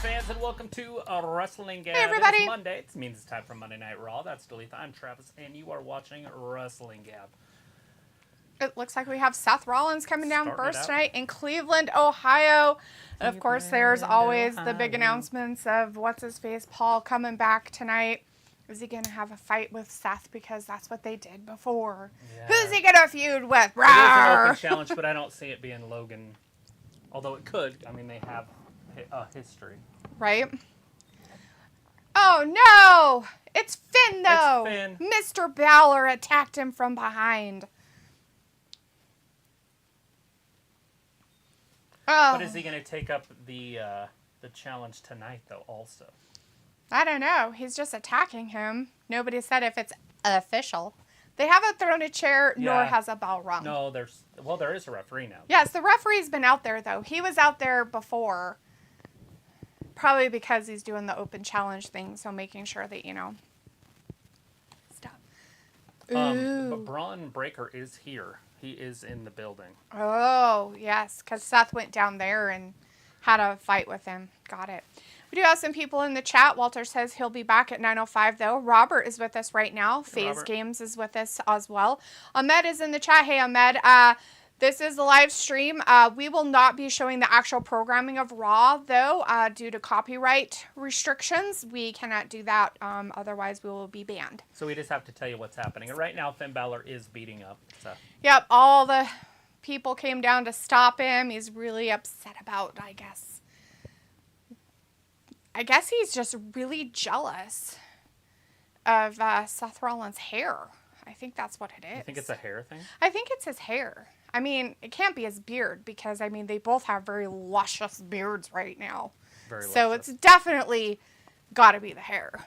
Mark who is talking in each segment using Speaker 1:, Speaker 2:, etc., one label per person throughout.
Speaker 1: fans, and welcome to Wrestling Gab.
Speaker 2: Hey, everybody.
Speaker 1: It's Monday. It means it's time for Monday Night Raw. That's Dalitha. I'm Travis, and you are watching Wrestling Gab.
Speaker 2: It looks like we have Seth Rollins coming down
Speaker 1: Starting
Speaker 2: first
Speaker 1: it out.
Speaker 2: tonight in Cleveland, Ohio. And of course, there's
Speaker 1: Cleveland,
Speaker 2: always the big
Speaker 1: Ohio.
Speaker 2: announcements of what's-his-face, Paul, coming back tonight. Is he going to have a fight with Seth? Because that's what they did before.
Speaker 1: Yeah.
Speaker 2: Who's he going to feud with?
Speaker 1: It is an
Speaker 2: Rawr!
Speaker 1: open challenge, but I don't see it being Logan. Although it could. I mean, they have a history.
Speaker 2: Right? Oh, no! It's Finn, though!
Speaker 1: Finn.
Speaker 2: Mr. Balor attacked him from behind. Oh.
Speaker 1: But is he going to take up the challenge tonight, though, also?
Speaker 2: I don't know. He's just attacking him. Nobody said if it's official. They haven't thrown a chair, nor
Speaker 1: Yeah.
Speaker 2: has a bell rung.
Speaker 1: No, there is a referee now.
Speaker 2: Yes, the referee's been out there, though. He was out there before. Probably because he's doing the open challenge thing, so making sure that, Stop.
Speaker 1: But Braun Breaker is here. He is in the building.
Speaker 2: Oh, yes, because Seth went down there and had a fight with him. Got it. We do have some people in the chat. Walter says he'll be back at 9:05, though. Robert is with us right now. FaZe
Speaker 1: Robert.
Speaker 2: Games is with us as well. Ahmed is in the chat. Hey, Ahmed. This is the live stream. We will not be showing the actual programming of Raw, though, due to copyright restrictions. We cannot do that. Otherwise, we will be banned.
Speaker 1: So we just have to tell you what's happening. And right now, Finn Balor is beating up. So.
Speaker 2: Yep, all the people came down to stop him. He's really upset about, I guess he's just really jealous of Seth Rollins' hair. I think that's what it is.
Speaker 1: You think it's a hair thing?
Speaker 2: I think it's his hair. I mean, it can't be his beard because, they both have very luscious beards right now.
Speaker 1: Very
Speaker 2: So
Speaker 1: luscious.
Speaker 2: it's definitely got to be the hair.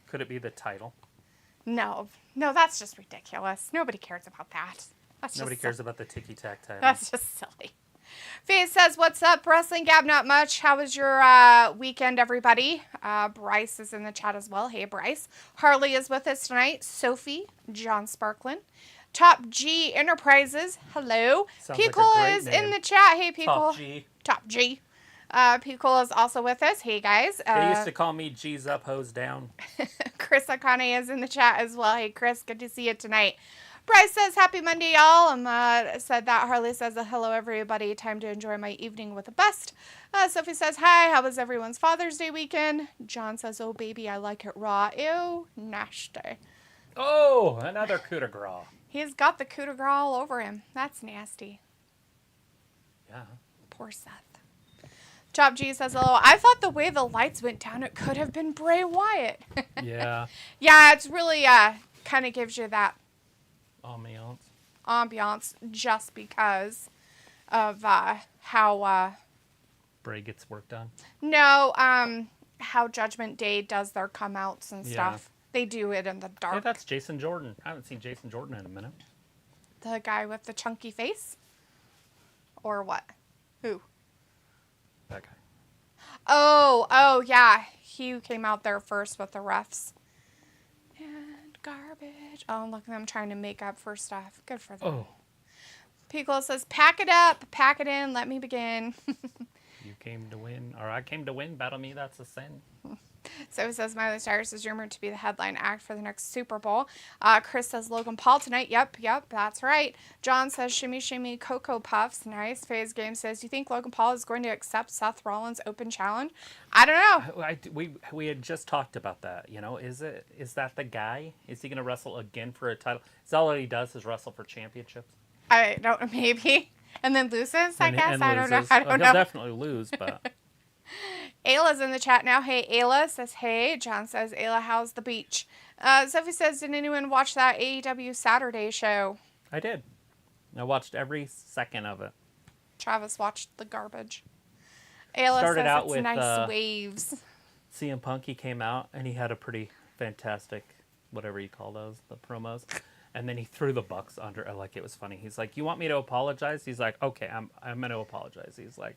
Speaker 1: Could it be the title?
Speaker 2: No, that's just ridiculous. Nobody cares about that.
Speaker 1: Nobody cares about the ticky-tack title.
Speaker 2: That's just silly. Faye says, what's up, Wrestling Gab? Not much. How was your weekend, everybody? Bryce is in the chat as well. Hey, Bryce. Harley is with us tonight. Sophie, John Sparklin. Top G Enterprises. Hello.
Speaker 1: Sounds like a
Speaker 2: Pickle
Speaker 1: great
Speaker 2: is
Speaker 1: name.
Speaker 2: in the chat. Hey, Pickle.
Speaker 1: Top G.
Speaker 2: Top G. Pickle is also with us. Hey, guys.
Speaker 1: They used to call me G's up, hose down.
Speaker 2: Chris Akane is in the chat as well. Hey, Chris. Good to see you tonight. Bryce says, happy Monday, y'all. Said that. Harley says, hello, everybody. Time to enjoy my evening with the best. Sophie says, hi. How was everyone's Father's Day weekend? John says, oh, baby, I like it raw. Ew, nasty.
Speaker 1: Oh, another coup de grace.
Speaker 2: He's got the coup de grace all over him. That's nasty.
Speaker 1: Yeah.
Speaker 2: Poor Seth. Top G says, hello. I thought the way the lights went down, it could have been Bray Wyatt.
Speaker 1: Yeah.
Speaker 2: Yeah, it's really kind of gives you that ambiance just because of how
Speaker 1: Bray gets work done.
Speaker 2: no how Judgment Day does their come outs and stuff. They do it in the dark.
Speaker 1: Hey, that's Jason Jordan. I haven't seen Jason Jordan in a minute.
Speaker 2: The guy with the chunky face? Or what? Who?
Speaker 1: That guy.
Speaker 2: Oh yeah, he came out there first with the refs. And garbage. Oh, look at them trying to make up for stuff. Good for them.
Speaker 1: Oh.
Speaker 2: Piccolo says, pack it up, pack it in, let me begin.
Speaker 1: You came to win, or I came to win. Battle me, that's a sin.
Speaker 2: So it says Miley Cyrus is rumored to be the headline act for the next Super Bowl. Chris says Logan Paul tonight. Yep, that's right. John says shimmy, shimmy, Cocoa Puffs. Nice. FaZe Game says, do you think Logan Paul is going to accept Seth Rollins' open challenge? I don't know.
Speaker 1: We had just talked about that. Is that the guy? Is he going to wrestle again for a title? Is that all he does is wrestle for championships?
Speaker 2: I don't know, maybe. And then loses, I guess.
Speaker 1: And
Speaker 2: I don't know.
Speaker 1: loses.
Speaker 2: I don't know.
Speaker 1: He'll definitely lose, but...
Speaker 2: Ayla's in the chat now. Hey, Ayla says, hey. John says, Ayla, how's the beach? Sophie says, did anyone watch that AEW Saturday show?
Speaker 1: I did. I watched every second of it.
Speaker 2: Travis watched the garbage. Ayla
Speaker 1: Started
Speaker 2: says
Speaker 1: out
Speaker 2: it's
Speaker 1: with,
Speaker 2: nice waves.
Speaker 1: CM Punk, he came out, and he had a pretty fantastic, whatever you call those, the promos. And then he threw the Bucks under, like it was funny. He's like, you want me to apologize? He's like, okay, I'm going to apologize. He's like,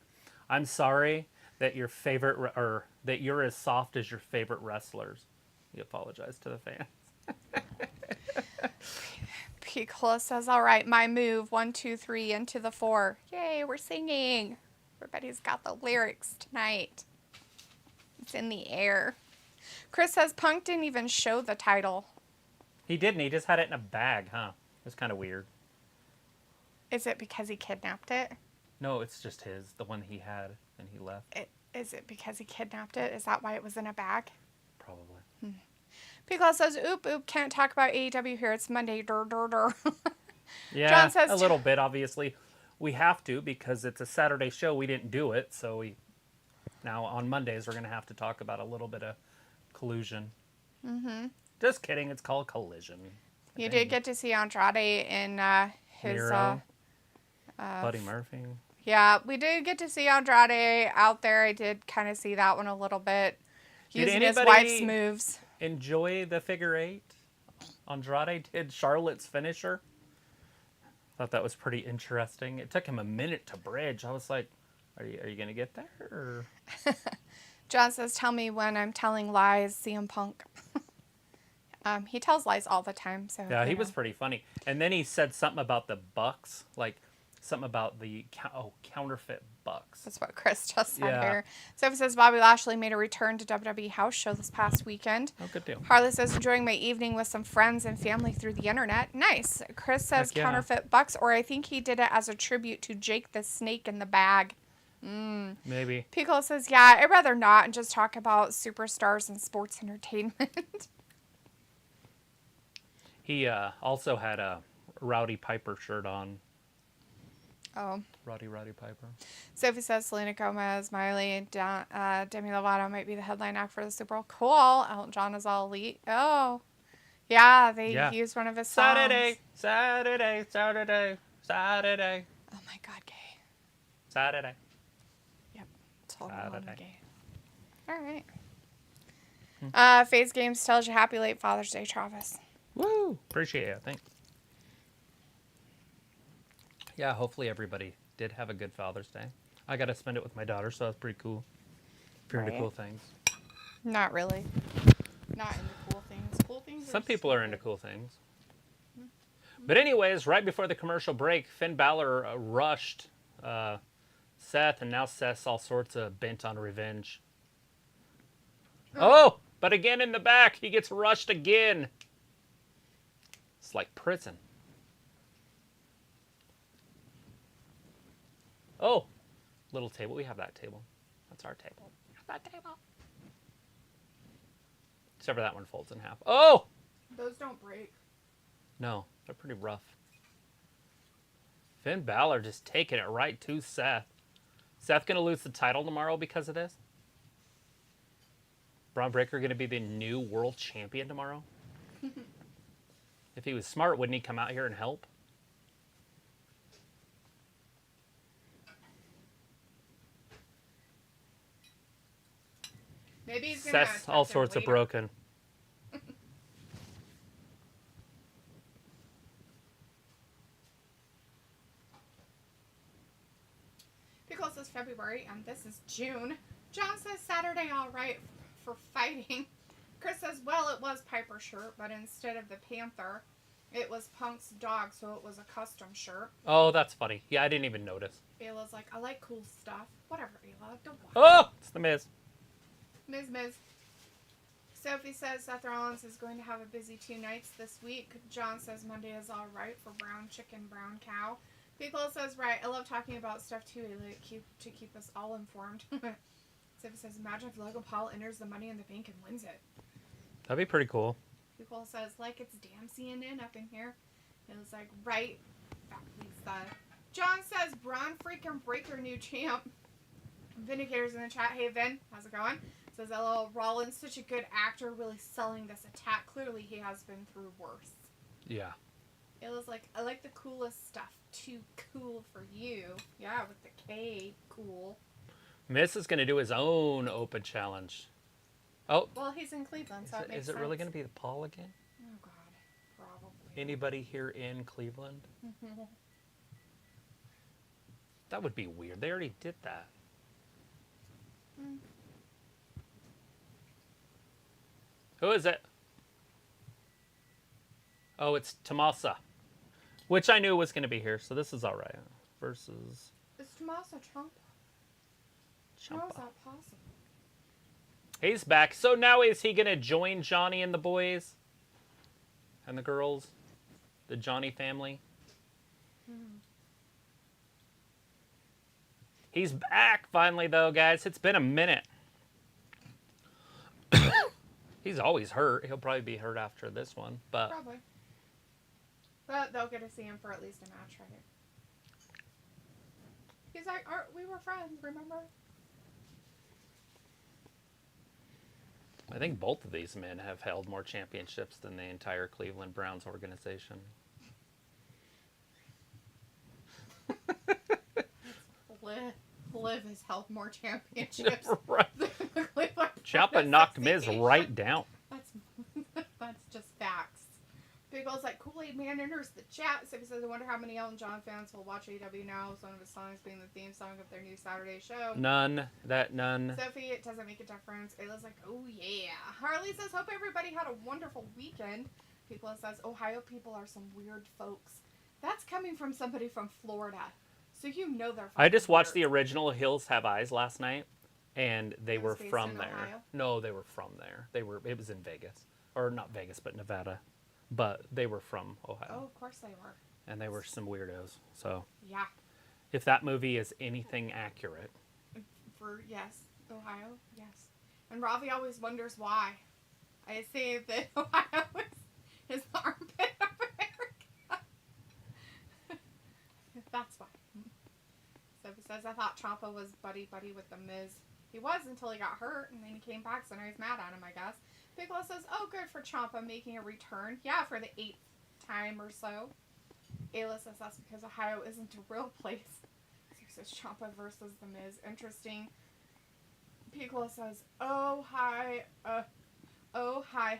Speaker 1: I'm sorry that your favorite, or that you're as soft as your favorite wrestlers. He apologized to the fans.
Speaker 2: Piccolo says, all right, my move, 1, 2, 3, into the 4. Yay, we're singing. We're Everybody's got the lyrics tonight. It's in the air. Chris says Punk didn't even show the title.
Speaker 1: He didn't. He just had it in a bag, huh? It was kind of weird.
Speaker 2: Is it because he kidnapped it?
Speaker 1: No, it's just his, the one he had, and he left.
Speaker 2: Is it because he kidnapped it? Is that why it was in a bag?
Speaker 1: Probably.
Speaker 2: Pickle says, oop, can't talk about AEW here. It's Monday. Dur, dur, dur.
Speaker 1: Yeah,
Speaker 2: John says
Speaker 1: a little bit, obviously. We have to because it's a Saturday show. We didn't do it, so now on Mondays we're going to have to talk about a little bit of collusion. Mm-hmm. Just kidding. It's called collision.
Speaker 2: You did get to see Andrade in his...
Speaker 1: Miro, Buddy Murphy.
Speaker 2: Yeah, we did get to see Andrade out there. I did kind of see that one a little bit. Using his wife's moves.
Speaker 1: Enjoy the figure eight? Andrade did Charlotte's finisher. Thought that was pretty interesting. It took him a minute to bridge. I was like, are you going to get there? Or?
Speaker 2: John says, tell me when I'm telling lies, CM Punk. He tells lies all the time. So
Speaker 1: yeah, he was pretty funny. And then he said something about the Bucks, like something about the counterfeit Bucks.
Speaker 2: That's what Chris just said here. Sophie says Bobby Lashley made a return to WWE house show this past weekend.
Speaker 1: Oh, good deal.
Speaker 2: Harley says enjoying my evening with some friends and family through the internet. Nice. Chris says counterfeit Bucks, or I think he did it as a tribute to Jake the Snake in the Bag.
Speaker 1: Maybe.
Speaker 2: Piccolo says, yeah, I'd rather not and just talk about superstars and sports entertainment.
Speaker 1: He also had a Rowdy Piper shirt on.
Speaker 2: Oh.
Speaker 1: Rowdy Piper.
Speaker 2: Sophie says Selena Gomez, Miley, and Demi Lovato might be the headline act for the Super Bowl. Cool. Elton John is all elite. Oh. Yeah, they used one of his songs.
Speaker 1: Saturday.
Speaker 2: Oh my God, gay.
Speaker 1: Saturday.
Speaker 2: Yep. Totally gay. All right. FaZe Games tells you happy late Father's Day, Travis.
Speaker 1: Woo! Appreciate it. Thanks. Yeah, hopefully everybody did have a good Father's Day. I got to spend it with my daughter, so that's pretty cool. Pretty cool things.
Speaker 2: Not really. Not into cool things. Cool things.
Speaker 1: Some people are into cool things. But anyways, right before the commercial break, Finn Balor rushed Seth, and now Seth's all sorts of bent on revenge. Oh, but again in the back, he gets rushed again. It's like prison. Oh, little table. We have that table. That's our table. We have that table. Except for that one folds in half. Oh!
Speaker 2: Those don't break.
Speaker 1: No, they're pretty rough. Finn Balor just taking it right to Seth. Seth going to lose the title tomorrow because of this? Braun Breaker going to be the new world champion tomorrow? If he was smart, wouldn't he come out here and help?
Speaker 2: Maybe he's gonna
Speaker 1: Seth's all sorts of broken.
Speaker 2: Pickle says February, and this is June. John says Saturday all right for fighting. Chris says, well, it was Piper's shirt, but instead of the panther, it was Punk's dog, so it was a custom shirt.
Speaker 1: Oh, that's funny. Yeah, I didn't even notice.
Speaker 2: Ayla's like, I like cool stuff. Whatever, Ayla. Don't watch.
Speaker 1: Oh, it's the Miz.
Speaker 2: Miz. Sophie says Seth Rollins is going to have a busy 2 nights this week. John says Monday is all right for brown chicken, brown cow. Pickle says, right, I love talking about stuff too, Ayla, to keep us all informed. Sophie says, imagine if Logan Paul enters the Money in the Bank and wins it.
Speaker 1: That'd be pretty cool.
Speaker 2: Pickle says, like it's damn CNN up in here. It was like, right, back Lisa. John says, Braun freaking Breaker new champ. Vindicator's in the chat. Hey, Vin, how's it going? Says, LL Rollins, such a good actor, really selling this attack. Clearly, he has been through worse.
Speaker 1: Yeah.
Speaker 2: It was like, I like the coolest stuff. Too cool for you. Yeah, with the K, cool.
Speaker 1: Miz is going to do his own open challenge. Oh.
Speaker 2: Well, he's in Cleveland, so it makes sense.
Speaker 1: Is it really going to be the Paul again?
Speaker 2: Oh, God. Probably.
Speaker 1: Anybody here in Cleveland? That would be weird. They already did that. Who is it? Oh, it's Tomasa. Which I knew was going to be here, so this is all right. Versus...
Speaker 2: Is Tomasa Trump?
Speaker 1: Champa.
Speaker 2: How is that possible?
Speaker 1: He's back. So now is he going to join Johnny and the boys? And the girls? The Johnny family? He's back finally, though, guys. It's been a minute. He's always hurt. He'll probably be hurt after this one, but
Speaker 2: Probably. But they'll get to see him for at least a match, right? He's like, we were friends, remember?
Speaker 1: I think both of these men have held more championships than the entire Cleveland Browns organization.
Speaker 2: Liv has held more championships
Speaker 1: Right.
Speaker 2: than the Cleveland
Speaker 1: Ciampa
Speaker 2: Browns
Speaker 1: knocked Miz
Speaker 2: Association.
Speaker 1: right down.
Speaker 2: That's just facts. Big O's like, Kool-Aid Man enters the chat. So he says, I wonder how many Elton John fans will watch AEW now. With one of his songs being the theme song of their new Saturday show.
Speaker 1: None.
Speaker 2: Sophie, it doesn't make a difference. Ayla's like, oh yeah. Harley says, hope everybody had a wonderful weekend. People says, Ohio people are some weird folks. That's coming from somebody from Florida. So you know they're
Speaker 1: I just watched
Speaker 2: weird.
Speaker 1: the original Hills Have Eyes last night, and they
Speaker 2: It
Speaker 1: were
Speaker 2: was based
Speaker 1: from
Speaker 2: in
Speaker 1: there.
Speaker 2: Ohio?
Speaker 1: No, they were from there. It was in Vegas. Or not Vegas, but Nevada. But they were from Ohio.
Speaker 2: Oh, of course they were.
Speaker 1: And they were some weirdos. So
Speaker 2: Yeah.
Speaker 1: if that movie is anything accurate.
Speaker 2: Yes, Ohio, yes. And Ravi always wonders why. I say that Ohio is the armpit of America. That's why. So he says, I thought Ciampa was buddy-buddy with the Miz. He was until he got hurt, and then he came back, so now he's mad at him, I guess. Bigelow says, oh, good for Ciampa making a return. Yeah, for the 8th time or so. Ayla says that's because Ohio isn't a real place. So he says Ciampa versus the Miz. Interesting. Piccolo says, oh, hi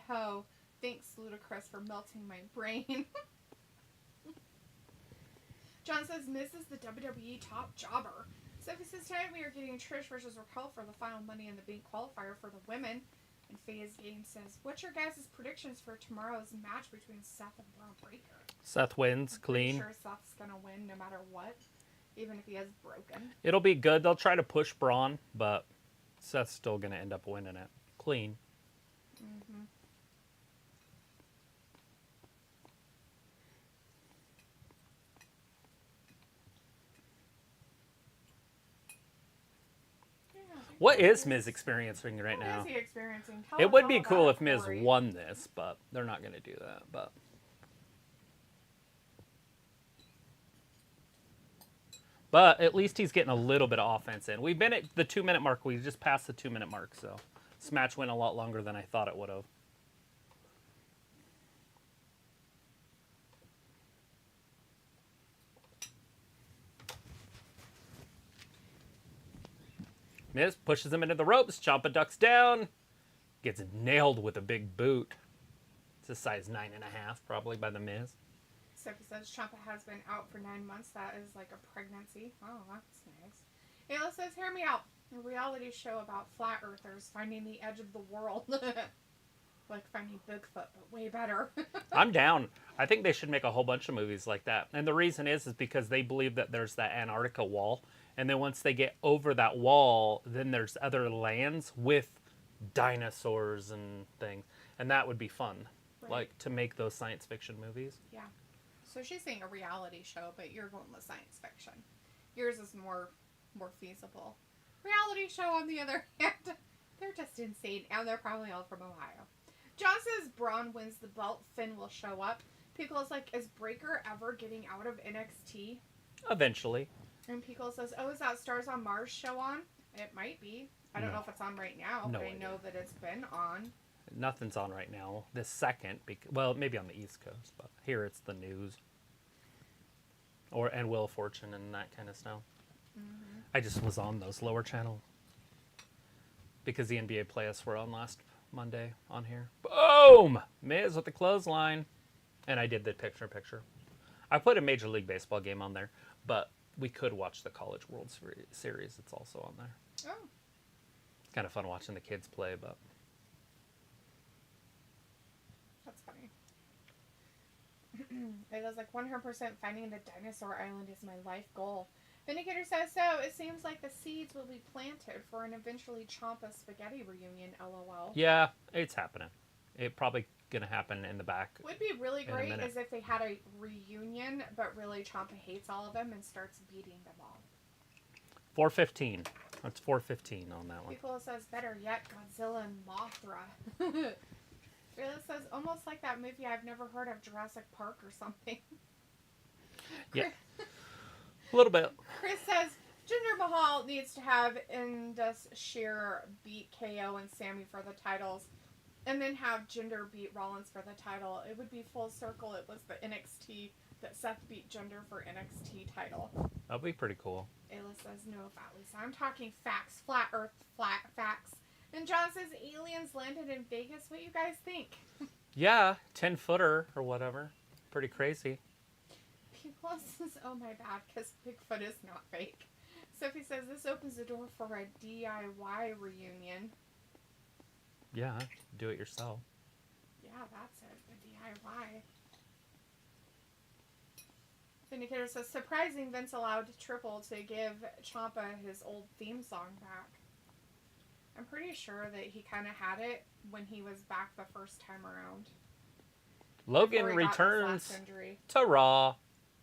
Speaker 2: ho. Thanks, Ludacris, for melting my brain. John says, Miz is the WWE top jobber. Sophie says, tonight we are getting Trish versus Raquel for the final Money in the Bank qualifier for the women. And Faye's Game says, what's your guys' predictions for tomorrow's match between Seth and Braun Breaker?
Speaker 1: Seth wins clean.
Speaker 2: I'm sure Seth's going to win no matter what, even if he is broken.
Speaker 1: It'll be good. They'll try to push Braun, but Seth's still going to end up winning it. Clean.
Speaker 2: Mm-hmm.
Speaker 1: What is Miz experiencing right
Speaker 2: What
Speaker 1: now?
Speaker 2: is he experiencing? Tell
Speaker 1: It
Speaker 2: us
Speaker 1: would
Speaker 2: all
Speaker 1: be
Speaker 2: about
Speaker 1: cool
Speaker 2: it,
Speaker 1: if Miz
Speaker 2: Corey.
Speaker 1: won this, but they're not going to do that. But at least he's getting a little bit of offense in. We've been at the 2-minute mark. We just passed the 2-minute mark, so this match went a lot longer than I thought it would have. Miz pushes him into the ropes. Ciampa ducks down. Gets nailed with a big boot. It's a size 9.5, probably, by the Miz.
Speaker 2: Sophie says Ciampa has been out for 9 months. That is like a pregnancy. Oh, that's nice. Ayla says, hear me out. A reality show about flat earthers finding the edge of the world. Like finding Bigfoot, but way better.
Speaker 1: I'm down. I think they should make a whole bunch of movies like that. And the reason is because they believe that there's that Antarctica wall. And then once they get over that wall, then there's other lands with dinosaurs and things. And that would be fun.
Speaker 2: Right.
Speaker 1: Like, to make those science fiction movies.
Speaker 2: Yeah. So she's saying a reality show, but you're going with science fiction. Yours is more feasible. Reality show, on the other hand, they're just insane, and they're probably all from Ohio. John says Braun wins the belt, Finn will show up. Piccolo's like, is Breaker ever getting out of NXT?
Speaker 1: Eventually.
Speaker 2: And Piccolo says, oh, is that Stars on Mars show on? It might be. I don't know if it's on right now,
Speaker 1: No
Speaker 2: but I
Speaker 1: idea.
Speaker 2: know that it's been on.
Speaker 1: Nothing's on right now. This second, well, maybe on the East Coast, but here it's the news. And Wheel of Fortune and that kind of stuff.
Speaker 2: Mm-hmm.
Speaker 1: I just was on those lower channels. Because the NBA playoffs were on last Monday on here. Boom! Miz with the clothesline. And I did the picture-in-picture. I put a Major League Baseball game on there, but we could watch the College World Series. It's also on there.
Speaker 2: Oh.
Speaker 1: It's kind of fun watching the kids play, but...
Speaker 2: That's funny. It was like 100% finding the dinosaur island is my life goal. Vindicator says, so it seems like the seeds will be planted for an eventually Ciampa spaghetti reunion, LOL.
Speaker 1: Yeah, it's happening. It probably going to happen in the back.
Speaker 2: Would be really great is if they had a reunion, but really Ciampa hates all of them and starts beating them all.
Speaker 1: 4:15. That's 4:15 on that one.
Speaker 2: People says, better yet, Godzilla and Mothra. Fearless says, almost like that movie I've never heard of, Jurassic Park or something.
Speaker 1: Yeah. A little bit.
Speaker 2: Chris says, Jinder Mahal needs to have Indus Sher beat KO and Sammy for the titles, and then have Jinder beat Rollins for the title. It would be full circle. It was the NXT that Seth beat Jinder for NXT title.
Speaker 1: That'd be pretty cool.
Speaker 2: Ayla says, no, Fat Lisa. I'm talking facts. Flat Earth, flat facts. And John says, aliens landed in Vegas. What do you guys think?
Speaker 1: Yeah, 10-footer or whatever. Pretty crazy.
Speaker 2: People says, oh my bad, because Bigfoot is not fake. Sophie says, this opens the door for a DIY reunion.
Speaker 1: Yeah, do it yourself.
Speaker 2: Yeah, that's it. The DIY. Vindicator says, surprising Vince allowed Triple to give Ciampa his old theme song back. I'm pretty sure that he kind of had it when he was back the first time around.
Speaker 1: Logan returns to Raw.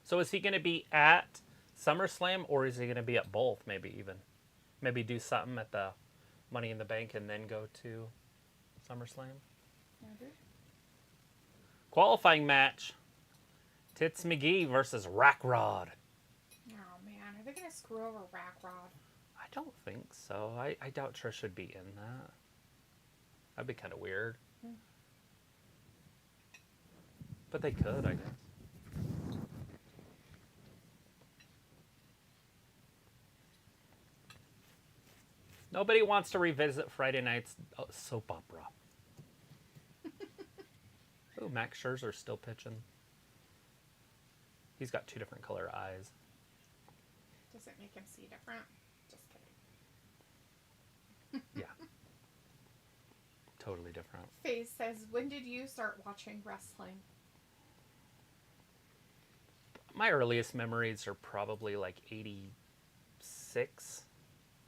Speaker 1: So is he going to be at SummerSlam or is he going to be at both? Maybe even. Maybe do something at the Money in the Bank and then go to SummerSlam.
Speaker 2: Maybe.
Speaker 1: Qualifying match. Tits McGee versus Rackrod.
Speaker 2: Oh man, are they going to screw over Rackrod?
Speaker 1: I don't think so. I doubt Trish would be in that. That'd be kind of weird. But they could, I guess. Nobody wants to revisit Friday night's soap opera. Ooh, Max Scherzer's still pitching. He's got 2 different color eyes.
Speaker 2: Does it make him see different? Just kidding.
Speaker 1: Yeah. Totally different.
Speaker 2: FaZe says, when did you start watching wrestling?
Speaker 1: My earliest memories are probably like 86.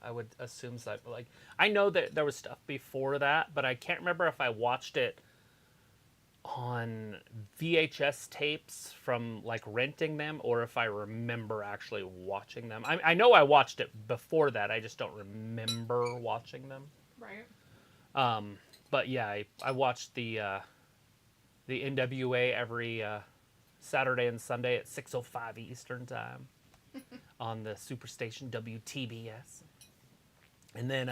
Speaker 1: I would assume that. Like, I know that there was stuff before that, but I can't remember if I watched it on VHS tapes from like renting them or if I remember actually watching them. I know I watched it before that. I just don't remember watching them.
Speaker 2: Right.
Speaker 1: But yeah, I watched the NWA every Saturday and Sunday at 6:05 Eastern time on the Superstation WTBS. And then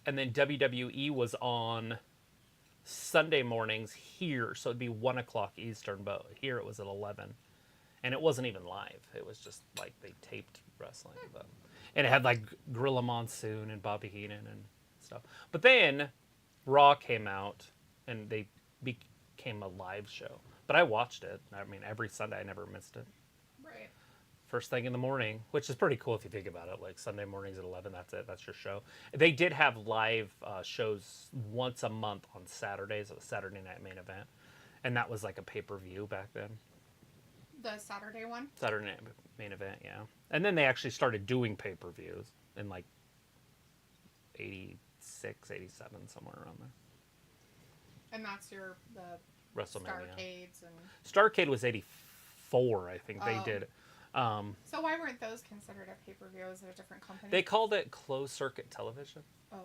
Speaker 1: WWE was on Sunday mornings here, so it'd be 1 o'clock Eastern, but here it was at 11. And it wasn't even live. It was just like they taped wrestling. And it had like Gorilla Monsoon and Bobby Heenan and stuff. But then Raw came out and they became a live show. But I watched it. I mean, every Sunday I never missed it.
Speaker 2: Right.
Speaker 1: First thing in the morning, which is pretty cool if you think about it. Like Sunday mornings at 11, that's it. That's your show. They did have live shows once a month on Saturdays at the Saturday Night Main Event. And that was like a pay-per-view back then.
Speaker 2: The Saturday one?
Speaker 1: Saturday Night Main Event, yeah. And then they actually started doing pay-per-views in like 86, 87, somewhere around there.
Speaker 2: And that's the
Speaker 1: WrestleMania.
Speaker 2: Starcades and...
Speaker 1: Starcade was 84, I think. They did.
Speaker 2: So why weren't those considered a pay-per-view? Is it a different company?
Speaker 1: They called it closed circuit television.
Speaker 2: Oh.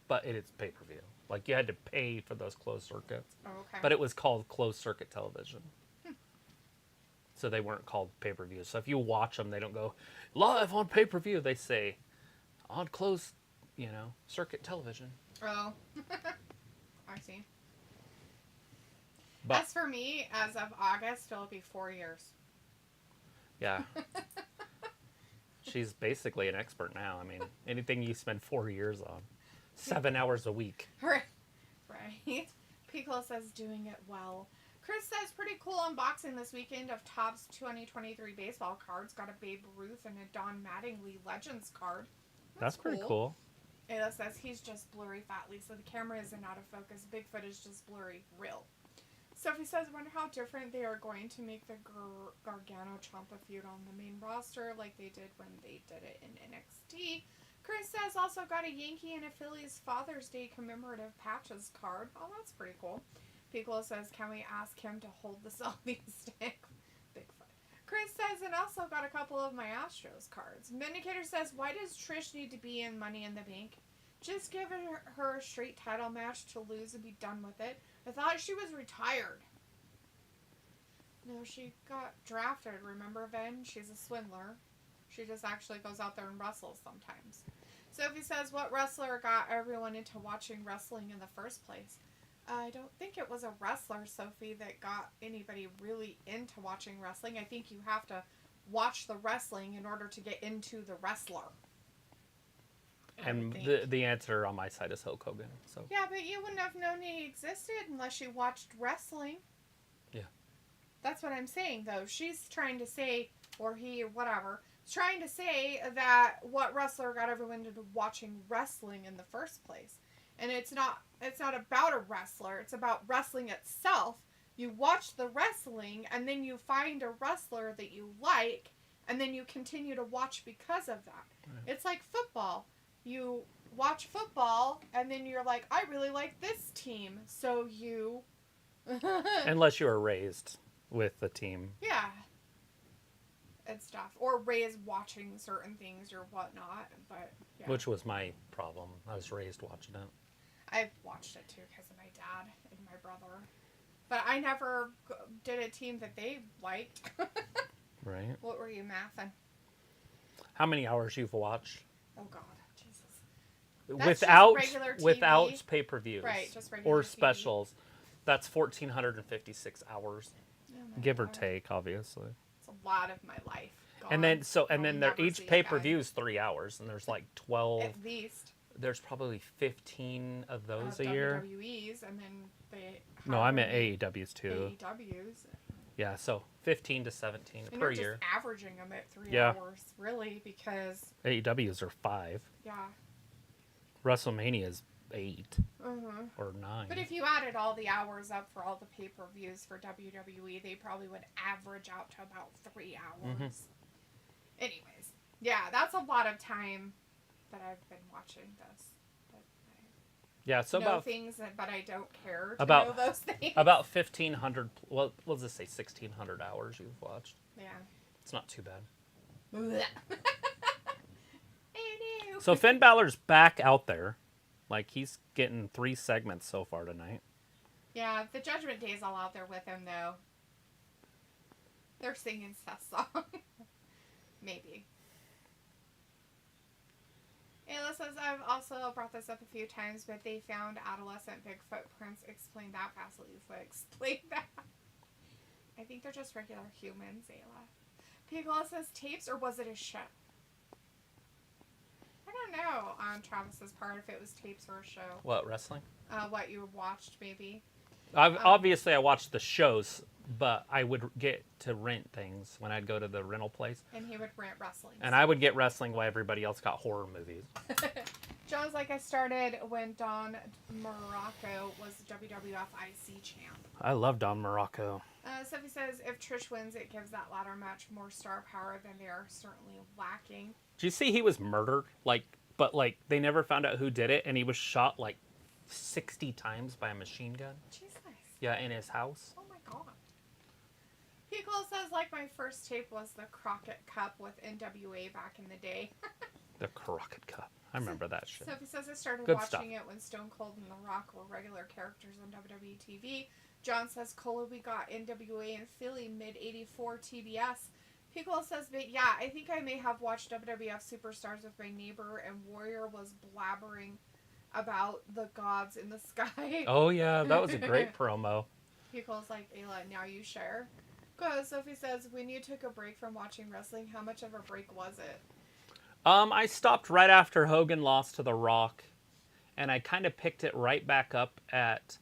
Speaker 1: But it's pay-per-view. Like, you had to pay for those closed circuits.
Speaker 2: Oh, okay.
Speaker 1: But it was called closed circuit television. So they weren't called pay-per-view. So if you watch them, they don't go, live on pay-per-view. They say, on closed, circuit television.
Speaker 2: Oh. I see.
Speaker 1: But,
Speaker 2: as for me, as of August, it'll be 4 years.
Speaker 1: Yeah. She's basically an expert now. I mean, anything you spend 4 years on. 7 hours a week.
Speaker 2: Right. Piccolo says doing it well. Chris says pretty cool unboxing this weekend of Topps 2023 baseball cards. Got a Babe Ruth and a Don Mattingly Legends card.
Speaker 1: That's pretty cool.
Speaker 2: Ayla says he's just blurry, Fat Lisa. The camera isn't out of focus. Bigfoot is just blurry. Real. Sophie says, wonder how different they are going to make the Gargano-Ciampa feud on the main roster like they did when they did it in NXT. Chris says, also got a Yankee and a Phillies Father's Day commemorative patches card. Oh, that's pretty cool. Piccolo says, can we ask him to hold the selfie stick? Bigfoot. Chris says, and also got a couple of my Astros cards. Vindicator says, why does Trish need to be in Money in the Bank? Just give her a straight title match to lose and be done with it. I thought she was retired. No, she got drafted. Remember, Vin? She's a swindler. She just actually goes out there and wrestles sometimes. Sophie says, what wrestler got everyone into watching wrestling in the first place? I don't think it was a wrestler, Sophie, that got anybody really into watching wrestling. I think you have to watch the wrestling in order to get into the wrestler.
Speaker 1: And the answer on my side is Hulk Hogan. So
Speaker 2: yeah, but you wouldn't have known he existed unless you watched wrestling.
Speaker 1: Yeah.
Speaker 2: That's what I'm saying, though. She's trying to say, or he, or whatever, is trying to say that what wrestler got everyone into watching wrestling in the first place. And it's not about a wrestler. It's about wrestling itself. You watch the wrestling, and then you find a wrestler that you like, and then you continue to watch because of that. Right. It's like football. You watch football, and then you're like, I really like this team. So you...
Speaker 1: Unless you were raised with the team.
Speaker 2: Yeah. And stuff. Or raised watching certain things or whatnot. But yeah.
Speaker 1: Which was my problem. I was raised watching it.
Speaker 2: I've watched it, too, because of my dad and my brother. But I never did a team that they liked.
Speaker 1: Right.
Speaker 2: What were you mathing?
Speaker 1: How many hours you've watched?
Speaker 2: Oh, God.
Speaker 1: Without pay-per-views,
Speaker 2: right, just regular
Speaker 1: or
Speaker 2: TV.
Speaker 1: Specials, that's 1,456 hours, give or
Speaker 2: God.
Speaker 1: take, obviously.
Speaker 2: It's a lot of my life. God.
Speaker 1: And then they're each pay-per-view is 3 hours, and there's like 12.
Speaker 2: At least.
Speaker 1: There's probably 15 of those a year.
Speaker 2: WWE's, and then they.
Speaker 1: No, I meant AEWs too.
Speaker 2: AEWs.
Speaker 1: Yeah, so 15 to 17
Speaker 2: and
Speaker 1: per
Speaker 2: you're
Speaker 1: year.
Speaker 2: Just averaging them at 3 hours, really, because.
Speaker 1: AEWs are 5.
Speaker 2: Yeah.
Speaker 1: WrestleMania is 8
Speaker 2: Mm-hmm.
Speaker 1: or 9.
Speaker 2: But if you added all the hours up for all the pay-per-views for WWE, they probably would average out to about 3 hours. Mm-hmm. Anyways, yeah, that's a lot of time that I've been watching this. But
Speaker 1: yeah, so about
Speaker 2: things, but I don't care to
Speaker 1: know
Speaker 2: those things.
Speaker 1: About 1,500. Well, let's just say 1,600 hours you've watched.
Speaker 2: Yeah,
Speaker 1: it's not too bad.
Speaker 2: So
Speaker 1: Finn Balor's back out there. Like, he's getting 3 segments so far tonight.
Speaker 2: Yeah, the Judgment Day's all out there with him, though. They're singing Seth's song. Maybe. Ayla says, I've also brought this up a few times, but they found adolescent Bigfoot prints. Explain that, Vasilisa. Explain that. I think they're just regular humans, Ayla. Piccolo says, tapes, or was it a show? I don't know on Travis's part if it was tapes or a show.
Speaker 1: What, wrestling?
Speaker 2: What you watched, maybe.
Speaker 1: Obviously, I watched the shows, but I would get to rent things when I'd go to the rental place.
Speaker 2: And he would rent wrestling.
Speaker 1: And I would get wrestling while everybody else got horror movies.
Speaker 2: John's like, I started when Don Morocco was WWF IC champ.
Speaker 1: I love Don Morocco.
Speaker 2: Sophie says, if Trish wins, it gives that ladder match more star power than they are certainly lacking.
Speaker 1: Did you see he was murdered? But they never found out who did it, and he was shot 60 times by a machine gun.
Speaker 2: Jesus.
Speaker 1: Yeah, in his house.
Speaker 2: Oh my God. Piccolo says, my first tape was the Crockett Cup with NWA back in the day.
Speaker 1: The Crockett Cup. I remember that shit.
Speaker 2: Sophie says, I started
Speaker 1: Good
Speaker 2: watching
Speaker 1: stuff.
Speaker 2: it when Stone Cold and The Rock were regular characters on WWE TV. John says, Columbia got NWA in Philly mid-84 TBS. Piccolo says, but yeah, I think I may have watched WWF Superstars with my neighbor, and Warrior was blabbering about the gods in the sky.
Speaker 1: Oh, yeah, that was a great promo.
Speaker 2: Piccolo's like, Ayla, now you share. Go. Sophie says, when you took a break from watching wrestling, how much of a break was it?
Speaker 1: I stopped right after Hogan lost to The Rock, and I kind of picked it right back up at,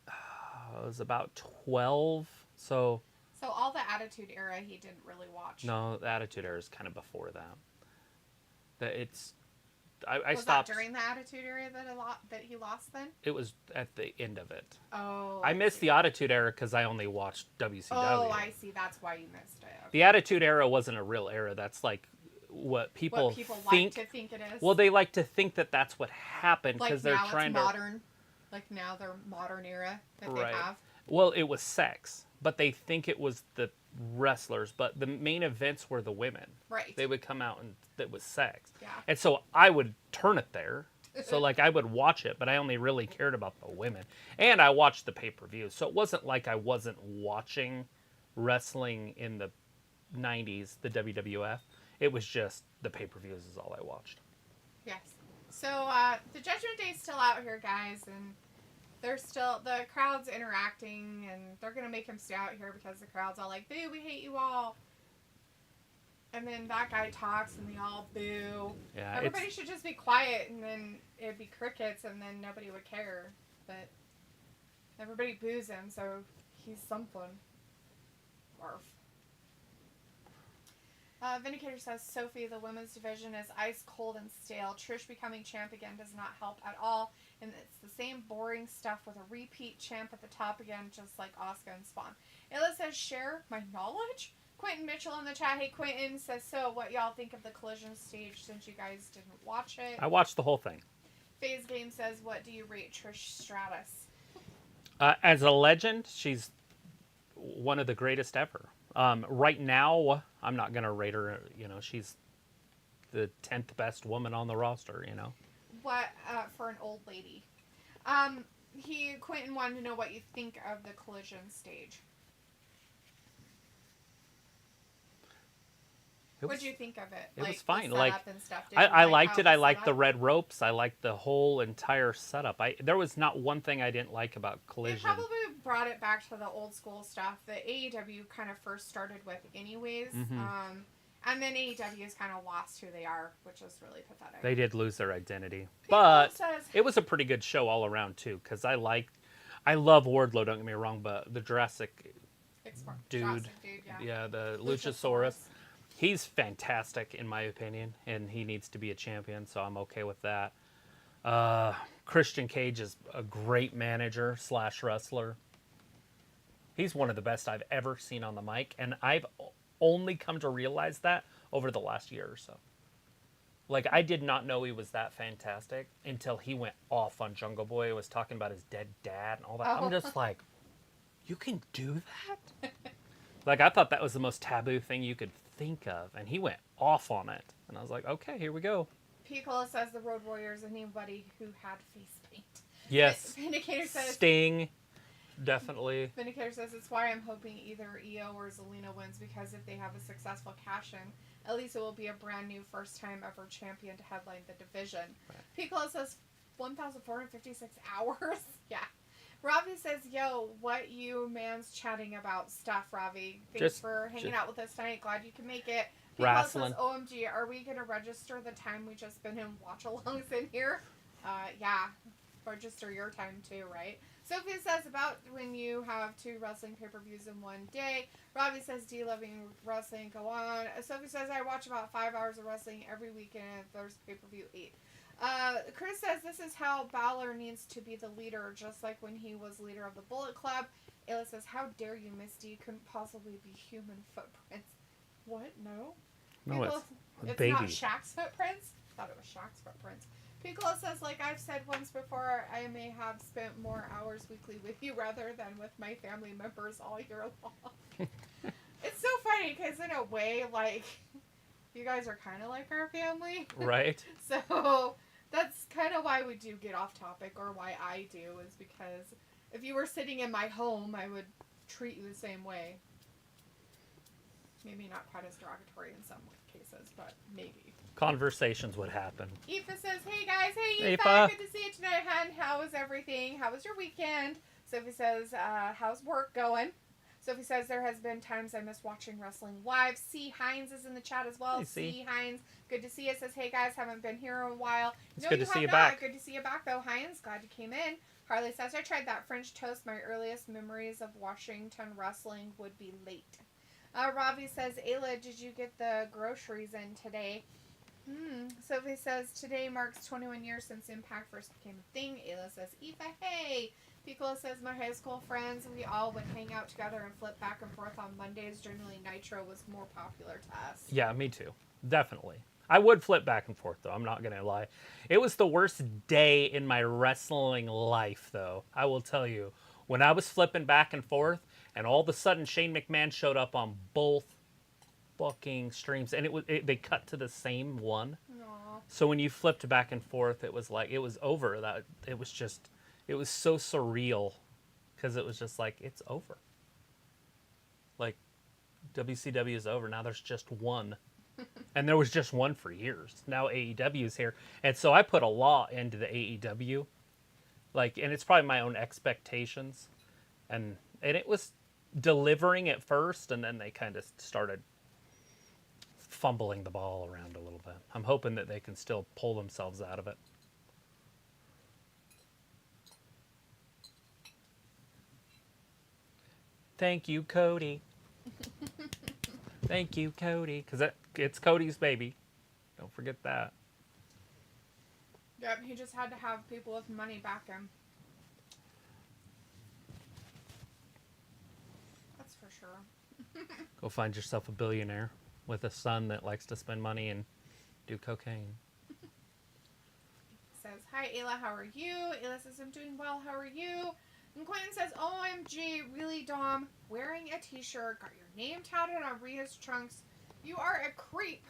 Speaker 1: it was about 12, so
Speaker 2: all the Attitude Era he didn't really watch.
Speaker 1: No, the Attitude Era is kind of before that. I
Speaker 2: was
Speaker 1: stopped.
Speaker 2: that during the Attitude Era that he lost then?
Speaker 1: It was at the end of it.
Speaker 2: Oh.
Speaker 1: I missed the Attitude Era because I only watched WCW.
Speaker 2: Oh, I see. That's why you missed it. Okay.
Speaker 1: The Attitude Era wasn't a real era. That's like what people think.
Speaker 2: Like to think it is.
Speaker 1: Well, they like to think that that's what happened because
Speaker 2: like
Speaker 1: they're trying to.
Speaker 2: Modern. Like now their modern era that they have.
Speaker 1: Well, it was sex, but they think it was the wrestlers, but the main events were the women.
Speaker 2: Right.
Speaker 1: They would come out and it was sex.
Speaker 2: Yeah.
Speaker 1: And so I would turn it there. So like I would watch it, but I only really cared about the women. And I watched the pay-per-view. So it wasn't like I wasn't watching wrestling in the 90s, the WWF. It was just the pay-per-views is all I watched.
Speaker 2: Yes. So the Judgment Day is still out here, guys, and the crowd's interacting, and they're going to make him stay out here because the crowd's all like, boo, we hate you all. And then that guy talks, and they all boo. Yeah, everybody should just be quiet, and then it'd be crickets, and then nobody would care. But everybody boos him, so he's something. Barf. Vindicator says, Sophie, the women's division is ice cold and stale. Trish becoming champ again does not help at all. And it's the same boring stuff with a repeat champ at the top again, just like Asuka and Spawn. Ayla says, share my knowledge? Quentin Mitchell in the chat. Hey, Quentin says, so what y'all think of the collision stage since you guys didn't watch it?
Speaker 1: I watched the whole thing.
Speaker 2: FaZe Game says, what do you rate Trish Stratus?
Speaker 1: As a legend, she's one of the greatest ever. Right now, I'm not going to rate her, she's the 10th best woman on the roster,
Speaker 2: What, for an old lady. Quentin wanted to know what you think of the collision stage. What did you think of it?
Speaker 1: It was fine.
Speaker 2: And stuff.
Speaker 1: I liked it. I liked the red ropes. I liked the whole entire setup. There was not one thing I didn't like about Collision.
Speaker 2: It probably brought it back to the old school stuff that AEW kind of first started with anyways. Mm-hmm. And then AEW has kind of lost who they are, which is really pathetic.
Speaker 1: They did lose their identity. But it was a pretty good show all around, too, because I love Wardlow, don't get me wrong, but the Jurassic dude, yeah, the Luchasaurus. He's fantastic, in my opinion, and he needs to be a champion, so I'm okay with that. Christian Cage is a great manager / wrestler. He's one of the best I've ever seen on the mic, and I've only come to realize that over the last year or so. Like, I did not know he was that fantastic until he went off on Jungle Boy, was talking about his dead dad and all that. I'm just like, you can do that? Like, I thought that was the most taboo thing you could think of, and he went off on it. And I was like, okay, here we go.
Speaker 2: Picola says the Road Warriors, anybody who had face paint.
Speaker 1: Yes.
Speaker 2: Vindicator says
Speaker 1: Sting, definitely.
Speaker 2: Vindicator says it's why I'm hoping either EO or Zelina wins, because if they have a successful cash-in, at least it will be a brand new first time ever champion to headline the division. Right. Picola says 1,456 hours. Yeah. Ravi says, yo, what you man's chatting about stuff, Ravi. Thanks for hanging out with us tonight. Glad you can make it.
Speaker 1: Wrestling.
Speaker 2: Says, OMG, are we going to register the time we just been in watch-alongs in here? Yeah. Register your time too, right? Sophie says, about when you have 2 wrestling pay-per-views in one day. Ravi says, D loving wrestling, go on. Sophie says, I watch about 5 hours of wrestling every weekend, and there's pay-per-view 8. Chris says, this is how Balor needs to be the leader, just like when he was leader of the Bullet Club. Ayla says, how dare you, Misty? You couldn't possibly be human footprints. What? No?
Speaker 1: No,
Speaker 2: it's
Speaker 1: baby.
Speaker 2: Not Shaq's footprints? I thought it was Shaq's footprints. Piccolo says, like I've said once before, I may have spent more hours weekly with you rather than with my family members all year long. It's so funny, because in a way, like, you guys are kind of like our family.
Speaker 1: Right.
Speaker 2: So that's kind of why we do get off topic, or why I do, is because if you were sitting in my home, I would treat you the same way. Maybe not quite as derogatory in some cases, but maybe.
Speaker 1: Conversations would happen.
Speaker 2: Aoife says, hey guys, hey
Speaker 1: Aoife.
Speaker 2: Aoife, good to see you tonight, hon. How was everything? How was your weekend? Sophie says, how's work going? Sophie says, there has been times I miss watching wrestling live. C. Hines is in the chat as well.
Speaker 1: Hey,
Speaker 2: C. Hines, good to see you. Says, hey guys, haven't been here in a while.
Speaker 1: It's good to see you back.
Speaker 2: Good to see you back though, Hines. Glad you came in. Harley says, I tried that French toast. My earliest memories of Washington wrestling would be late. Ravi says, Ayla, did you get the groceries in today? Sophie says, today marks 21 years since Impact first became a thing. Ayla says, Eva, hey. Piccolo says, my high school friends, we all would hang out together and flip back and forth on Mondays. Generally, Nitro was more popular to us.
Speaker 1: Yeah, me too. Definitely. I would flip back and forth, though. I'm not going to lie. It was the worst day in my wrestling life, though. I will tell you. When I was flipping back and forth, and all of a sudden Shane McMahon showed up on both fucking streams, and they cut to the same one.
Speaker 2: Aww.
Speaker 1: So when you flipped back and forth, it was like, it was over. It was so surreal, because it was just like, it's over. Like, WCW is over. Now there's just one. And there was just one for years. Now AEW is here. And so I put a lot into the AEW. Like, and it's probably my own expectations. And it was delivering at first, and then they kind of started fumbling the ball around a little bit. I'm hoping that they can still pull themselves out of it. Thank you, Cody. Thank you, Cody. Because it's Cody's baby. Don't forget that.
Speaker 2: Yep, he just had to have people with money back him. That's for sure.
Speaker 1: Go find yourself a billionaire with a son that likes to spend money and do cocaine.
Speaker 2: Says, hi, Ayla, how are you? Ayla says, I'm doing well, how are you? And Quentin says, OMG, really, Dom? Wearing a t-shirt, got your name tatted on Rhea's trunks. You are a creep.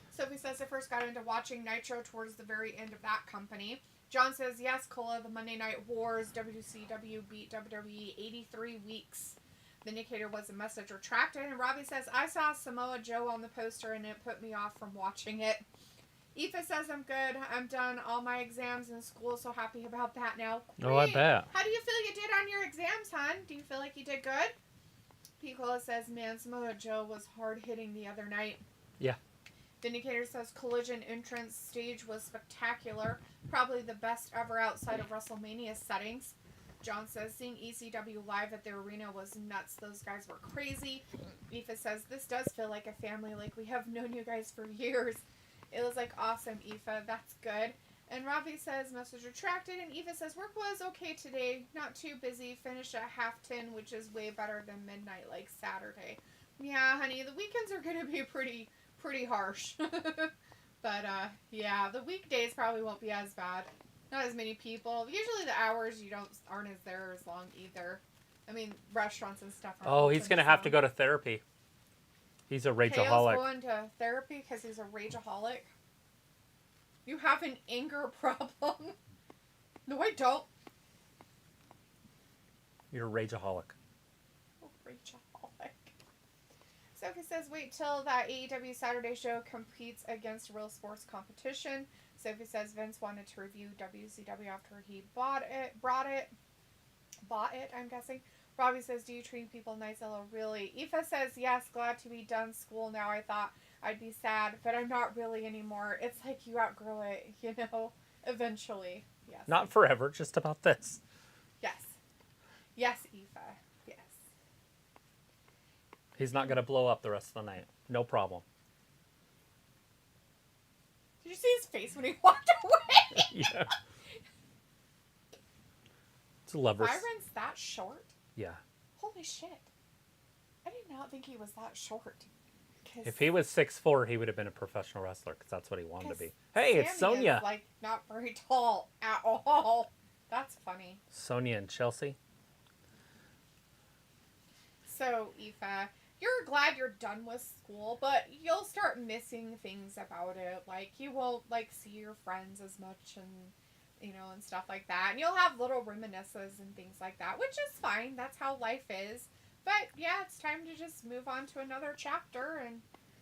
Speaker 2: Sophie says, I first got into watching Nitro towards the very end of that company. John says, yes, Cola, the Monday Night Wars, WCW beat WWE 83 weeks. The indicator was a message retracted. And Robbie says, I saw Samoa Joe on the poster and it put me off from watching it. Aoife says, I'm good. I'm done all my exams in school. So happy about that now.
Speaker 1: Great. Oh, I bet.
Speaker 2: How do you feel you did on your exams, hon? Do you feel like you did good? Picola says, man, Samoa Joe was hard-hitting the other night.
Speaker 1: Yeah.
Speaker 2: Vindicator says, Collision entrance stage was spectacular. Probably the best ever outside of WrestleMania settings. John says, seeing ECW live at the arena was nuts. Those guys were crazy. Aoife says, this does feel like a family. Like, we have known you guys for years. It was like, awesome, Aoife. That's good. And Ravi says, message retracted. And Aoife says, work was okay today. Not too busy. Finished at 10:30, which is way better than midnight, like Saturday. Yeah, honey, the weekends are going to be pretty harsh. But, yeah, the weekdays probably won't be as bad. Not as many people. Usually the hours aren't as there as long either. I mean, restaurants and stuff.
Speaker 1: Oh, he's going to have to go to therapy. He's a rageaholic.
Speaker 2: Kale's going to therapy because he's a rageaholic. You have an anger problem. No, I don't.
Speaker 1: You're a rageaholic.
Speaker 2: Oh, rageaholic. Sophie says, wait till that AEW Saturday show competes against real sports competition. Sophie says Vince wanted to review WCW after he bought it, I'm guessing. Robbie says, do you treat people nice? Hello, really? Aoife says, yes, glad to be done school now. I thought I'd be sad, but I'm not really anymore. It's like you outgrow it, eventually. Yes.
Speaker 1: Not forever, just about this.
Speaker 2: Yes. Yes, Aoife. Yes.
Speaker 1: He's not going to blow up the rest of the night. No problem.
Speaker 2: Did you see his face when he walked away?
Speaker 1: Yeah. It's a lover's.
Speaker 2: Byron's that short?
Speaker 1: Yeah.
Speaker 2: Holy shit. I did not think he was that short.
Speaker 1: If he was 6'4", he would have been a professional wrestler because that's what he wanted to be. Hey, it's Sonya.
Speaker 2: Is, like, not very tall at all. That's funny.
Speaker 1: Sonya and Chelsea.
Speaker 2: So, Aoife, you're glad you're done with school, but you'll start missing things about it. Like, you won't, like, see your friends as much and, and stuff like that. And you'll have little reminiscences and things like that, which is fine. That's how life is. But, yeah, it's time to just move on to another chapter and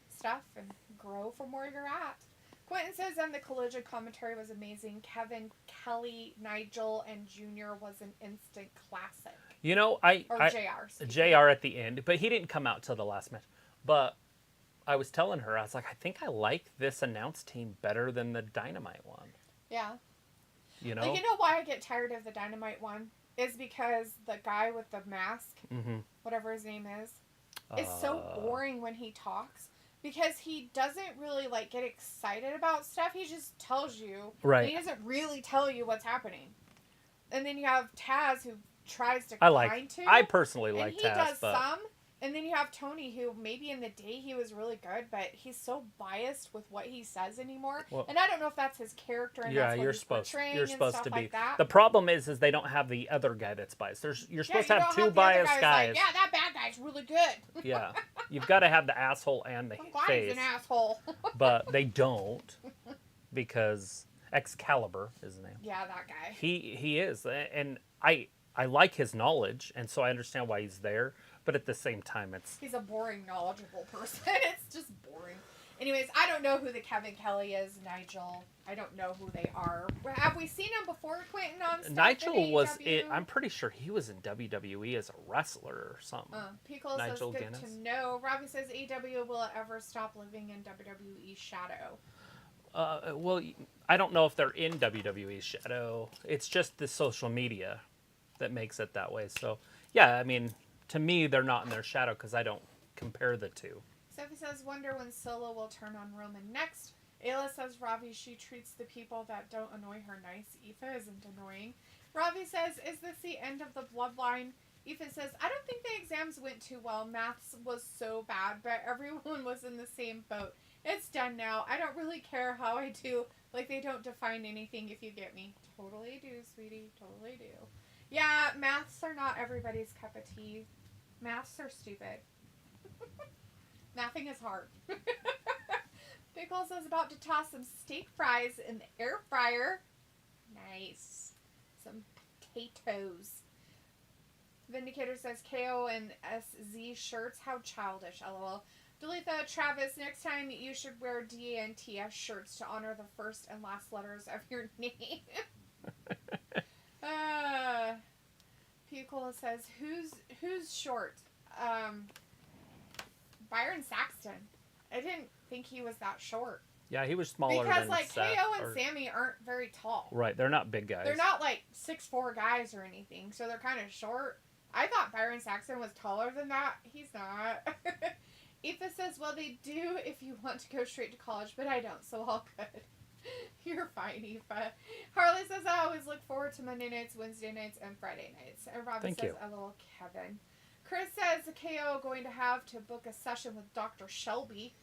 Speaker 2: stuff and grow from where you're at. Quentin says, and the Collision commentary was amazing. Kevin, Kelly, Nigel, and Junior was an instant classic.
Speaker 1: JR at the end, but he didn't come out till the last match. But I was telling her, I was like, I think I like this announced team better than the Dynamite one.
Speaker 2: Yeah.
Speaker 1: Like,
Speaker 2: why I get tired of the Dynamite one? Is because the guy with the mask, whatever his name is so boring when he talks. because he doesn't really like get excited about stuff. He just tells you.
Speaker 1: Right.
Speaker 2: And he doesn't really tell you what's happening. And then you have Taz who tries to
Speaker 1: I personally like
Speaker 2: and he
Speaker 1: Taz,
Speaker 2: does
Speaker 1: but
Speaker 2: some. And then you have Tony, who maybe in the day he was really good, but he's so biased with what he says anymore.
Speaker 1: Well,
Speaker 2: and I don't know if that's his character and that's what he's portraying and stuff
Speaker 1: to be.
Speaker 2: like that.
Speaker 1: The problem is they don't have the other guy that's biased. You're supposed to have two biased guys.
Speaker 2: Like, yeah, that bad guy's really good.
Speaker 1: Yeah, you've got to have the asshole and the
Speaker 2: I'm glad
Speaker 1: face.
Speaker 2: he's an asshole.
Speaker 1: But they don't, because Excalibur is his name.
Speaker 2: Yeah, that guy.
Speaker 1: He is, and I like his knowledge, and so I understand why he's there. But at the same time,
Speaker 2: he's a boring, knowledgeable person. It's just boring. Anyways, I don't know who the Kevin Kelly is, Nigel. I don't know who they are. Have we seen him before, Quentin, on stuff
Speaker 1: Nigel was it. I'm pretty sure he was in WWE as a wrestler or something.
Speaker 2: Pickle
Speaker 1: Nigel
Speaker 2: says,
Speaker 1: Guinness.
Speaker 2: Good to know. Robbie says, AEW will it ever stop living in WWE's shadow?
Speaker 1: Well, I don't know if they're in WWE's shadow. It's just the social media that makes it that way. So, yeah, I mean, to me, they're not in their shadow because I don't compare the two.
Speaker 2: Sophie says, wonder when Solo will turn on Roman next. Ayla says, Ravi, she treats the people that don't annoy her nice. Aoife isn't annoying. Ravi says, is this the end of the bloodline? Aoife says, I don't think the exams went too well. Maths was so bad, but everyone was in the same boat. It's done now. I don't really care how I do. Like, they don't define anything, if you get me. Totally do, sweetie. Totally do. Yeah, maths are not everybody's cup of tea. Maths are stupid. Mathing is hard. Pickles is about to toss some steak fries in the air fryer. Nice. Some potatoes. Vindicator says KO and SZ shirts. How childish, lol. Delitha, Travis, next time you should wear DANTS shirts to honor the first and last letters of your name. Picola says, who's short? Byron Saxton. I didn't think he was that short.
Speaker 1: Yeah, he was smaller
Speaker 2: because
Speaker 1: than
Speaker 2: like
Speaker 1: Seth,
Speaker 2: KO and Sammy aren't very tall.
Speaker 1: Right, they're not big guys.
Speaker 2: They're not like 6'4" guys or anything, so they're kind of short. I thought Byron Saxton was taller than that. He's not. Aoife says, well, they do if you want to go straight to college, but I don't, so all good. You're fine, Aoife. Harley says, I always look forward to Monday nights, Wednesday nights, and Friday nights. And Robin says, a little Kevin. Chris says, KO going to have to book a session with Dr. Shelby.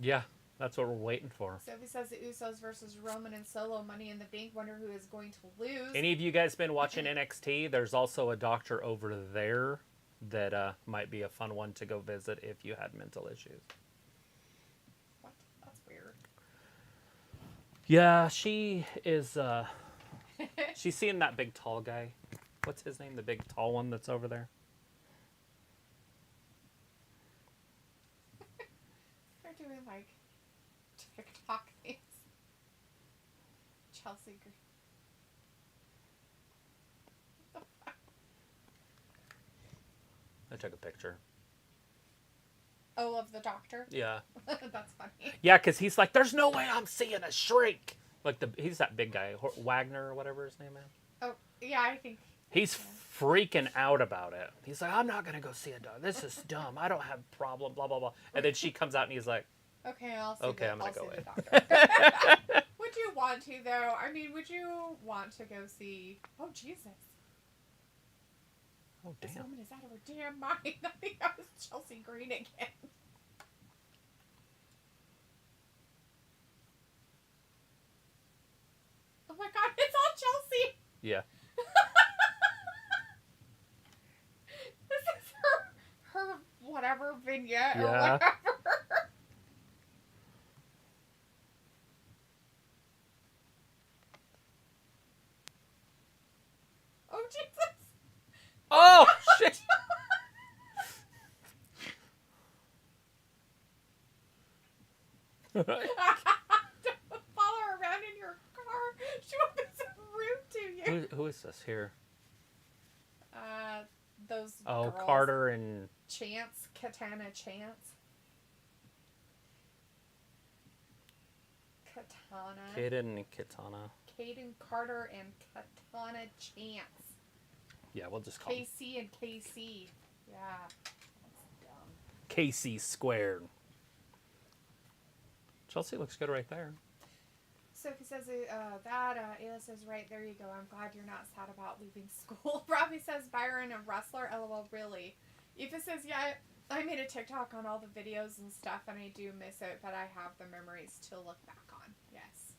Speaker 1: Yeah, that's what we're waiting for.
Speaker 2: Sophie says the Usos versus Roman and Solo, Money in the Bank. Wonder who is going to lose.
Speaker 1: Any of you guys been watching NXT? There's also a doctor over there that might be a fun one to go visit if you had mental issues.
Speaker 2: What? That's weird.
Speaker 1: Yeah, she is. She's seeing that big tall guy. What's his name? The big tall one that's over there.
Speaker 2: They're doing like TikTok things. Chelsea Green.
Speaker 1: I took a picture.
Speaker 2: Oh, of the doctor?
Speaker 1: Yeah.
Speaker 2: That's funny.
Speaker 1: Yeah, because he's like, there's no way I'm seeing a shrink. Like, he's that big guy, Wagner or whatever his name is.
Speaker 2: Oh, yeah, I think.
Speaker 1: He's freaking out about it. He's like, I'm not going to go see a doctor. This is dumb. I don't have a problem, blah, blah, blah. And then she comes out and he's like,
Speaker 2: okay, I'm going to go in. Would you want to, though? I mean, would you want to go see... Oh, Jesus.
Speaker 1: Oh, damn.
Speaker 2: This woman is out of her damn mind. I think that was Chelsea Green again. Oh my god, it's all Chelsea!
Speaker 1: Yeah.
Speaker 2: This is her whatever vignette or
Speaker 1: Yeah.
Speaker 2: whatever. Oh, Jesus!
Speaker 1: Oh, shit!
Speaker 2: Don't follow her around in your car. She will be so rude to you.
Speaker 1: Who is this here?
Speaker 2: Those
Speaker 1: Oh,
Speaker 2: girls.
Speaker 1: Carter and...
Speaker 2: Chance. Katana Chance. Katana.
Speaker 1: Kaden and Katana.
Speaker 2: Caden Carter and Katana Chance.
Speaker 1: Yeah, we'll just call them
Speaker 2: KC and KC. Yeah. That's dumb.
Speaker 1: KC squared. Chelsea looks good right there.
Speaker 2: Sophie says Ayla says, right, there you go. I'm glad you're not sad about leaving school. Robbie says, Byron, a wrestler? LOL, really? Aoife says, yeah, I made a TikTok on all the videos and stuff, and I do miss it, but I have the memories to look back on. Yes.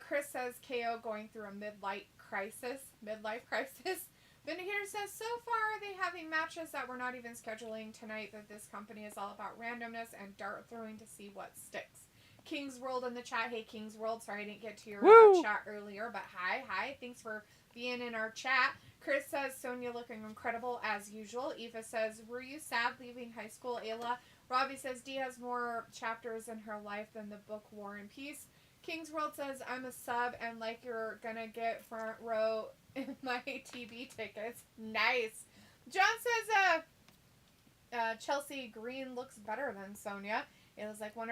Speaker 2: Chris says, KO going through a midlife crisis. Vindicator says, so far are they having matches that we're not even scheduling tonight, that this company is all about randomness and dart throwing to see what sticks. King's World in the chat. Hey, King's World. Sorry I didn't get to your chat earlier, but hi. Thanks for being in our chat. Chris says, Sonia looking incredible as usual. Eva says, were you sad leaving high school, Ayla? Robbie says, Dee has more chapters in her life than the book War and Peace. King's World says, I'm a sub and like you're gonna get front row in my TV tickets. Nice. John says, Chelsea Green looks better than Sonia. It was like 100%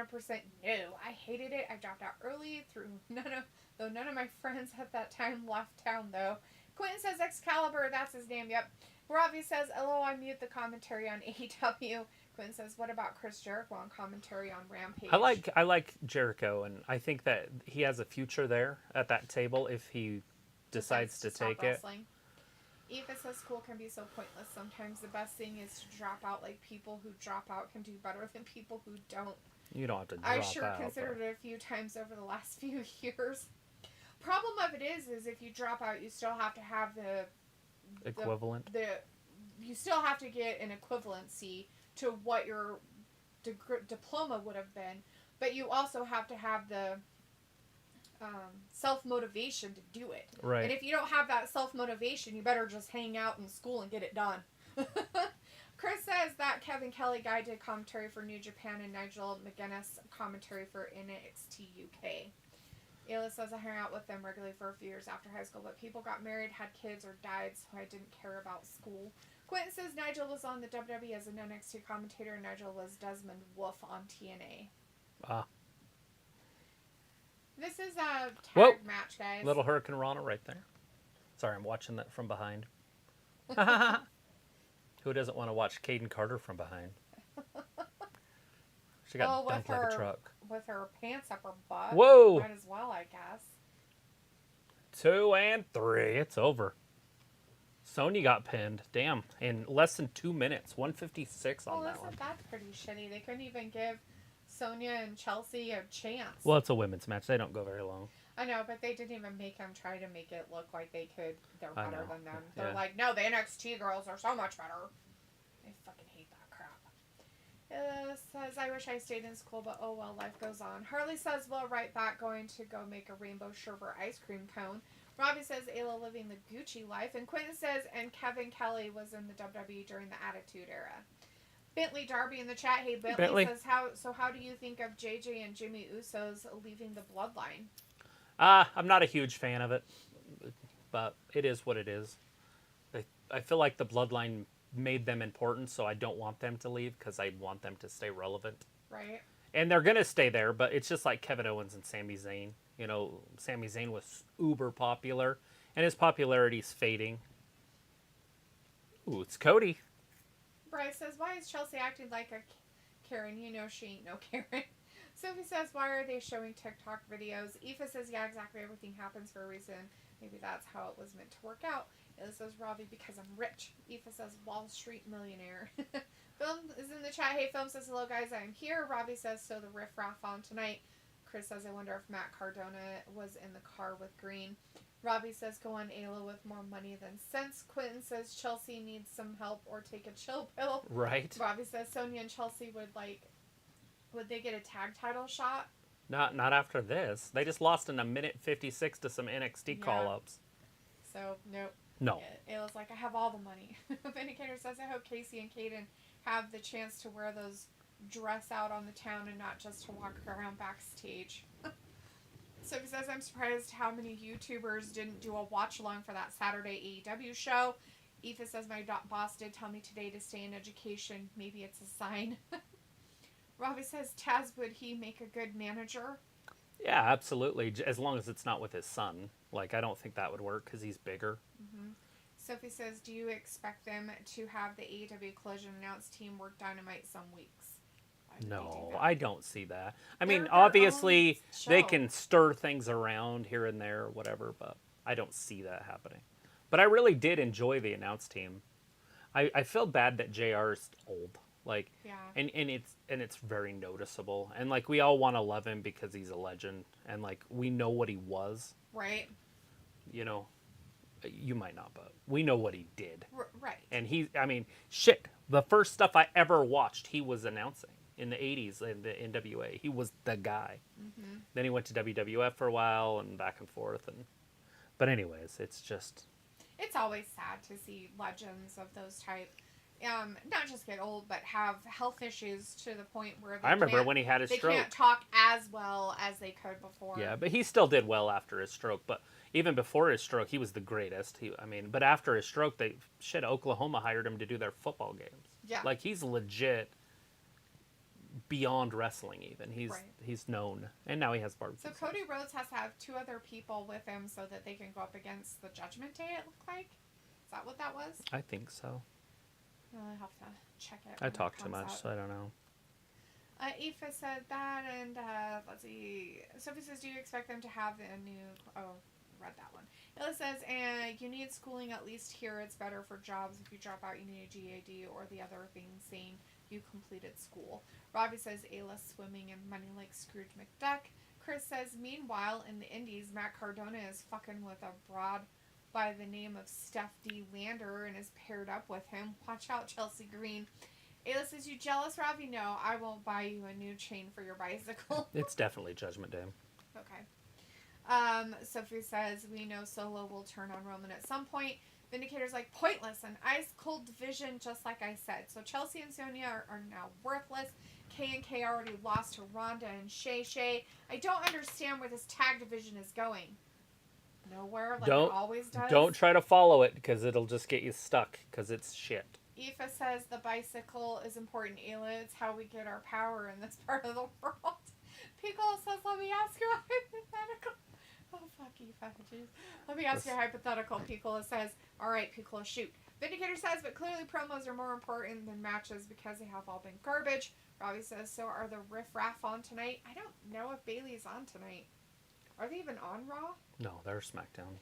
Speaker 2: no. I hated it. I dropped out early through none of my friends at that time left town though. Quentin says Excalibur, that's his name, yep. Ravi says, LO, I mute the commentary on AEW. Quentin says, what about Chris Jericho on commentary on Rampage?
Speaker 1: I like Jericho, and I think that he has a future there at that table if he decides to take it.
Speaker 2: Eva says school can be so pointless. Sometimes the best thing is to drop out. Like, people who drop out can do better than people who don't.
Speaker 1: You don't have to drop out.
Speaker 2: I sure considered it a few times over the last few years. Problem of it is if you drop out, you still have to have the
Speaker 1: equivalent.
Speaker 2: You still have to get an equivalency to what your diploma would have been, but you also have to have the self-motivation to do it.
Speaker 1: Right.
Speaker 2: And if you don't have that self-motivation, you better just hang out in school and get it done. Chris says that Kevin Kelly guy did commentary for New Japan and Nigel McGuinness commentary for NXT UK. Ayla says I hung out with them regularly for a few years after high school, but people got married, had kids, or died, so I didn't care about school. Quentin says Nigel was on the WWE as an NXT commentator, and Nigel was Desmond Wolfe on TNA. Ah. This is a tag match, guys.
Speaker 1: Little Hurricane Rana right there. Sorry, I'm watching that from behind. Who doesn't want to watch Caden Carter from behind? She got dumped like a truck.
Speaker 2: With her pants up her butt.
Speaker 1: Whoa!
Speaker 2: Might as well, I guess.
Speaker 1: 2 and 3. It's over. Sonya got pinned. Damn. In less than 2 minutes. 156 on that one.
Speaker 2: That's pretty shitty. They couldn't even give Sonya and Chelsea a chance.
Speaker 1: Well, it's a women's match. They don't go very long.
Speaker 2: I know, but they didn't even make them try to make it look like they're better than them. They're
Speaker 1: Yeah.
Speaker 2: like, no, the NXT girls are so much better. I fucking hate that crap. Says, I wish I stayed in school, but oh well, life goes on. Harley says, well, right back, going to go make a rainbow sherbet ice cream cone. Robbie says, Ayla living the Gucci life. And Quentin says, and Kevin Kelly was in the WWE during the Attitude Era. Bentley Darby in the chat. Hey, Bentley says, how do you think of JJ and Jimmy Usos leaving the bloodline?
Speaker 1: I'm not a huge fan of it, but it is what it is. I feel like the bloodline made them important, so I don't want them to leave because I want them to stay relevant.
Speaker 2: Right.
Speaker 1: And they're going to stay there, but it's just like Kevin Owens and Sami Zayn. You know, Sami Zayn was uber popular, and his popularity's fading. Ooh, it's Cody.
Speaker 2: Bryce says, why is Chelsea acting like a Karen? You know she ain't no Karen. Sophie says, why are they showing TikTok videos? Aoife says, yeah, exactly. Everything happens for a reason. Maybe that's how it was meant to work out. It says, Robbie, because I'm rich. Aoife says, Wall Street millionaire. Film is in the chat. Hey, Film says, hello, guys. I'm here. Robbie says, so the riff-raff on tonight. Chris says, I wonder if Matt Cardona was in the car with Green. Robbie says, go on Ayla with more money than sense. Quentin says, Chelsea needs some help or take a chill pill.
Speaker 1: Right.
Speaker 2: Robbie says, Sonya and Chelsea would they get a tag title shot?
Speaker 1: Not after this. They just lost in a minute 56 to some NXT call-ups.
Speaker 2: So, nope.
Speaker 1: No.
Speaker 2: Ayla's like, I have all the money. Vindicator says, I hope Casey and Kaden have the chance to wear those dress out on the town and not just to walk around backstage. So he says, I'm surprised how many YouTubers didn't do a watch-along for that Saturday AEW show. Aoife says, my boss did tell me today to stay in education. Maybe it's a sign. Robbie says, Taz, would he make a good manager?
Speaker 1: Yeah, absolutely. As long as it's not with his son. Like, I don't think that would work because he's bigger.
Speaker 2: Mm-hmm. Sophie says, do you expect them to have the AEW Collision announced team work Dynamite some weeks?
Speaker 1: No, I don't see that. I mean,
Speaker 2: They're their
Speaker 1: obviously,
Speaker 2: own
Speaker 1: they
Speaker 2: show.
Speaker 1: can stir things around here and there, whatever, but I don't see that happening. But I really did enjoy the announce team. I feel bad that JR is old. Like,
Speaker 2: Yeah.
Speaker 1: and it's very noticeable. And like we all want to love him because he's a legend, and like we know what he was.
Speaker 2: Right.
Speaker 1: You know, you might not, but we know what he did.
Speaker 2: Right.
Speaker 1: And I mean, shit. The first stuff I ever watched, he was announcing in the '80s in the NWA. He was the guy.
Speaker 2: Mm-hmm.
Speaker 1: Then he went to WWF for a while and back and forth. But anyways, it's just.
Speaker 2: It's always sad to see legends of those type, not just get old, but have health issues to the point where
Speaker 1: I remember when he had his stroke.
Speaker 2: They can't talk as well as they could before.
Speaker 1: Yeah, but he still did well after his stroke. But even before his stroke, he was the greatest. But after his stroke, Oklahoma hired him to do their football games.
Speaker 2: Yeah.
Speaker 1: Like he's legit beyond wrestling. Even
Speaker 2: Right.
Speaker 1: he's known, and now he has barbecue.
Speaker 2: So Cody Rhodes has to have 2 other people with him so that they can go up against the Judgment Day. It looked like. Is that what that was?
Speaker 1: I think so.
Speaker 2: I'll have to check it.
Speaker 1: I talk too much, so I don't know.
Speaker 2: Aoife said that, and let's see. Sophie says, "Do you expect them to have a new?" Oh, read that one. Ella says, "And you need schooling at least here. It's better for jobs. If you drop out, you need a GAD or the other thing saying you completed school." Robbie says, "Ayla swimming in money like Scrooge McDuck." Chris says, "Meanwhile, in the Indies, Matt Cardona is fucking with a broad by the name of Steph D. Lander and is paired up with him. Watch out, Chelsea Green." Ayla says, "You jealous, Robbie? No, I won't buy you a new chain for your bicycle."
Speaker 1: It's definitely Judgment Day.
Speaker 2: Okay. Sophie says, "We know Solo will turn on Roman at some point." Vindicator's like, "Pointless, an ice cold division, just like I said." So Chelsea and Sonya are now worthless. K already lost to Ronda and Shay. I don't understand where this tag division is going. Nowhere, like it always does.
Speaker 1: Don't try to follow it because it'll just get you stuck because it's shit.
Speaker 2: Aoife says the bicycle is important, Ayla. It's how we get our power in this part of the world. Piccolo says, "Let me ask you a hypothetical." Oh, fuck Aoife. Jeez. "Let me ask you a hypothetical." Piccolo says, "All right, Piccolo, shoot." Vindicator says, "But clearly promos are more important than matches because they have all been garbage." Robbie says, "So are the Riff Raff on tonight?" I don't know if Bailey's on tonight. Are they even on Raw?
Speaker 1: No, they're SmackDown.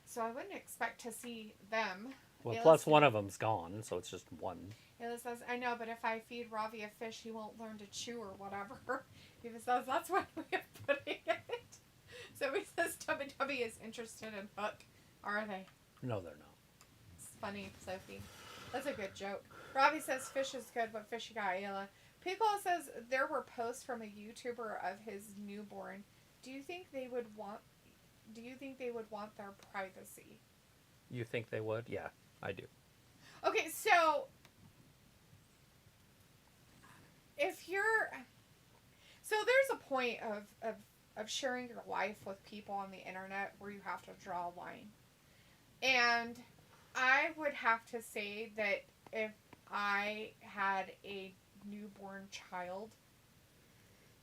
Speaker 2: So I wouldn't expect to see them.
Speaker 1: Well, plus one of them's gone, so it's just one.
Speaker 2: Ayla says, "I know, but if I feed Ravi a fish, he won't learn to chew or whatever." Eva says, "That's one way of putting it." So he says, "WWE is interested in Hook. Are they?"
Speaker 1: No, they're not.
Speaker 2: It's funny, Sophie. That's a good joke. Robbie says, "Fish is good, but fishy got Ayla." Piccolo says, "There were posts from a YouTuber of his newborn. Do you think they would want their privacy?"
Speaker 1: You think they would? Yeah, I do.
Speaker 2: Okay, so there's a point of sharing your life with people on the internet where you have to draw a line. And I would have to say that if I had a newborn child,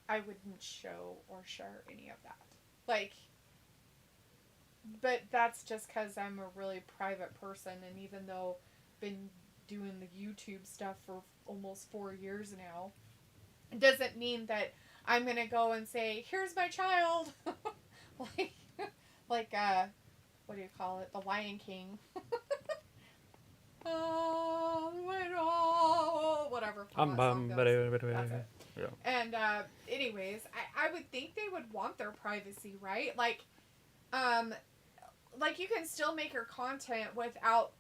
Speaker 2: I wouldn't show or share any of that. But that's just because I'm a really private person, and even though I've been doing the YouTube stuff for almost 4 years now, it doesn't mean that I'm going to go and say, "Here's my child." like, what do you call it? The Lion King. Whatever. That's it.
Speaker 1: Yeah.
Speaker 2: And anyways, I would think they would want their privacy, right? Like you can still make your content without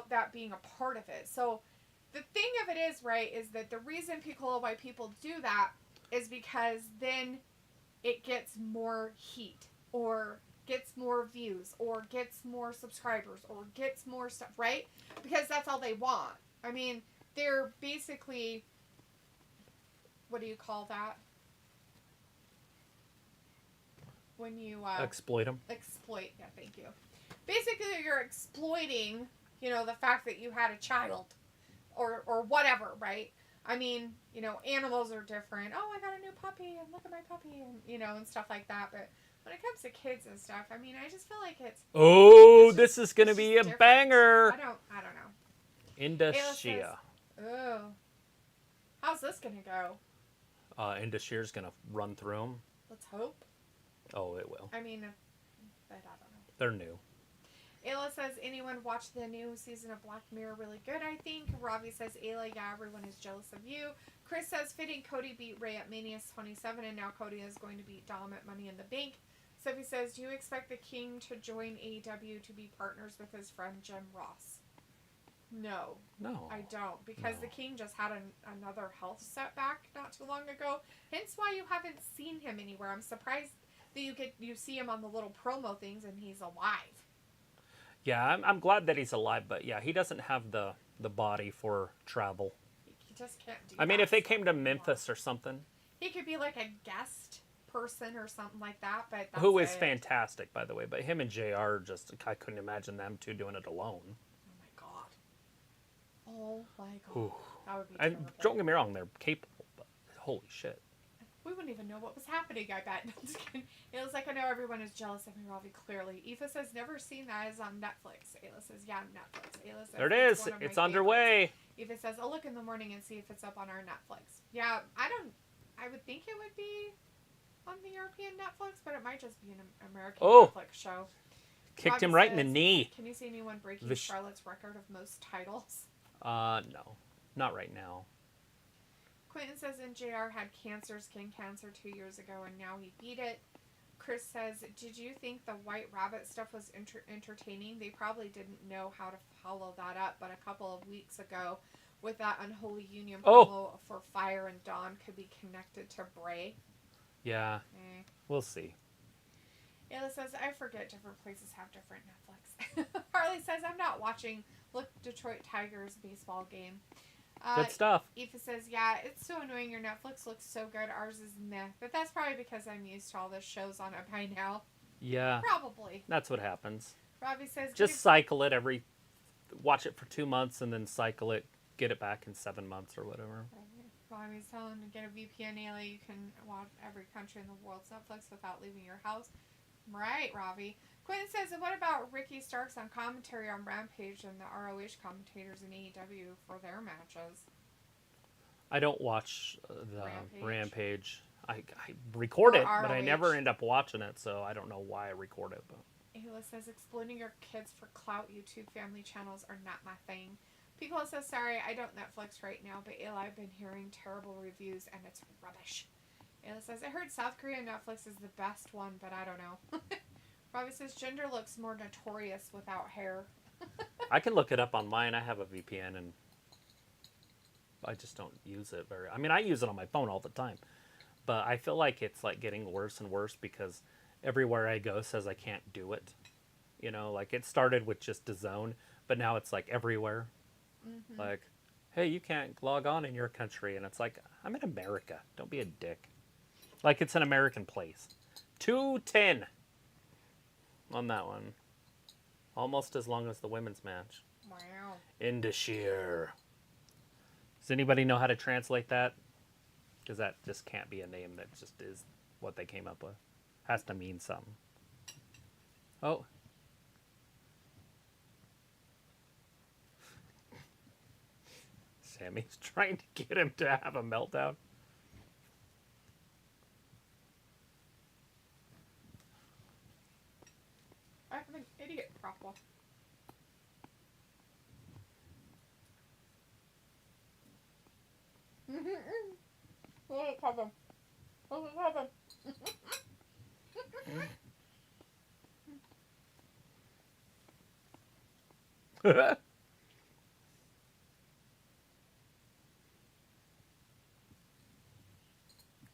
Speaker 2: that being a part of it. So the thing of it is, right, is that the reason why people do that is because then it gets more heat or gets more views or gets more subscribers or gets more stuff, right? Because that's all they want. I mean, they're basically, what do you call that? When you
Speaker 1: exploit them.
Speaker 2: Exploit, yeah, thank you. Basically, you're exploiting, the fact that you had a child, or whatever, right? I mean, animals are different. Oh, I got a new puppy, and look at my puppy, and and stuff like that. But when it comes to kids and stuff, I mean, I just feel like it's.
Speaker 1: Oh, this is gonna be a banger.
Speaker 2: I don't know.
Speaker 1: Industria.
Speaker 2: Oh. How's this gonna go?
Speaker 1: Indus Shear's gonna run through them.
Speaker 2: Let's hope.
Speaker 1: Oh, it will.
Speaker 2: I mean, but I don't know.
Speaker 1: They're new.
Speaker 2: Ayla says, anyone watch the new season of Black Mirror? Really good, I think. Ravi says, Ayla, yeah, everyone is jealous of you. Chris says, fitting Cody beat Rhea at Mania 27, and now Cody is going to beat Dom at Money in the Bank. Sophie says, do you expect the King to join AEW to be partners with his friend Jim Ross? No.
Speaker 1: No.
Speaker 2: I don't. Because the King just had another health setback not too long ago. Hence why you haven't seen him anywhere. I'm surprised that you see him on the little promo things and he's alive.
Speaker 1: Yeah, I'm glad that he's alive, but yeah, he doesn't have the body for travel.
Speaker 2: He just can't do
Speaker 1: I mean, if they came to Memphis or something.
Speaker 2: He could be like a guest person or something like that, but that's
Speaker 1: who is fantastic, by the way. But him and JR, I couldn't imagine them two doing it alone.
Speaker 2: Oh my god.
Speaker 1: Ooh.
Speaker 2: That would be
Speaker 1: and
Speaker 2: terrible.
Speaker 1: don't get me wrong, they're capable, but holy shit.
Speaker 2: We wouldn't even know what was happening, I bet. I'm just kidding. It was like, I know everyone is jealous of me, Ravi, clearly. Aoife says, never seen that. It's on Netflix. Ayla says, yeah, Netflix. Ayla says,
Speaker 1: there it is. It's underway.
Speaker 2: Aoife says, I'll look in the morning and see if it's up on our Netflix. Yeah, I would think it would be on the European Netflix, but it might just be an American Netflix show.
Speaker 1: Kicked
Speaker 2: Robbie
Speaker 1: him right
Speaker 2: says,
Speaker 1: in the knee.
Speaker 2: Can you see anyone breaking Charlotte's record of most titles?
Speaker 1: No. Not right now.
Speaker 2: Quentin says, and JR had skin cancer 2 years ago, and now he beat it. Chris says, did you think the White Rabbit stuff was entertaining? They probably didn't know how to follow that up, but a couple of weeks ago, with that Unholy Union promo for Fire and Dawn could be connected to Bray.
Speaker 1: Yeah. We'll see.
Speaker 2: Ayla says, I forget different places have different Netflix. Harley says, I'm not watching Detroit Tigers baseball game.
Speaker 1: Good stuff.
Speaker 2: Aoife says, yeah, it's so annoying. Your Netflix looks so good. Ours is meh. But that's probably because I'm used to all the shows on it by now.
Speaker 1: Yeah.
Speaker 2: Probably.
Speaker 1: That's what happens.
Speaker 2: Robbie says,
Speaker 1: just cycle it watch it for 2 months and then cycle it, get it back in 7 months or whatever.
Speaker 2: Robbie's telling him to get a VPN, Ayla. You can watch every country in the world's Netflix without leaving your house. Right, Robbie. Quentin says, what about Ricky Starks on commentary on Rampage and the ROH commentators in AEW for their matches?
Speaker 1: I don't watch the Rampage. I record it, but I never end up watching it, so I don't know why I record it. But
Speaker 2: Ayla says, exploiting your kids for clout YouTube family channels are not my thing. Piccolo says, sorry, I don't Netflix right now, but Ayla, I've been hearing terrible reviews, and it's rubbish. Ayla says, I heard South Korea Netflix is the best one, but I don't know. Robbie says, Gender looks more notorious without hair.
Speaker 1: I can look it up on mine. I have a VPN, and I just don't use it very... I mean, I use it on my phone all the time, but I feel like it's like getting worse and worse because everywhere I go says I can't do it. You know, like it started with just DAZN, but now it's like everywhere. Mm-hmm. Like, hey, you can't log on in your country, and it's like, I'm in America. Don't be a dick. Like it's an American place. 2:10 on that one. Almost as long as the women's match.
Speaker 2: Wow.
Speaker 1: Indus Shear. Does anybody know how to translate that? Because that just can't be a name that just is what they came up with. Has to mean something. Oh. Sammy's trying to get him to have a meltdown.
Speaker 2: I'm an idiot, Propo. What is problem? What is problem?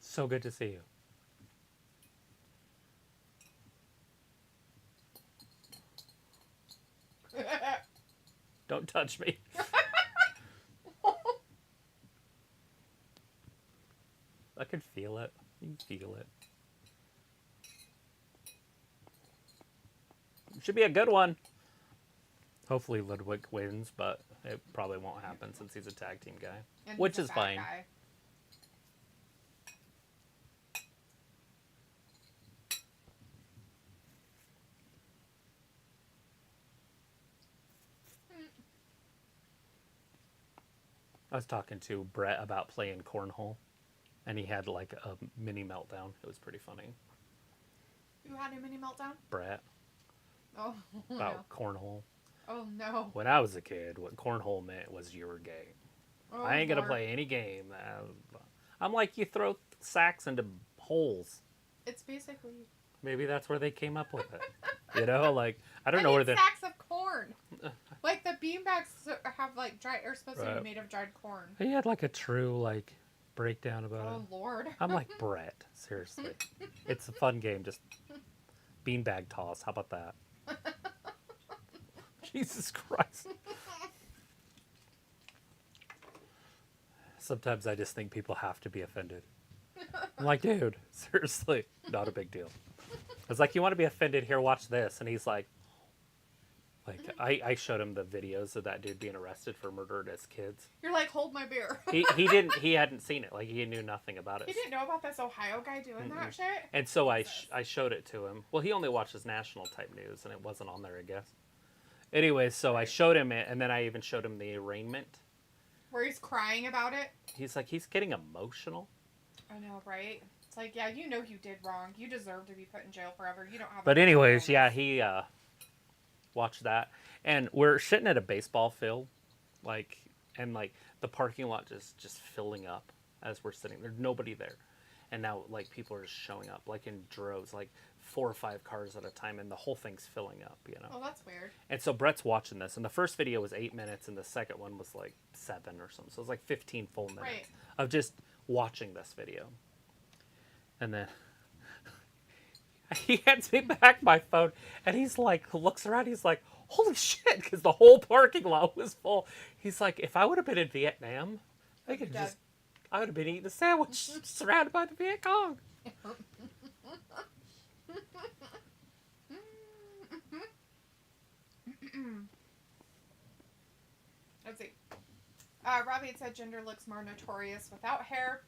Speaker 1: So good to see you. Don't touch me. I can feel it. You can feel it. Should be a good one. Hopefully Ludwig wins, but it probably won't happen since he's a tag team guy.
Speaker 2: And
Speaker 1: which
Speaker 2: he's a
Speaker 1: is
Speaker 2: bad
Speaker 1: fine.
Speaker 2: guy.
Speaker 1: I was talking to Brett about playing cornhole, and he had like a mini meltdown. It was pretty funny.
Speaker 2: You had a mini meltdown?
Speaker 1: Brett.
Speaker 2: Oh,
Speaker 1: About
Speaker 2: no.
Speaker 1: cornhole.
Speaker 2: Oh, no.
Speaker 1: When I was a kid, what cornhole meant was you were gay.
Speaker 2: Oh,
Speaker 1: I ain't going to
Speaker 2: Lord.
Speaker 1: play any game. I'm like, you throw sacks into holes.
Speaker 2: It's basically...
Speaker 1: Maybe that's where they came up with it. You know, like, I don't know where the...
Speaker 2: sacks of corn. Like, the beanbags have, like, are supposed to be made of dried corn.
Speaker 1: He had, like, a true, like, breakdown about it.
Speaker 2: Oh, Lord.
Speaker 1: I'm like, Brett, seriously. It's a fun game, just beanbag toss. How about that? Jesus Christ. Sometimes I just think people have to be offended. I'm like, dude, seriously, not a big deal. I was like, you want to be offended? Here, watch this. And he's like, I showed him the videos of that dude being arrested for murdering his kids.
Speaker 2: You're like, hold my beer.
Speaker 1: He hadn't seen it. Like, he knew nothing about it.
Speaker 2: He didn't know about this Ohio guy doing that shit?
Speaker 1: And so I showed it to him. Well, he only watches national type news, and it wasn't on there, I guess. Anyway, so I showed him it, and then I even showed him the arraignment.
Speaker 2: Where he's crying about it?
Speaker 1: He's like, he's getting emotional.
Speaker 2: I know, right? It's like, yeah, you know you did wrong. You deserve to be put in jail forever. You don't have...
Speaker 1: But anyways, yeah, he watched that. And we're sitting at a baseball field, and the parking lot just filling up as we're sitting. There's nobody there. And now, like, people are just showing up, like, in droves, like 4 or 5 cars at a time, and the whole thing's filling up, you know?
Speaker 2: Oh, that's weird.
Speaker 1: And so Brett's watching this, and the first video was 8 minutes, and the second one was, like, 7 or something. So it was, like, 15 full minutes of just watching this video. And then he hands me back my phone, and he's like, looks around, he's like, holy shit, because the whole parking lot was full. He's like, if I would have been in Vietnam, I would have been eating a sandwich surrounded by the Viet Cong.
Speaker 2: Let's see. Robbie said gender looks more notorious without hair.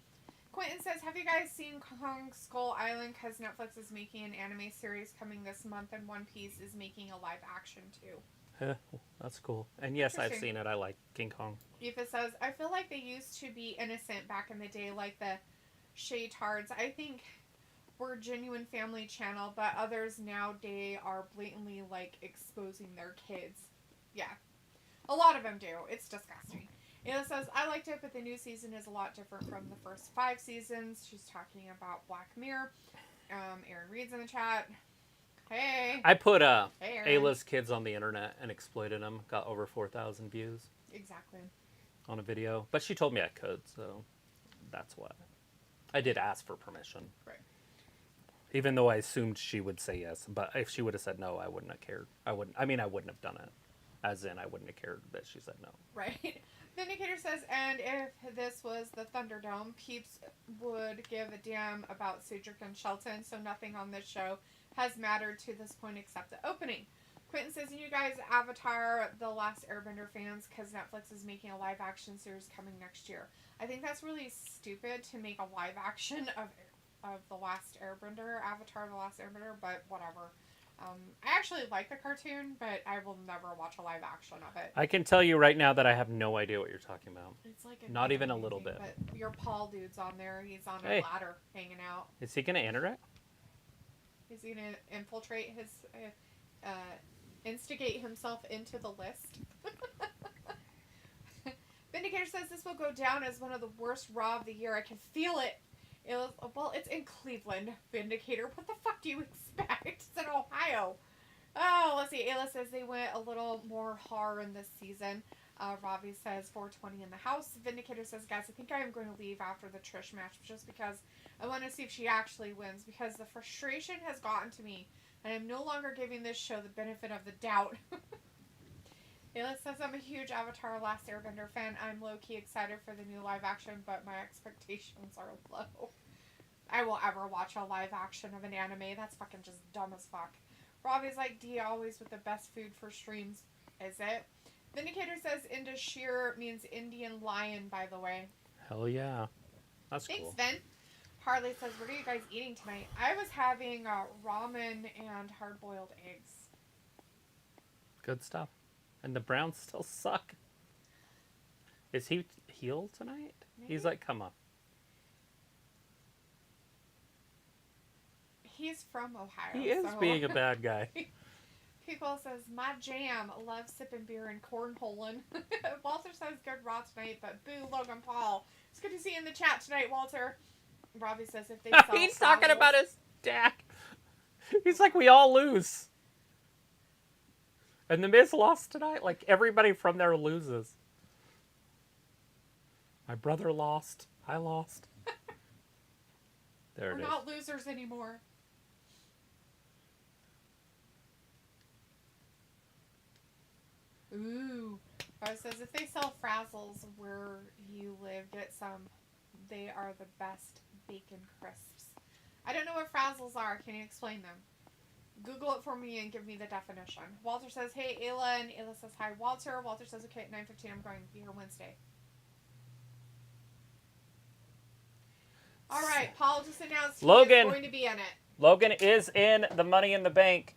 Speaker 2: Quentin says, have you guys seen Kong Skull Island? Because Netflix is making an anime series coming this month, and One Piece is making a live action too.
Speaker 1: Yeah, that's cool. And yes, I've seen it. I like King Kong.
Speaker 2: Aoife says, I feel like they used to be innocent back in the day, like the Shaytards. I think we're genuine family channel, but others nowadays are blatantly, like, exposing their kids. Yeah. A lot of them do. It's disgusting. Ayla says, I liked it, but the new season is a lot different from the first 5 seasons. She's talking about Black Mirror. Aaron Reed's in the chat. Hey.
Speaker 1: I put
Speaker 2: Hey,
Speaker 1: Ayla's kids on the internet and exploited them. Got over 4,000 views.
Speaker 2: Exactly.
Speaker 1: On a video. But she told me I could, so that's why. I did ask for permission.
Speaker 2: Right.
Speaker 1: Even though I assumed she would say yes. But if she would have said no, I wouldn't have cared. I wouldn't have done it. As in, I wouldn't have cared that she said no.
Speaker 2: Right. Vindicator says, and if this was the Thunderdome, peeps would give a damn about Cedric and Shelton, so nothing on this show has mattered to this point except the opening. Quentin says, and you guys Avatar The Last Airbender fans, because Netflix is making a live action series coming next year. I think that's really stupid to make a live action of The Last Airbender, Avatar The Last Airbender, but whatever. I actually like the cartoon, but I will never watch a live action of it.
Speaker 1: I can tell you right now that I have no idea what you're talking about.
Speaker 2: It's like
Speaker 1: not even a little bit.
Speaker 2: But your Paul dude's on there. He's on a ladder hanging out.
Speaker 1: Is he going to enter it?
Speaker 2: Is he going to infiltrate his, instigate himself into the list? Vindicator says this will go down as one of the worst Raw of the year. I can feel it. Well, it's in Cleveland, Vindicator. What the fuck do you expect? It's in Ohio. Oh, let's see. Ayla says they went a little more horror in this season. Robbie says 420 in the house. Vindicator says, guys, I think I am going to leave after the Trish match just because I want to see if she actually wins, because the frustration has gotten to me and I'm no longer giving this show the benefit of the doubt. Ayla says, I'm a huge Avatar Last Airbender fan. I'm low-key excited for the new live action, but my expectations are low. I will ever watch a live action of an anime. That's fucking just dumb as fuck. Robbie's like, D always with the best food for streams. Is it? Vindicator says Indashir means Indian lion, by the way.
Speaker 1: Hell yeah. That's
Speaker 2: Thanks,
Speaker 1: cool.
Speaker 2: Vin. Harley says, what are you guys eating tonight? I was having ramen and hard-boiled eggs.
Speaker 1: Good stuff. And the Browns still suck. Is he heel tonight?
Speaker 2: Maybe?
Speaker 1: He's like, come on.
Speaker 2: He's from Ohio.
Speaker 1: He is
Speaker 2: so.
Speaker 1: being a bad guy.
Speaker 2: People says, my jam. Love sipping beer and cornholing. Walter says, good Raw tonight, but boo Logan Paul. It's good to see you in the chat tonight, Walter. Robbie says, if they sell
Speaker 1: He's talking about his dad. He's like, we all lose. And the Miz lost tonight. Like, everybody from there loses. My brother lost. I lost. There
Speaker 2: We're
Speaker 1: it is.
Speaker 2: not losers anymore. Ooh. Robbie says, if they sell Frazzles where you live, get some. They are the best bacon crisps. I don't know what Frazzles are. Can you explain them? Google it for me and give me the definition. Walter says, hey, Ayla. And Ayla says, hi, Walter. Walter says, okay, at 9:15, I'm going to be here Wednesday. All right, Paul just announced
Speaker 1: Logan.
Speaker 2: he's going to be in it.
Speaker 1: Logan is in the Money in the Bank.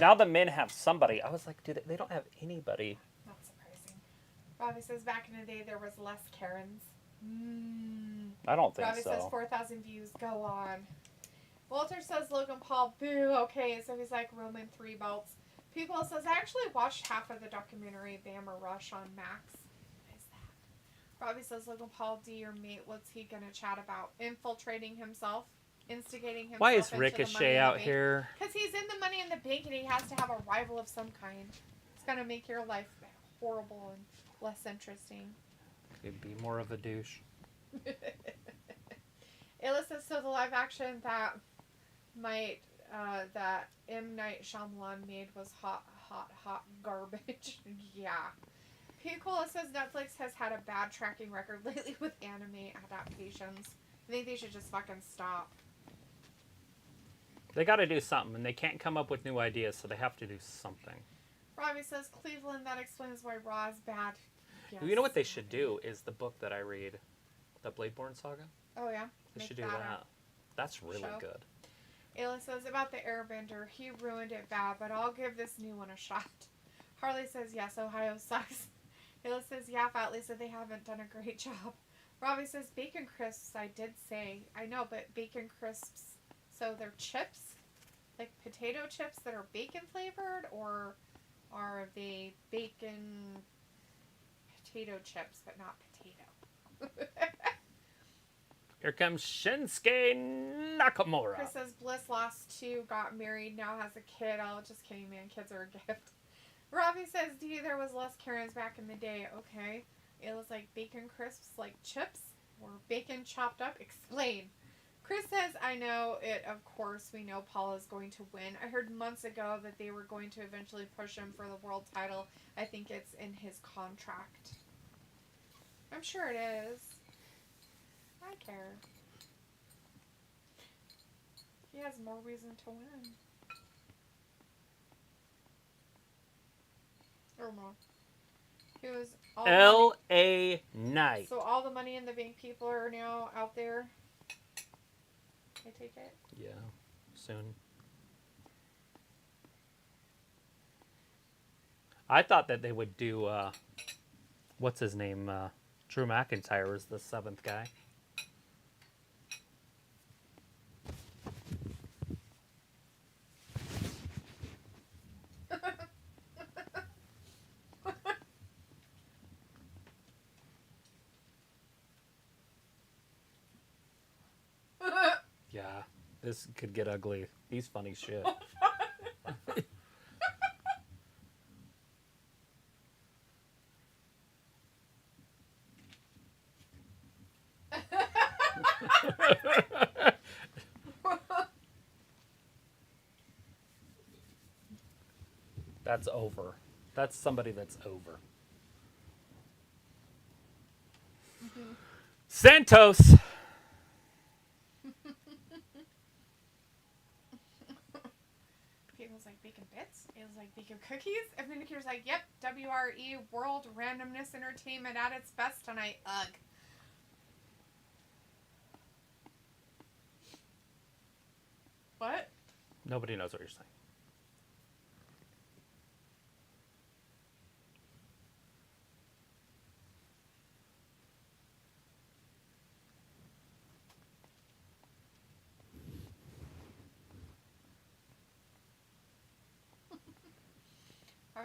Speaker 1: Now the men have somebody. I was like, dude, they don't have anybody.
Speaker 2: Not surprising. Robbie says, back in the day, there was less Karens.
Speaker 1: I don't think
Speaker 2: Robbie
Speaker 1: so.
Speaker 2: says 4,000 views. Go on. Walter says Logan Paul. Boo. Okay, so he's like Roman 3 belts. People says I actually watched half of the documentary Bam or Rush on Max. What is that? Robbie says Logan Paul D your mate. What's he gonna chat about? Infiltrating himself, instigating himself.
Speaker 1: Why is
Speaker 2: into
Speaker 1: Ricochet out here?
Speaker 2: Because he's in the Money in the Bank and he has to have a rival of some kind. It's gonna make your life horrible and less interesting.
Speaker 1: Could be more of a douche.
Speaker 2: Ayla says, so the live action that that M. Night Shyamalan made was hot garbage. Yeah. Picola says Netflix has had a bad tracking record lately with anime adaptations. I think they should just fucking stop.
Speaker 1: They got to do something, and they can't come up with new ideas, so they have to do something.
Speaker 2: Robbie says, Cleveland, that explains why Raw is bad. Yes.
Speaker 1: You know what they should do is the book that I read, the Bladeborn Saga.
Speaker 2: Oh, yeah?
Speaker 1: They
Speaker 2: Make
Speaker 1: should do that. That's really
Speaker 2: show.
Speaker 1: good.
Speaker 2: Ayla says, about the Airbender, he ruined it bad, but I'll give this new one a shot. Harley says, yes, Ohio sucks. Ayla says, yeah, Fat Lisa, they haven't done a great job. Robbie says, bacon crisps, I did say. I know, but bacon crisps, so they're chips? Like potato chips that are bacon flavored, or are they bacon potato chips, but not potato?
Speaker 1: Here comes Shinsuke Nakamura.
Speaker 2: Chris says Bliss lost 2, got married, now has a kid. Oh, just kidding, man. Kids are a gift. Robbie says, D, there was less Karens back in the day. Okay. It was like bacon crisps, like chips, or bacon chopped up. Explain. Chris says, I know it. Of course, we know Paul is going to win. I heard months ago that they were going to eventually push him for the world title. I think it's in his contract. I'm sure it is. I care. He has more reason to win. Or more. He was all
Speaker 1: L.A. Knight.
Speaker 2: So all the Money in the Bank people are now out there. I take it?
Speaker 1: Yeah, soon. I thought that they would do, what's his name? Drew McIntyre was the 7th guy. Yeah, this could get ugly. He's funny shit. That's over. That's somebody that's over.
Speaker 2: Mm-hmm.
Speaker 1: Santos.
Speaker 2: People's like bacon bits. It was like bacon cookies. And Vindicator's like, yep, WRE World Randomness Entertainment at its best tonight. Ugh. What?
Speaker 1: Nobody knows what you're saying.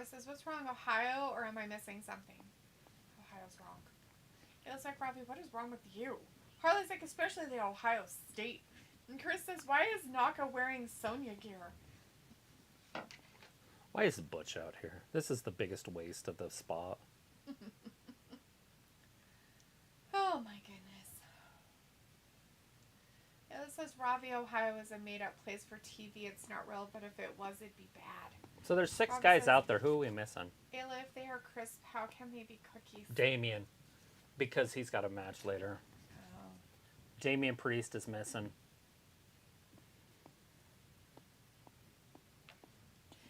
Speaker 2: Robbie says, what's wrong, Ohio, or am I missing something? Ohio's wrong. It looks like, Robbie, what is wrong with you? Harley's like, especially the Ohio State. And Chris says, why is Naka wearing Sonya gear?
Speaker 1: Why is Butch out here? This is the biggest waste of the spot.
Speaker 2: Oh my goodness. It says Robbie, Ohio is a made-up place for TV. It's not real, but if it was, it'd be bad.
Speaker 1: So there's 6
Speaker 2: Robbie
Speaker 1: guys
Speaker 2: says,
Speaker 1: out there. Who are we missing?
Speaker 2: Ayla, if they are crisp, how can they be cookies?
Speaker 1: Damien. Because he's got a match later.
Speaker 2: Oh.
Speaker 1: Damien Priest is missing.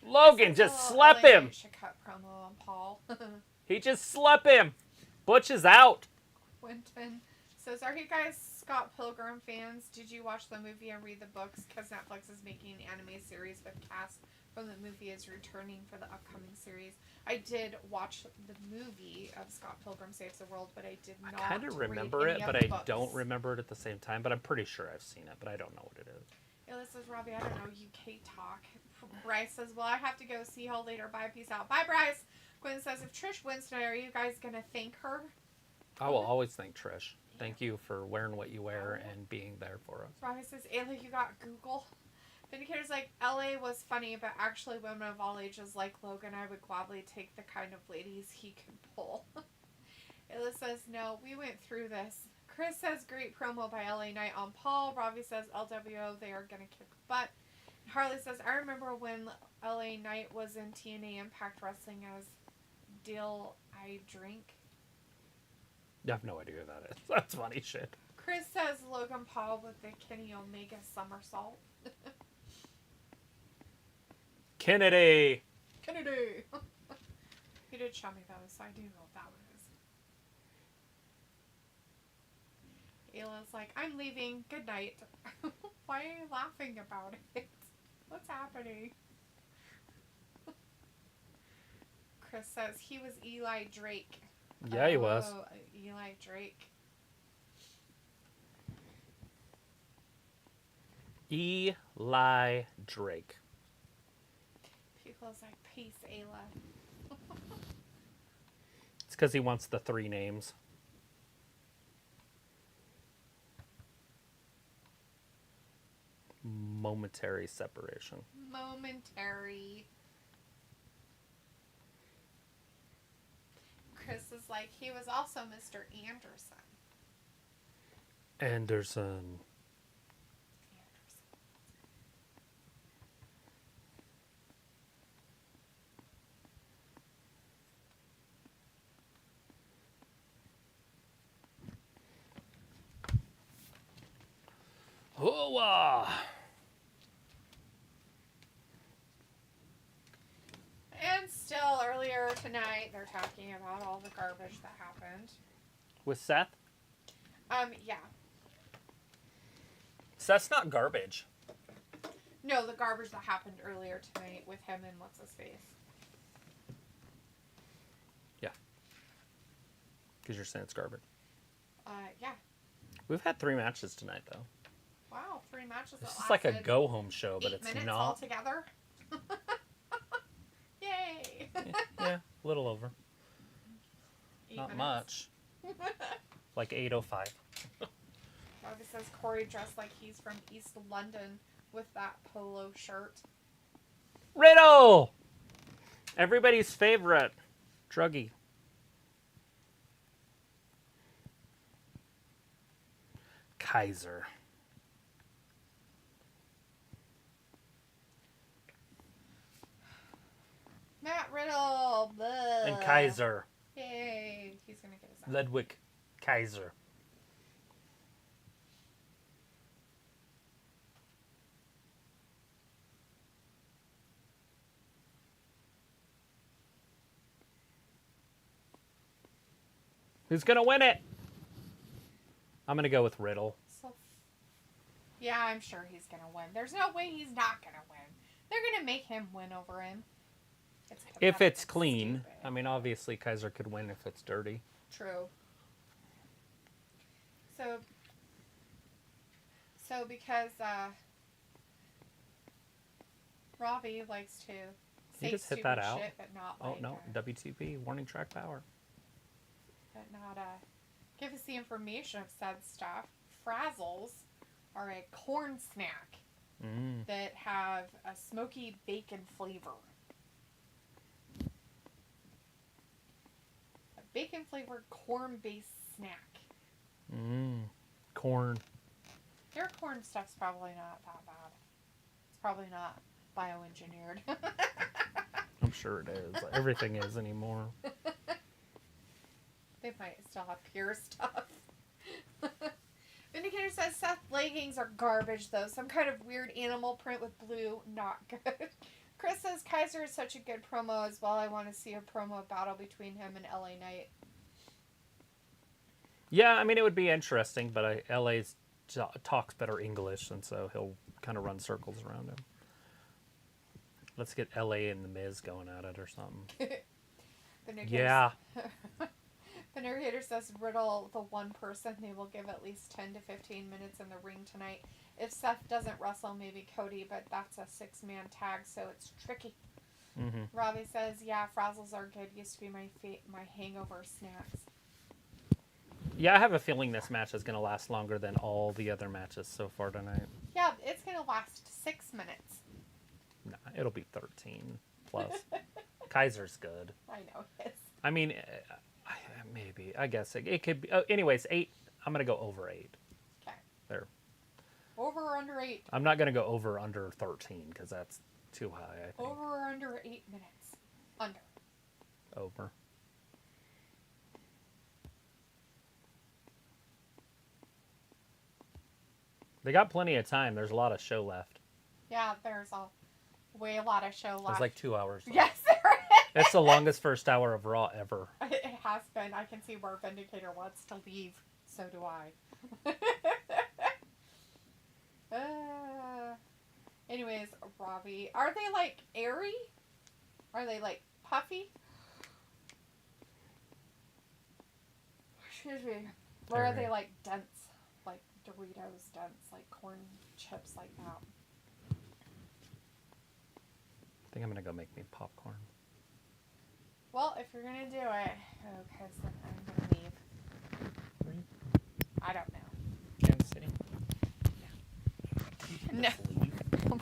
Speaker 1: Logan just slept him.
Speaker 2: Should cut promo on Paul.
Speaker 1: He just slept him. Butch is out.
Speaker 2: Quentin says, are you guys Scott Pilgrim fans? Did you watch the movie and read the books? Because Netflix is making an anime series with cast from the movie is returning for the upcoming series. I did watch the movie of Scott Pilgrim Saves the World, but I did not
Speaker 1: I kind of remember
Speaker 2: read
Speaker 1: it,
Speaker 2: any
Speaker 1: but
Speaker 2: of the
Speaker 1: I
Speaker 2: books.
Speaker 1: don't remember it at the same time. But I'm pretty sure I've seen it, but I don't know what it is.
Speaker 2: Ayla says, Robbie, I don't know, UK talk. Bryce says, well, I have to go. See y'all later. Bye. Peace out. Bye, Bryce. Gwen says, if Trish wins tonight, are you guys going to thank her?
Speaker 1: I will always thank Trish. Thank you for wearing what you wear and being there for us.
Speaker 2: Robbie says, Ayla, you got Google. Vindicator's like, LA was funny, but actually women of all ages like Logan, I would gladly take the kind of ladies he can pull. Ayla says, no, we went through this. Chris says, great promo by LA Knight on Paul. Robbie says, LWO, they are going to kick butt. Harley says, I remember when LA Knight was in TNA Impact Wrestling as Deal I Drink.
Speaker 1: I have no idea who that is. That's funny shit.
Speaker 2: Chris says Logan Paul with the Kenny Omega somersault.
Speaker 1: Kennedy.
Speaker 2: Kennedy. You did show me those, so I do know what that one is. Ayla's like, I'm leaving. Good night. Why are you laughing about it? What's happening? Chris says he was Eli Drake.
Speaker 1: Yeah, he was.
Speaker 2: Eli Drake.
Speaker 1: Eli Drake.
Speaker 2: People's like, peace, Ayla.
Speaker 1: It's because he wants the 3 names. Momentary separation.
Speaker 2: Momentary. Chris is like, he was also Mr. Anderson.
Speaker 1: Anderson. Hooah!
Speaker 2: And still earlier tonight, they're talking about all the garbage that happened.
Speaker 1: With Seth?
Speaker 2: Yeah.
Speaker 1: Seth's not garbage.
Speaker 2: No, the garbage that happened earlier tonight with him and what's his face.
Speaker 1: Yeah. Because you're saying it's garbage.
Speaker 2: Yeah.
Speaker 1: We've had 3 matches tonight, though.
Speaker 2: Wow, 3 matches.
Speaker 1: This is like a go-home show, but
Speaker 2: 8
Speaker 1: it's
Speaker 2: minutes
Speaker 1: not.
Speaker 2: all together. Yay!
Speaker 1: Yeah, a little over.
Speaker 2: 8
Speaker 1: Not
Speaker 2: minutes.
Speaker 1: much. Like 8:05.
Speaker 2: Bobby says Corey dressed like he's from East London with that polo shirt.
Speaker 1: Riddle! Everybody's favorite. Druggy. Kaiser.
Speaker 2: Matt Riddle. Blah.
Speaker 1: And Kaiser.
Speaker 2: Yay. He's going to get us out.
Speaker 1: Ludwig Kaiser. Who's going to win it? I'm going to go with Riddle.
Speaker 2: So, yeah, I'm sure he's going to win. There's no way he's not going to win. They're going to make him win over him. It's
Speaker 1: If
Speaker 2: pathetic
Speaker 1: it's
Speaker 2: and
Speaker 1: clean.
Speaker 2: stupid.
Speaker 1: I mean, obviously Kaiser could win if it's dirty.
Speaker 2: True. So because Robbie likes to say
Speaker 1: you just hit
Speaker 2: stupid
Speaker 1: that out.
Speaker 2: shit, but not
Speaker 1: Oh
Speaker 2: like,
Speaker 1: no, WTP warning track power.
Speaker 2: but not give us the information of said stuff. Frazzles are a corn snack that have a smoky bacon flavor. A bacon flavored corn based snack.
Speaker 1: Corn.
Speaker 2: Your corn stuff's probably not that bad. It's probably not bioengineered.
Speaker 1: I'm sure it is. Everything is anymore.
Speaker 2: They might still have pure stuff. Vindicator says Seth leggings are garbage though. Some kind of weird animal print with blue. Not good. Chris says Kaiser is such a good promo as well. I want to see a promo battle between him and LA Knight.
Speaker 1: Yeah, I mean, it would be interesting, but LA's talks better English, and so he'll kind of run circles around him. Let's get LA and the Miz going at it or something. Yeah.
Speaker 2: The narrator says Riddle, the one person they will give at least 10 to 15 minutes in the ring tonight. If Seth doesn't wrestle, maybe Cody, but that's a 6-man tag, so it's tricky. Robbie says, yeah, frazzles are good. Used to be my hangover snacks.
Speaker 1: Yeah, I have a feeling this match is going to last longer than all the other matches so far tonight.
Speaker 2: Yeah, it's going to last 6 minutes.
Speaker 1: Nah, it'll be 13 plus. Kaiser's good.
Speaker 2: I know it is.
Speaker 1: I mean, maybe. I guess it could be. Anyways, 8. I'm going to go over 8.
Speaker 2: Okay.
Speaker 1: There.
Speaker 2: Over or under 8?
Speaker 1: I'm not going to go over under 13 because that's too high, I think.
Speaker 2: Over or under 8 minutes? Under.
Speaker 1: Over. They got plenty of time. There's a lot of show left.
Speaker 2: Yeah, there's a lot of show left.
Speaker 1: There's like 2 hours left.
Speaker 2: Yes, there is.
Speaker 1: It's the longest first hour of Raw ever.
Speaker 2: It has been. I can see where Vindicator wants to leave. So do I. Anyways, Robbie. Are they like airy? Are they like puffy? Excuse me. Or are they like dense? Like Doritos dense? Like corn chips like that?
Speaker 1: I think I'm going to go make me popcorn.
Speaker 2: Well, if you're going to do it, okay, so I'm going to leave.
Speaker 1: Where are you?
Speaker 2: I don't know.
Speaker 1: Kansas City?
Speaker 2: Yeah.
Speaker 1: No. Leave.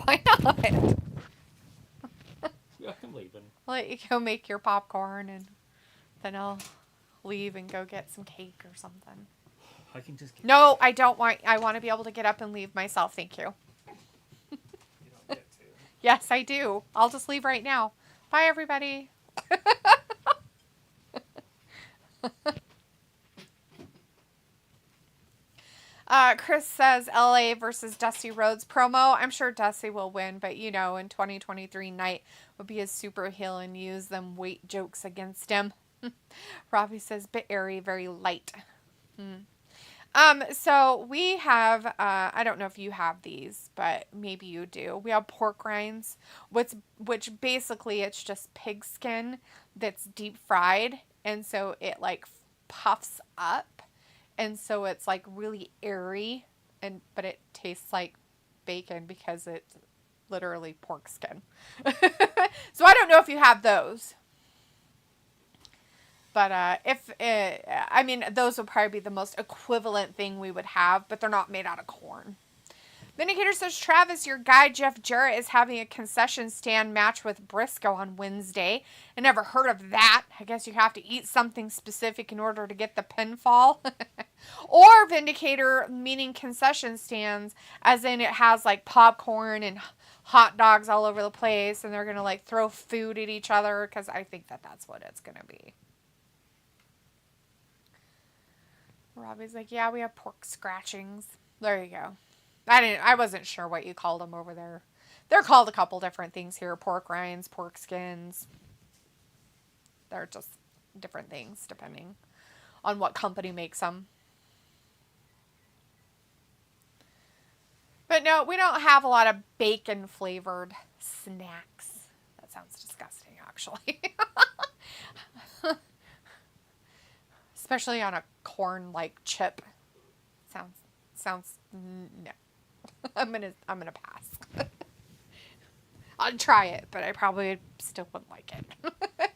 Speaker 2: Why not?
Speaker 1: Yeah, I'm leaving.
Speaker 2: I'll let you go make your popcorn and then I'll leave and go get some cake or something.
Speaker 1: I can just get
Speaker 2: No, I don't want. I want to be able to get up and leave myself. Thank you.
Speaker 1: You don't get to.
Speaker 2: Yes, I do. I'll just leave right now. Bye, everybody. Chris says LA versus Dusty Rhodes promo. I'm sure Dusty will win, but you know, in 2023, Knight would be a super heel and use them weight jokes against him. Robbie says, but airy, very light. So we have, I don't know if you have these, but maybe you do. We have pork rinds, which basically it's just pig skin that's deep fried. And so it like puffs up. And so it's like really airy, but it tastes like bacon because it's literally pork skin. So I don't know if you have those. But I mean, those would probably be the most equivalent thing we would have, but they're not made out of corn. Vindicator says, Travis, your guy Jeff Jarrett is having a concession stand match with Briscoe on Wednesday. I never heard of that. I guess you have to eat something specific in order to get the pinfall. Or Vindicator, meaning concession stands, as in it has like popcorn and hot dogs all over the place, and they're going to like throw food at each other, because I think that's what it's going to be. Robbie's like, yeah, we have pork scratchings. There you go. I wasn't sure what you called them over there. They're called a couple different things here. Pork rinds, pork skins. They're just different things depending on what company makes them. But no, we don't have a lot of bacon flavored snacks. That sounds disgusting, actually. Especially on a corn like chip. Sounds no. I'm gonna pass. I'd try it, but I probably still wouldn't like it.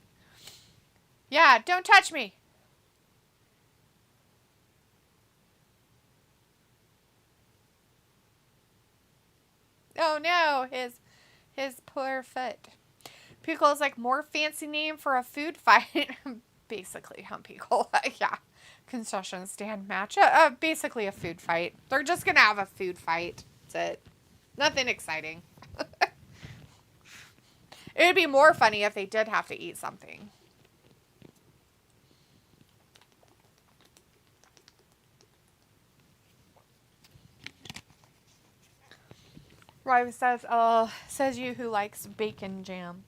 Speaker 2: Yeah, don't touch me. Oh no, his poor foot. Pickle is like more fancy name for a food fight. Basically, Pickle. Yeah. Concession stand match. Basically a food fight. They're just gonna have a food fight. That's it. Nothing exciting. It would be more funny if they did have to eat something. Riva says you who likes bacon jam.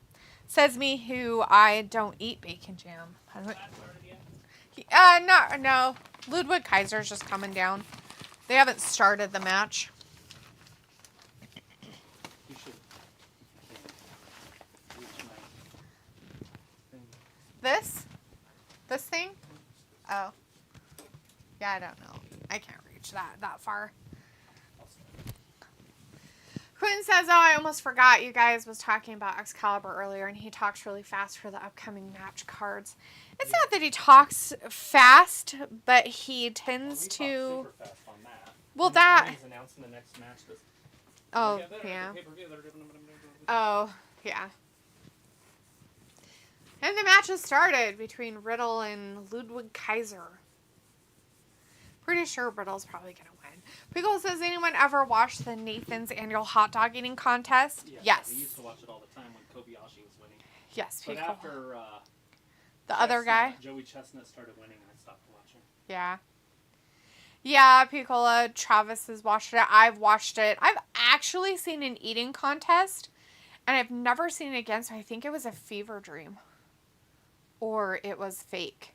Speaker 2: Says me who I don't eat bacon jam. No. Ludwig Kaiser's just coming down. They haven't started the match. This thing? Oh. Yeah, I don't know. I can't reach that far. Quinn says, I almost forgot you guys was talking about Excalibur earlier, and he talks really fast for the upcoming match cards. It's not that he talks fast, but he tends to...
Speaker 1: Super fast on that.
Speaker 2: Well, that...
Speaker 1: He's announcing the next match.
Speaker 2: Oh, yeah. Oh, yeah. And the match has started between Riddle and Ludwig Kaiser. Pretty sure Riddle's probably going to win. Pickle says, anyone ever watch the Nathan's annual hot dog eating contest? Yes.
Speaker 1: We used to watch it all the time when Kobayashi was winning.
Speaker 2: Yes,
Speaker 1: But
Speaker 2: Pickle.
Speaker 1: after
Speaker 2: the other guy?
Speaker 1: Joey Chestnut started winning, I stopped watching.
Speaker 2: Yeah. Yeah, Piccola, Travis has watched it. I've watched it. I've actually seen an eating contest, and I've never seen it again, so I think it was a fever dream. Or it was fake.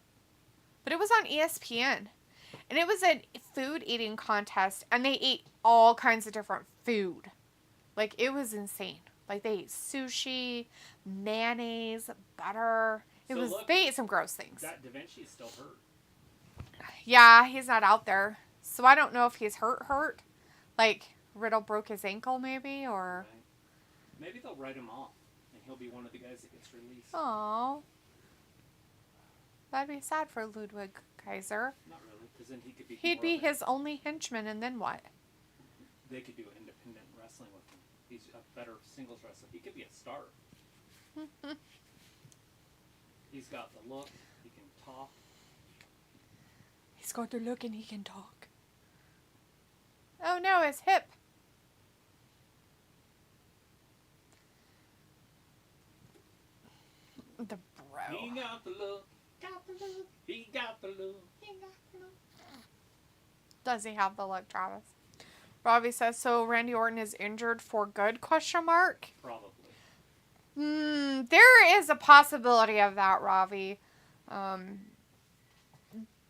Speaker 2: But it was on ESPN. And it was a food eating contest, and they ate all kinds of different food. Like, it was insane. Like, they ate sushi, mayonnaise, butter. They ate some gross things.
Speaker 1: That Da Vinci's still hurt.
Speaker 2: Yeah, he's not out there. So I don't know if he's hurt. Like, Riddle broke his ankle, maybe, or...
Speaker 1: Right. Maybe they'll write him off, and he'll be one of the guys that gets released.
Speaker 2: Aww. That'd be sad for Ludwig Kaiser.
Speaker 1: Not really, because then he could be...
Speaker 2: He'd be his only henchman, and then what?
Speaker 1: They could do independent wrestling with him. He's a better singles wrestler. He could be a star. He's got the look. He can talk.
Speaker 2: He's got the look and he can talk. Oh no, his hip. The bro.
Speaker 1: He got the look. Got the look. He got the look. He got the look.
Speaker 2: Does he have the look, Travis? Robbie says, so Randy Orton is injured for good, question mark?
Speaker 1: Probably.
Speaker 2: There is a possibility of that, Ravi.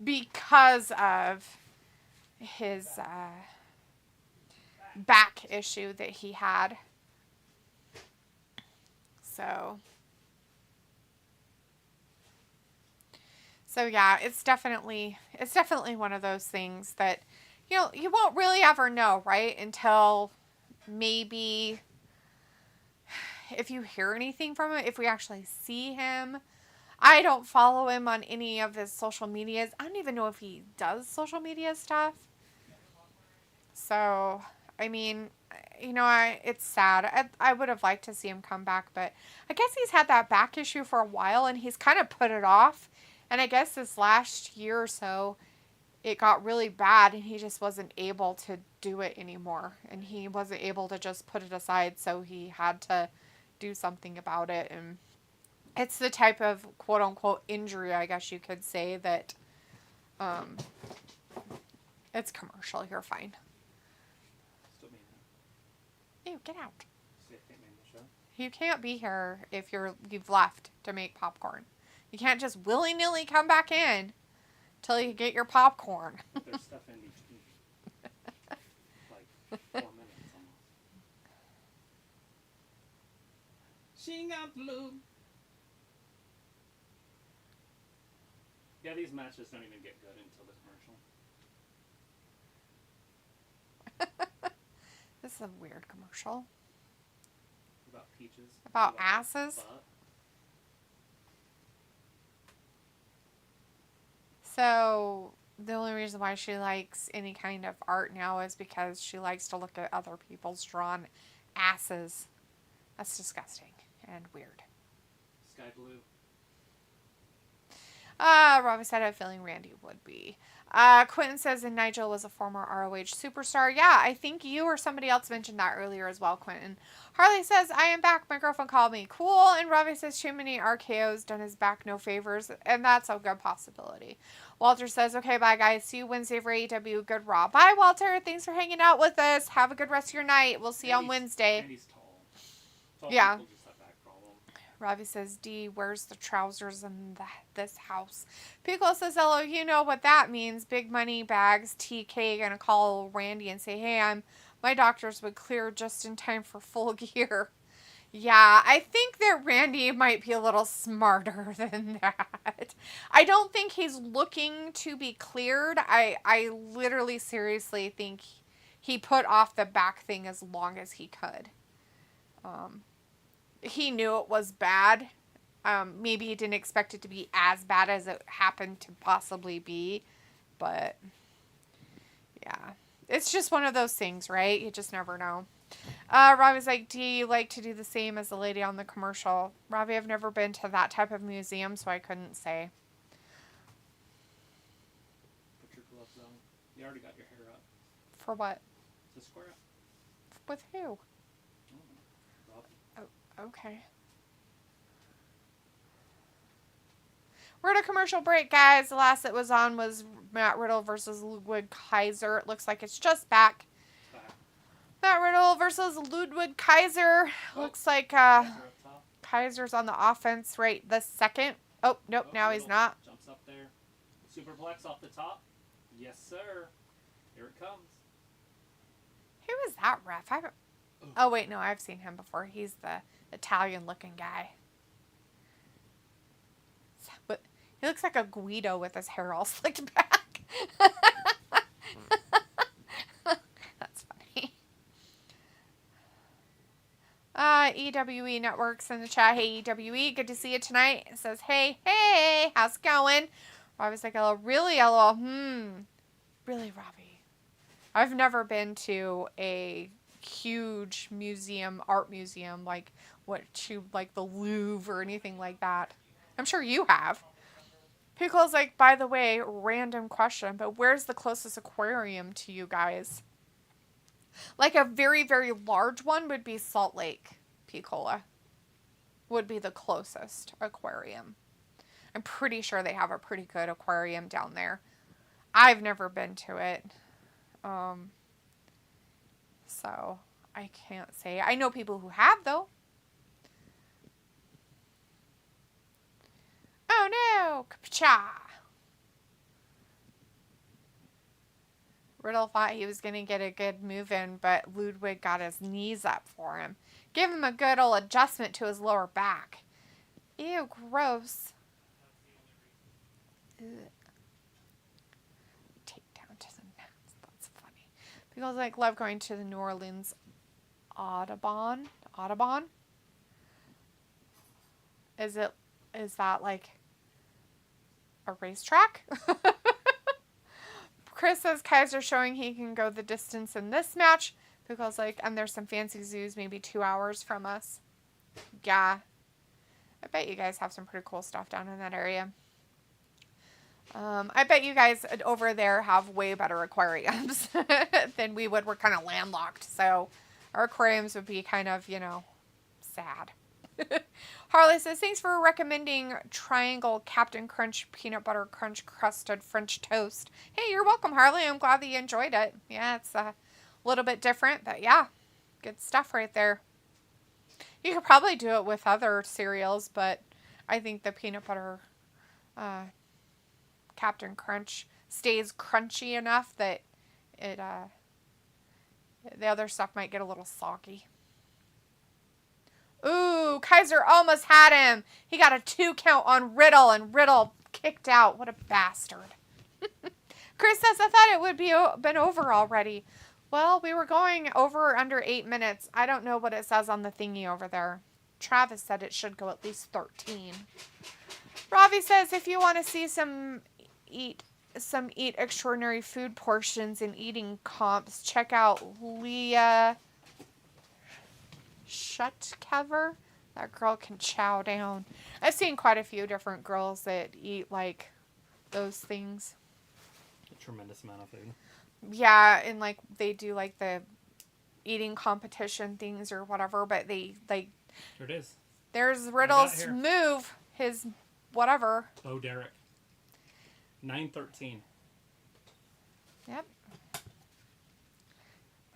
Speaker 2: Because of his back issue that he had. So yeah, it's definitely one of those things that, you know, you won't really ever know, right? Until maybe if you hear anything from him, if we actually see him. I don't follow him on any of his social medias. I don't even know if he does social media stuff. So, I mean, you know, it's sad. I would have liked to see him come back, but I guess he's had that back issue for a while, and he's kind of put it off. And I guess this last year or so, it got really bad, and he just wasn't able to do it anymore. And he wasn't able to just put it aside, so he had to do something about it. And it's the type of quote-unquote injury, I guess you could say, that it's commercial. You're fine. Ew, get out. You can't be here if you've left to make popcorn. You can't just willy-nilly come back in till you get your popcorn.
Speaker 1: There's stuff in between. Like 4 minutes almost. She got the look. Yeah, these matches don't even get good until the commercial.
Speaker 2: This is a weird commercial.
Speaker 1: About peaches.
Speaker 2: About asses?
Speaker 1: Butt.
Speaker 2: So, the only reason why she likes any kind of art now is because she likes to look at other people's drawn asses. That's disgusting and weird.
Speaker 1: Sky blue.
Speaker 2: Robbie said, I have a feeling Randy would be. Quentin says, and Nigel was a former ROH superstar. Yeah, I think you or somebody else mentioned that earlier as well, Quentin. Harley says, I am back. My girlfriend called me. Cool. And Robbie says, too many RKOs, done his back no favors. And that's a good possibility. Walter says, okay, bye, guys. See you Wednesday for AEW. Good Raw. Bye, Walter. Thanks for hanging out with us. Have a good rest of your night. We'll see you on Wednesday.
Speaker 1: Randy's tall. Tall
Speaker 2: yeah.
Speaker 1: people just have back problem.
Speaker 2: Robbie says, D, where's the trousers in this house? Pico says, hello, you know what that means. Big money bags. TK gonna call Randy and say, hey, my doctors would clear just in time for Full Gear. Yeah, I think that Randy might be a little smarter than that. I don't think he's looking to be cleared. I literally seriously think he put off the back thing as long as he could. He knew it was bad. Maybe he didn't expect it to be as bad as it happened to possibly be. But, yeah. It's just one of those things, right? You just never know. Robbie's like, do you like to do the same as the lady on the commercial? Robbie, I've never been to that type of museum, so I couldn't say.
Speaker 1: Put your gloves on. You already got your hair up.
Speaker 2: For what?
Speaker 1: To square up.
Speaker 2: With who?
Speaker 1: Robbie.
Speaker 2: Okay. We're at a commercial break, guys. The last that was on was Matt Riddle versus Ludwig Kaiser. It looks like it's just back. Matt Riddle versus Ludwig Kaiser. Looks like Kaiser's on the offense right this second. Oh, nope, now he's not.
Speaker 1: Jumps up there. Superplex off the top. Yes, sir. Here it comes.
Speaker 2: Who is that ref? Oh, wait, no, I've seen him before. He's the Italian-looking guy. But he looks like a Guido with his hair all slicked back. That's funny. EWE Networks in the chat. Hey, EWE, good to see you tonight. It says, hey, how's it going? Robbie's like, hello, really, hello, really, Robbie. I've never been to a huge museum, art museum, like the Louvre or anything like that. I'm sure you have. Pickle's like, by the way, random question, but where's the closest aquarium to you guys? Like a very, very large one would be Salt Lake, Piccola. Would be the closest aquarium. I'm pretty sure they have a pretty good aquarium down there. I've never been to it. So, I can't say. I know people who have, though. Oh no! Kapacha! Riddle thought he was going to get a good move in, but Ludwig got his knees up for him. Give him a good old adjustment to his lower back. Ew, gross. Ugh. Takedown to the nuts. That's funny. People like love going to the New Orleans Audubon. Audubon? Is that like a racetrack? Chris says Kaiser showing he can go the distance in this match. Because and there's some fancy zoos maybe 2 hours from us. Yeah. I bet you guys have some pretty cool stuff down in that area. I bet you guys over there have way better aquariums than we would. We're kind of landlocked. So our aquariums would be kind of, sad. Harley says, thanks for recommending Triangle Captain Crunch Peanut Butter Crunch Crusted French Toast. Hey, you're welcome, Harley. I'm glad that you enjoyed it. Yeah, it's a little bit different, but yeah, good stuff right there. You could probably do it with other cereals, but I think the peanut butter Captain Crunch stays crunchy enough that the other stuff might get a little soggy. Ooh, Kaiser almost had him. He got a 2 count on Riddle, and Riddle kicked out. What a bastard. Chris says, I thought it would be been over already. Well, we were going over or under 8 minutes. I don't know what it says on the thingy over there. Travis said it should go at least 13. Ravi says if you want to see some eat extraordinary food portions and eating comps, check out Leah Shutcover. That girl can chow down. I've seen quite a few different girls that eat like those things.
Speaker 1: A tremendous amount of food.
Speaker 2: Yeah, and like they do like the eating competition things or whatever, but they like.
Speaker 1: Here it is.
Speaker 2: There's Riddle's move. His whatever.
Speaker 1: Bo Derek. 9:13.
Speaker 2: Yep.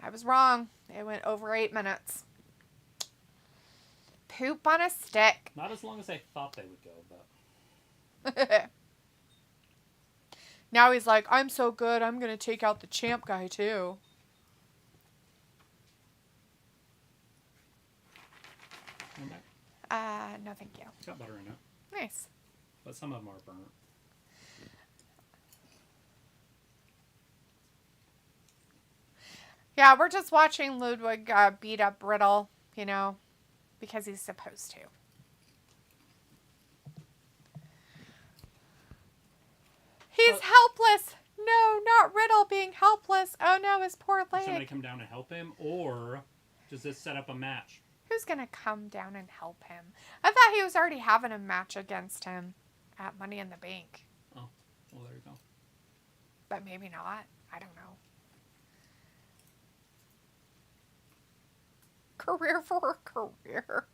Speaker 2: I was wrong. It went over 8 minutes. Poop on a stick.
Speaker 1: Not as long as I thought they would go, but.
Speaker 2: Now he's like, I'm so good, I'm going to take out the champ guy, too. No, thank you.
Speaker 1: It's got butter in it.
Speaker 2: Nice.
Speaker 1: But some of them are burnt.
Speaker 2: Yeah, we're just watching Ludwig beat up Riddle, you know, because he's supposed to. He's helpless. No, not Riddle being helpless. Oh no, his poor leg.
Speaker 1: Does somebody come down and help him, or does this set up a match?
Speaker 2: Who's gonna come down and help him? I thought he was already having a match against him at Money in the Bank.
Speaker 1: Oh, well there you go.
Speaker 2: But maybe not. I don't know. Career for a career.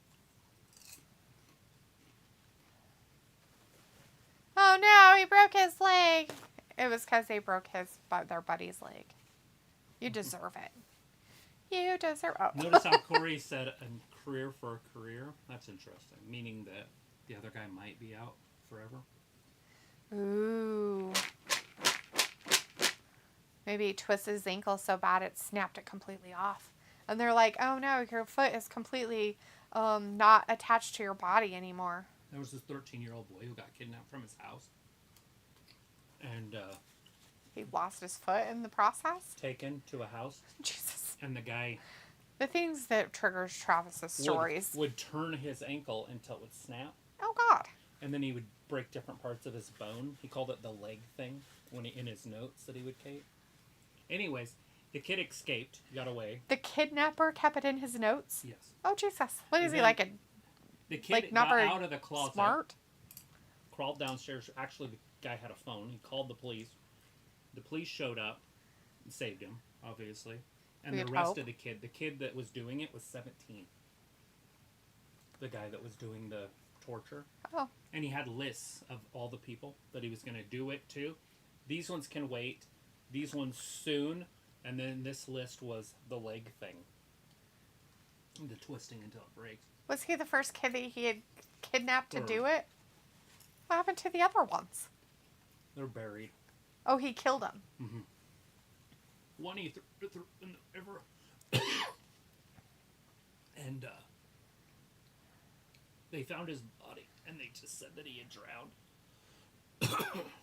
Speaker 2: Oh no, he broke his leg. It was because they broke their buddy's leg. You deserve it. You deserve. Oh.
Speaker 1: Notice how Corey said a career for a career. That's interesting, meaning that the other guy might be out forever.
Speaker 2: Ooh. Maybe he twisted his ankle so bad it snapped it completely off. And they're like, oh no, your foot is completely not attached to your body anymore.
Speaker 1: There was this 13-year-old boy who got kidnapped from his house. And
Speaker 2: he lost his foot in the process?
Speaker 1: Taken to a house.
Speaker 2: Jesus.
Speaker 1: And the guy...
Speaker 2: The things that triggers Travis's stories.
Speaker 1: Would turn his ankle until it would snap.
Speaker 2: Oh, God.
Speaker 1: And then he would break different parts of his bone. He called it the leg thing in his notes that he would keep. Anyways, the kid escaped, got away.
Speaker 2: The kidnapper kept it in his notes?
Speaker 1: Yes.
Speaker 2: Oh, Jesus. What is he, like a...
Speaker 1: The kid
Speaker 2: like,
Speaker 1: got out of the closet.
Speaker 2: Smart?
Speaker 1: Crawled downstairs. Actually, the guy had a phone. He called the police. The police showed up and saved him, obviously. And they arrested the kid. The kid that was doing it was 17. The guy that was doing the torture.
Speaker 2: Oh.
Speaker 1: And he had lists of all the people that he was going to do it to. These ones can wait. These ones soon. And then this list was the leg thing. The twisting until it breaks.
Speaker 2: Was he the first kid that he had kidnapped to do it? What happened to the other ones?
Speaker 1: They're buried.
Speaker 2: Oh, he killed them.
Speaker 1: Mm-hmm. One he threw in the river. And they found his body, and they just said that he had drowned.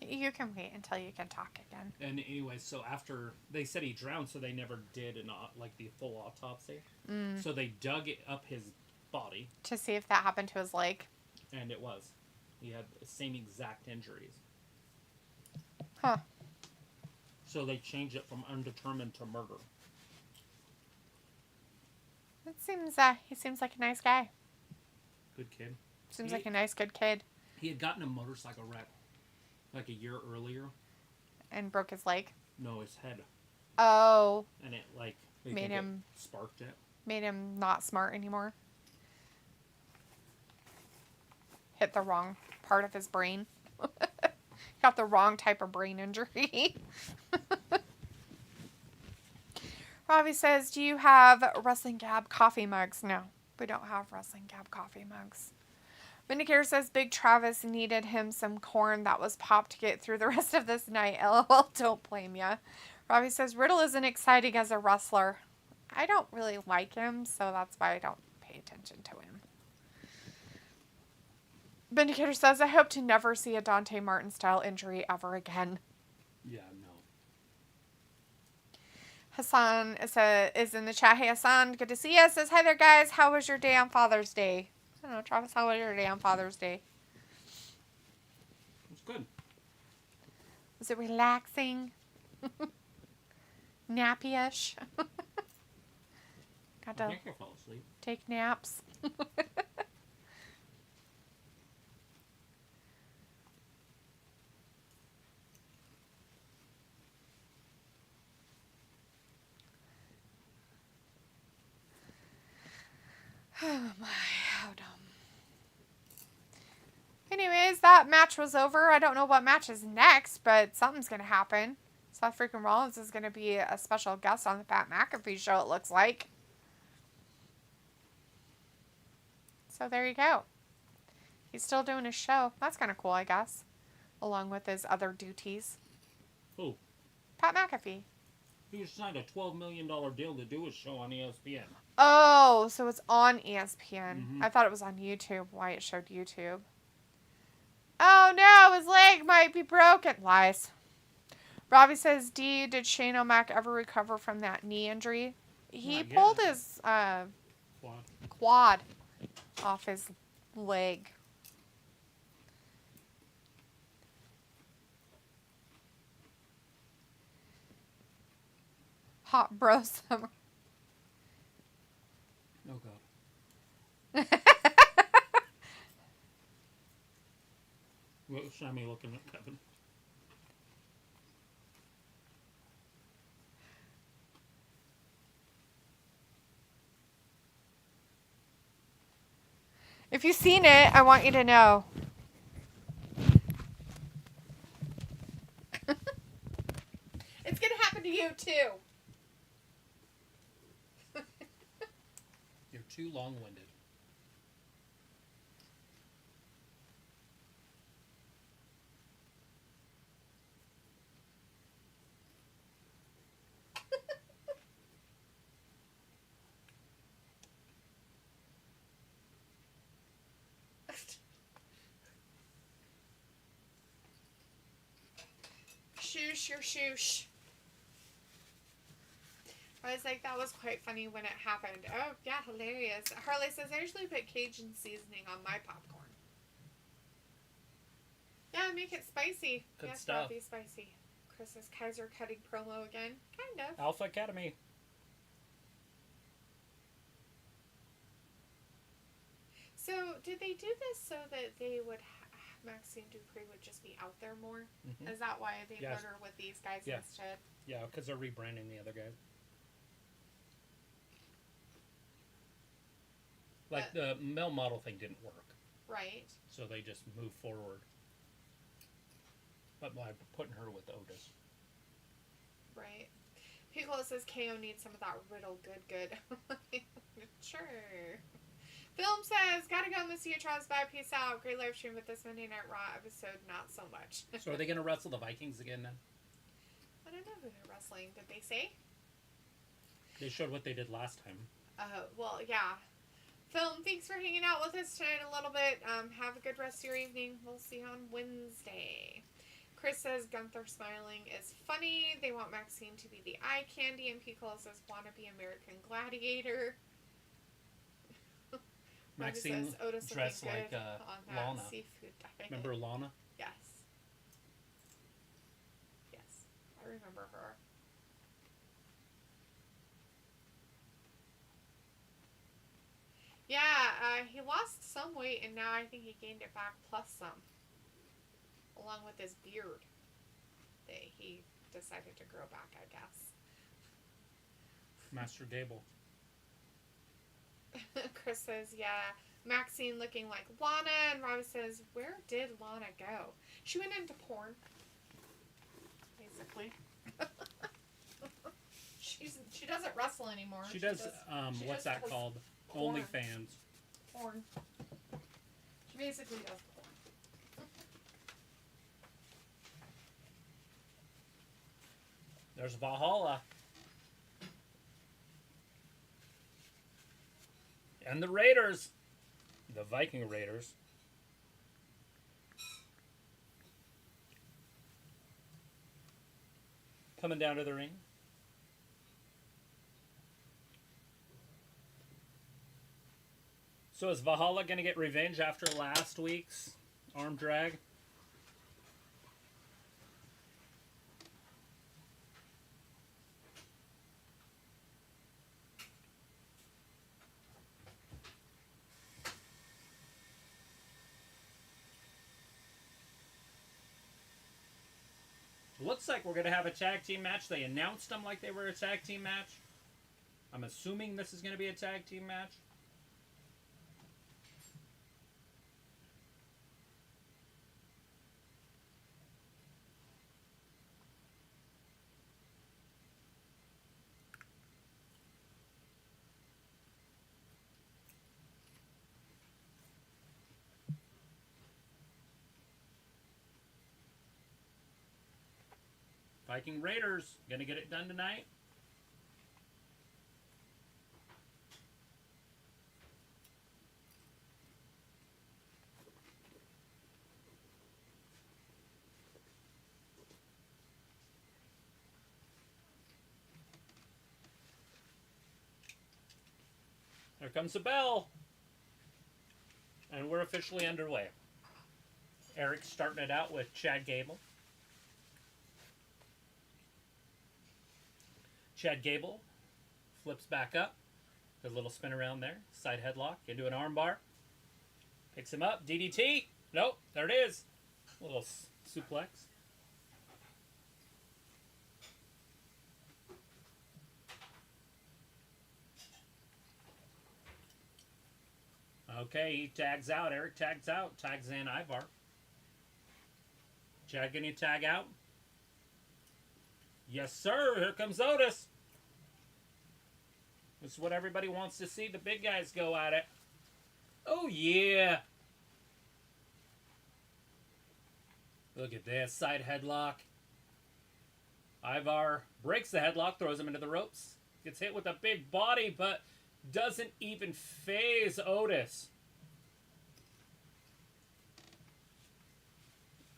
Speaker 2: You can wait until you can talk again.
Speaker 1: And anyway, so after they said he drowned, so they never did the full autopsy.
Speaker 2: Mm.
Speaker 1: So they dug up his body
Speaker 2: to see if that happened to his leg.
Speaker 1: And it was. He had the same exact injuries.
Speaker 2: Huh.
Speaker 1: So they changed it from undetermined to murder.
Speaker 2: It seems he seems like a nice guy.
Speaker 1: Good kid.
Speaker 2: Seems like a nice, good kid.
Speaker 1: He had gotten a motorcycle wreck like a year earlier.
Speaker 2: And broke his leg?
Speaker 1: No, his head.
Speaker 2: Oh.
Speaker 1: And it
Speaker 2: made him
Speaker 1: sparked it.
Speaker 2: Made him not smart anymore. Hit the wrong part of his brain. Got the wrong type of brain injury. Robbie says, do you have Wrestling Gab coffee mugs? No, we don't have Wrestling Gab coffee mugs. Vindicator says Big Travis needed him some corn that was popped to get through the rest of this night. LOL, don't blame ya. Robbie says Riddle isn't exciting as a wrestler. I don't really like him, so that's why I don't pay attention to him. Vindicator says, I hope to never see a Dante Martin-style injury ever again.
Speaker 1: Yeah, no.
Speaker 2: Hassan is in the chat. Hey, Hassan, good to see you. Says, hi there, guys. How was your day on Father's Day? I don't know, Travis, how was your day on Father's Day?
Speaker 1: It's good.
Speaker 2: Was it relaxing? Nappy-ish? Got to
Speaker 1: I think I fell asleep.
Speaker 2: take naps. Oh my, how dumb. Anyways, that match was over. I don't know what match is next, but something's going to happen. Seth freaking Rollins is going to be a special guest on the Pat McAfee show, it looks like. So there you go. He's still doing his show. That's kind of cool, I guess. Along with his other duties.
Speaker 1: Who?
Speaker 2: Pat McAfee.
Speaker 1: He signed a $12 million deal to do his show on ESPN.
Speaker 2: Oh, so it's on ESPN.
Speaker 1: Mm-hmm.
Speaker 2: I thought it was on YouTube. Why it showed YouTube. Oh no, his leg might be broken. Lies. Robbie says, did Shane O'Mac ever recover from that knee injury? He pulled his quad off his leg. Hot bro summer.
Speaker 1: Oh, God. What was Sammy looking at Kevin?
Speaker 2: If you've seen it, I want you to know. It's going to happen to you, too.
Speaker 1: You're too long-winded.
Speaker 2: Shoosh your shoosh. I was like, that was quite funny when it happened. Oh, yeah, hilarious. Harley says, I usually put Cajun seasoning on my popcorn. Yeah, make it spicy.
Speaker 1: Good
Speaker 2: yes,
Speaker 1: stuff.
Speaker 2: Be spicy. Chris says, Kaiser cutting promo again. Kind of.
Speaker 1: Alpha Academy.
Speaker 2: So, did they do this so that they would Maxine Dupree would just be out there more?
Speaker 1: Mm-hmm.
Speaker 2: Is that why they put her with these guys instead?
Speaker 1: Yeah, because they're rebranding the other guys. Like the male model thing didn't work.
Speaker 2: Right.
Speaker 1: So they just moved forward. But by putting her with Otis.
Speaker 2: Right. Piccolo says KO needs some of that Riddle good. Sure. Film says, gotta go, miss you, Charles. Bye, peace out. Great live stream with this Monday Night Raw episode, not so much.
Speaker 1: So are they going to wrestle the Vikings again then?
Speaker 2: I don't know who they're wrestling. Did they say?
Speaker 1: They showed what they did last time.
Speaker 2: Well, yeah. Film, thanks for hanging out with us tonight a little bit. Have a good rest of your evening. We'll see you on Wednesday. Chris says Gunther smiling is funny. They want Maxine to be the eye candy. And Piccolo says wannabe American Gladiator.
Speaker 1: Maxine
Speaker 2: says, Otis
Speaker 1: dressed like Lana.
Speaker 2: Seafood diet.
Speaker 1: Remember Lana?
Speaker 2: Yes. Yes. I remember her. Yeah, he lost some weight, and now I think he gained it back plus some. Along with his beard that he decided to grow back, I guess.
Speaker 1: Master Gable.
Speaker 2: Chris says, yeah, Maxine looking like Lana, and Robbie says, where did Lana go? She went into porn. Basically. She doesn't wrestle anymore.
Speaker 1: She does what's that called? OnlyFans.
Speaker 2: Porn. She basically does porn.
Speaker 1: There's Valhalla. And the Raiders. The Viking Raiders. Coming down to the ring. So is Valhalla going to get revenge after last week's arm drag? Looks like we're going to have a tag team match. They announced them like they were a tag team match. I'm assuming this is going to be a tag team match. Viking Raiders, going to get it done tonight. There comes the bell. And we're officially underway. Eric's starting it out with Chad Gable. Chad Gable flips back up. Does a little spin around there. Side headlock into an armbar. Picks him up. DDT. Nope. There it is. A little suplex. Okay, he tags out. Eric tags out. Tags in Ivar. Chad, can you tag out? Yes, sir. Here comes Otis. This is what everybody wants to see. The big guys go at it. Oh, yeah. Look at this. Side headlock. Ivar breaks the headlock, throws him into the ropes. Gets hit with a big body, but doesn't even phase Otis.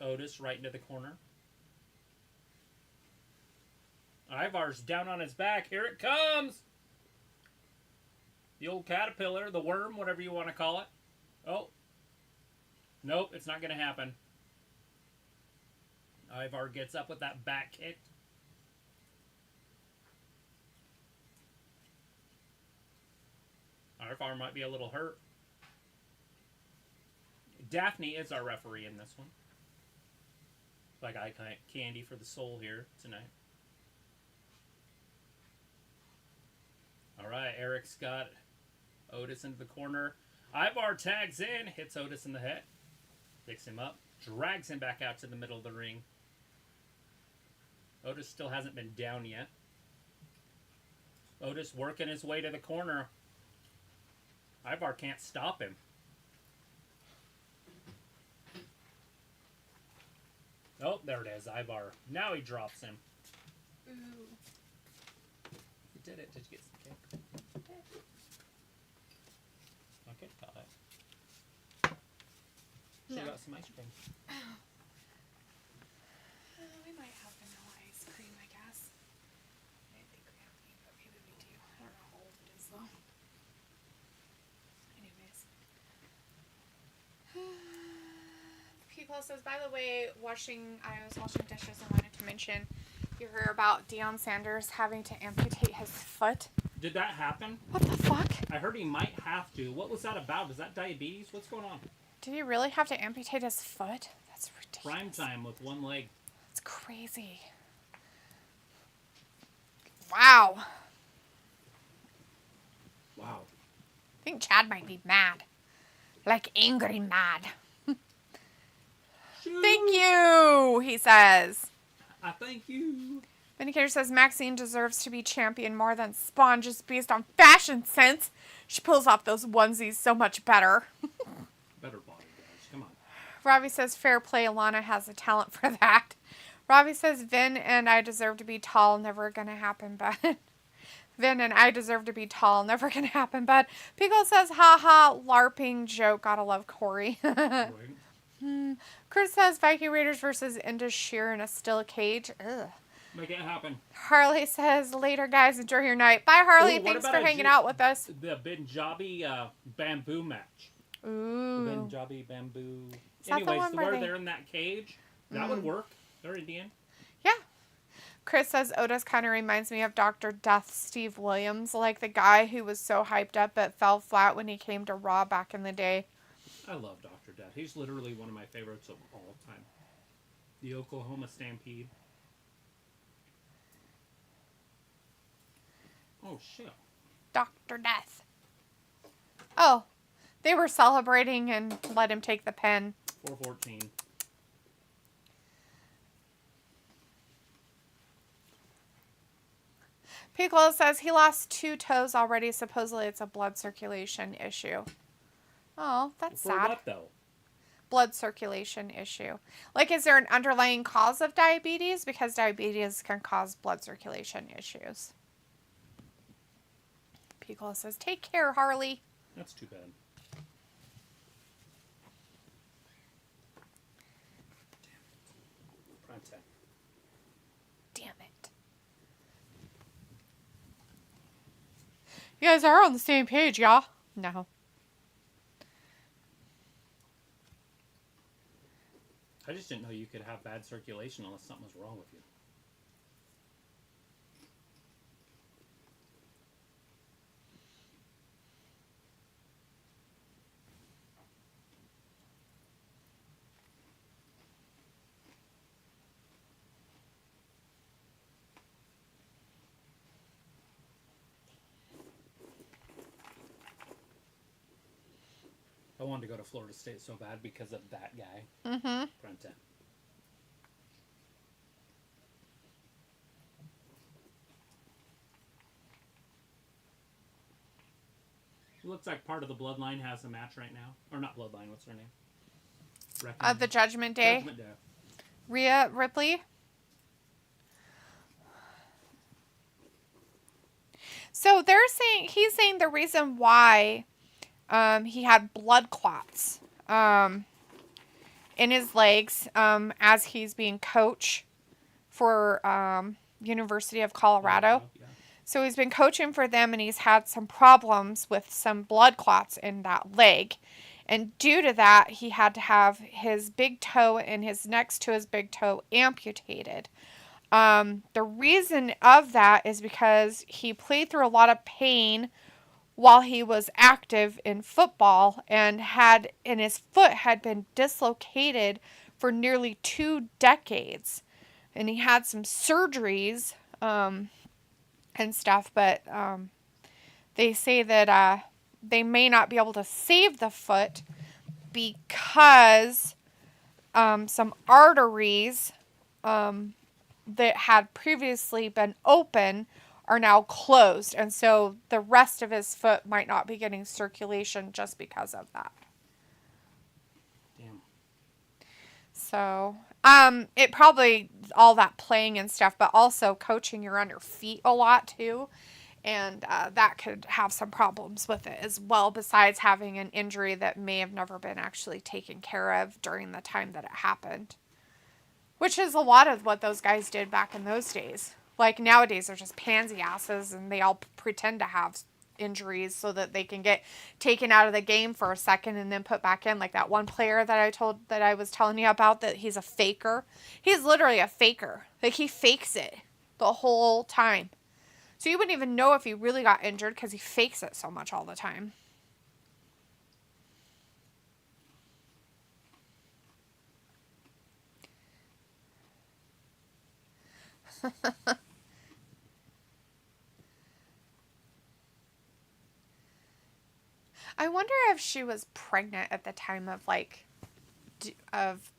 Speaker 1: Otis right into the corner. Ivar's down on his back. Here it comes. The old caterpillar, the worm, whatever you want to call it. Oh. Nope, it's not going to happen. Ivar gets up with that back kick. Ivar might be a little hurt. Daphne is our referee in this one. Like eye candy for the soul here tonight. All right, Eric's got Otis into the corner. Ivar tags in, hits Otis in the head. Picks him up, drags him back out to the middle of the ring. Otis still hasn't been down yet. Otis working his way to the corner. Ivar can't stop him. Oh, there it is, Ivar. Now he drops him.
Speaker 2: Ooh.
Speaker 1: You did it. Did you get some cake? Okay, got it. She got some ice cream.
Speaker 2: We might have vanilla ice cream, I guess. I didn't think we have any, but maybe we do. I don't know how old it is, though. Anyways. People says, by the way, I was washing dishes and wanted to mention you heard about Deion Sanders having to amputate his foot.
Speaker 1: Did that happen?
Speaker 2: What the fuck?
Speaker 1: I heard he might have to. What was that about? Is that diabetes? What's going on?
Speaker 2: Did he really have to amputate his foot? That's ridiculous.
Speaker 1: Prime time with one leg.
Speaker 2: That's crazy. Wow.
Speaker 1: Wow.
Speaker 2: I think Chad might be mad. Like angry mad. Thank you, he says.
Speaker 1: I thank you.
Speaker 2: Vindicator says Maxine deserves to be champion more than Spawn just based on fashion sense. She pulls off those onesies so much better.
Speaker 1: Better body, guys. Come on.
Speaker 2: Robbie says fair play. Alana has the talent for that. Robbie says Vin and I deserve to be tall. Never gonna happen, but Vin and I deserve to be tall. Never gonna happen, but Pickle says haha LARPing joke. Gotta love Corey. Chris says Viking Raiders versus Indus Shear in a steel cage. Ugh.
Speaker 1: Make it happen.
Speaker 2: Harley says, later, guys. Enjoy your night. Bye, Harley.
Speaker 1: Ooh,
Speaker 2: Thanks for hanging out with us.
Speaker 1: The Punjabi bamboo match.
Speaker 2: Ooh.
Speaker 1: The Punjabi bamboo.
Speaker 2: Is that the
Speaker 1: Anyways,
Speaker 2: one where
Speaker 1: they're in that cage. That would work. They're Indian.
Speaker 2: Yeah. Chris says, Otis kind of reminds me of Dr. Death Steve Williams, like the guy who was so hyped up but fell flat when he came to Raw back in the day.
Speaker 1: I love Dr. Death. He's literally one of my favorites of all time. The Oklahoma Stampede. Oh, shit.
Speaker 2: Dr. Death. Oh, they were celebrating and let him take the pen.
Speaker 1: 414.
Speaker 2: Piccolo says he lost 2 toes already. Supposedly it's a blood circulation issue. Oh, that's sad.
Speaker 1: For what, though?
Speaker 2: Blood circulation issue. Like, is there an underlying cause of diabetes? Because diabetes can cause blood circulation issues. Piccolo says, take care, Harley.
Speaker 1: That's too bad. Damn it.
Speaker 2: Damn it. You guys are on the same page, y'all. No.
Speaker 1: I just didn't know you could have bad circulation unless something was wrong with you. I wanted to go to Florida State so bad because of that guy.
Speaker 2: Mm-hmm.
Speaker 1: Bronson. It looks like part of the Bloodline has a match right now. Or not Bloodline, what's her name?
Speaker 2: The Judgment Day.
Speaker 1: Judgment Day.
Speaker 2: Rhea Ripley. So he's saying the reason why he had blood clots in his legs as he's being coach for University of Colorado.
Speaker 1: Yeah.
Speaker 2: So he's been coaching for them and he's had some problems with some blood clots in that leg. And due to that, he had to have his big toe and his next to his big toe amputated. The reason of that is because he played through a lot of pain while he was active in football and his foot had been dislocated for nearly 2 decades. And he had some surgeries and stuff, but they say that they may not be able to save the foot because some arteries that had previously been open are now closed, and so the rest of his foot might not be getting circulation just because of that.
Speaker 1: Damn.
Speaker 2: So, it probably all that playing and stuff, but also coaching, you're on your feet a lot too, and that could have some problems with it as well, besides having an injury that may have never been actually taken care of during the time that it happened. Which is a lot of what those guys did back in those days. Like nowadays, they're just pansy asses and they all pretend to have injuries so that they can get taken out of the game for a second and then put back in. Like that one player that I was telling you about, that he's a faker. He's literally a faker. Like he fakes it the whole time. So you wouldn't even know if he really got injured because he fakes it so much all the time. I wonder if she was pregnant at the time of of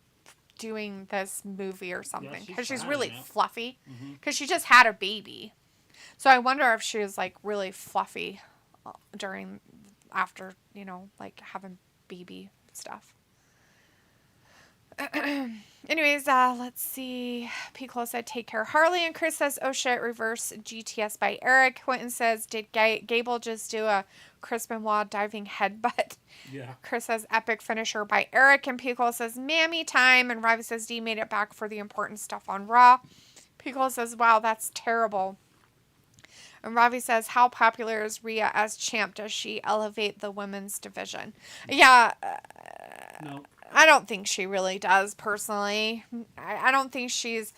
Speaker 2: doing this movie or something, because she's really fluffy, because she just had a baby. So I wonder if she was like really fluffy after having baby stuff. Anyways, let's see. Piccolo said, take care, Harley. And Chris says, oh shit, reverse GTS by Eric. Quentin says, did Gable just do a Chris Benoit diving headbutt?
Speaker 1: Yeah.
Speaker 2: Chris says, epic finisher by Eric. And Piccolo says, mammy time. And Ravi says, D made it back for the important stuff on Raw. Piccolo says, wow, that's terrible. And Ravi says, how popular is Rhea as champ? Does she elevate the women's division? Yeah.
Speaker 1: No.
Speaker 2: I don't think she really does, personally. I don't think she's...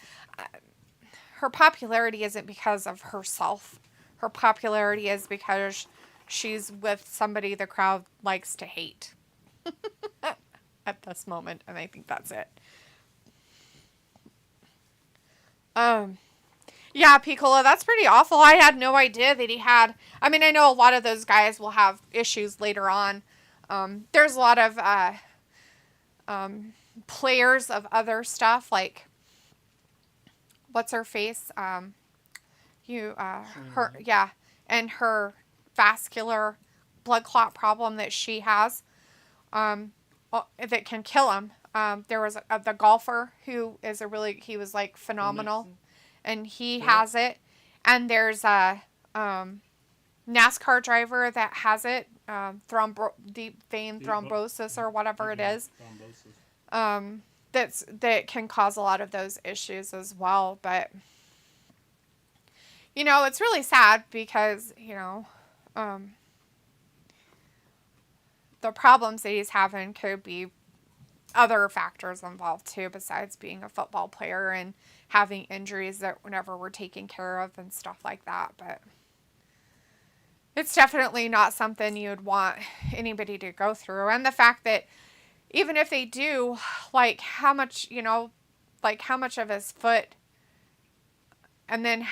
Speaker 2: her popularity isn't because of herself. Her popularity is because she's with somebody the crowd likes to hate. At this moment, and I think that's it. Yeah, Piccolo, that's pretty awful. I had no idea that he had... I mean, I know a lot of those guys will have issues later on. There's a lot of players of other stuff, like... What's her face? Her, yeah. And her vascular blood clot problem that she has, that can kill him. There was the golfer who is he was like phenomenal, and he has it. And there's a NASCAR driver that has it, deep vein thrombosis or whatever it is. That can cause a lot of those issues as well. But it's really sad because the problems that he's having could be other factors involved too, besides being a football player and having injuries that never were taken care of and stuff like that. But it's definitely not something you'd want anybody to go through. And the fact that even if they do, like how much of his foot, and then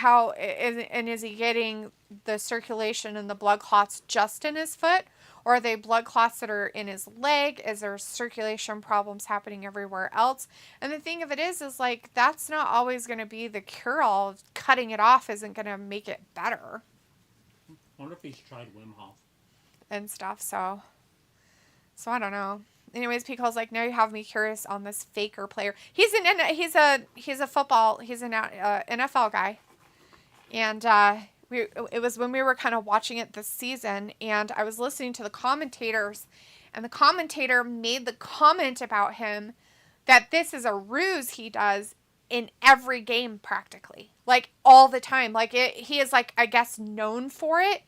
Speaker 2: is he getting the circulation and the blood clots just in his foot? Or are they blood clots that are in his leg? Is there circulation problems happening everywhere else? And the thing of it is like, that's not always going to be the cure-all. Cutting it off isn't going to make it better.
Speaker 1: I wonder if he's tried Wim Hof.
Speaker 2: And stuff, so I don't know. Anyways, Pico's like, now you have me curious on this Faker player. He's an NFL guy. And, it was when we were kind of watching it this season, and I was listening to the commentators, and the commentator made the comment about him that this is a ruse he does in every game practically, like all the time. Like he is like, I guess, known for it.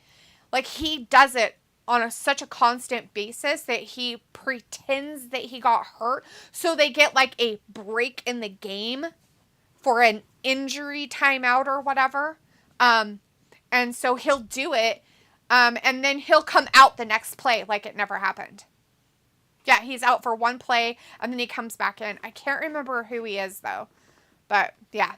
Speaker 2: Like he does it on such a constant basis that he pretends that he got hurt, so they get like a break in the game for an injury timeout or whatever. And so he'll do it, and then he'll come out the next play like it never happened. Yeah, he's out for one play, and then he comes back in. I can't remember who he is, though. But, yeah.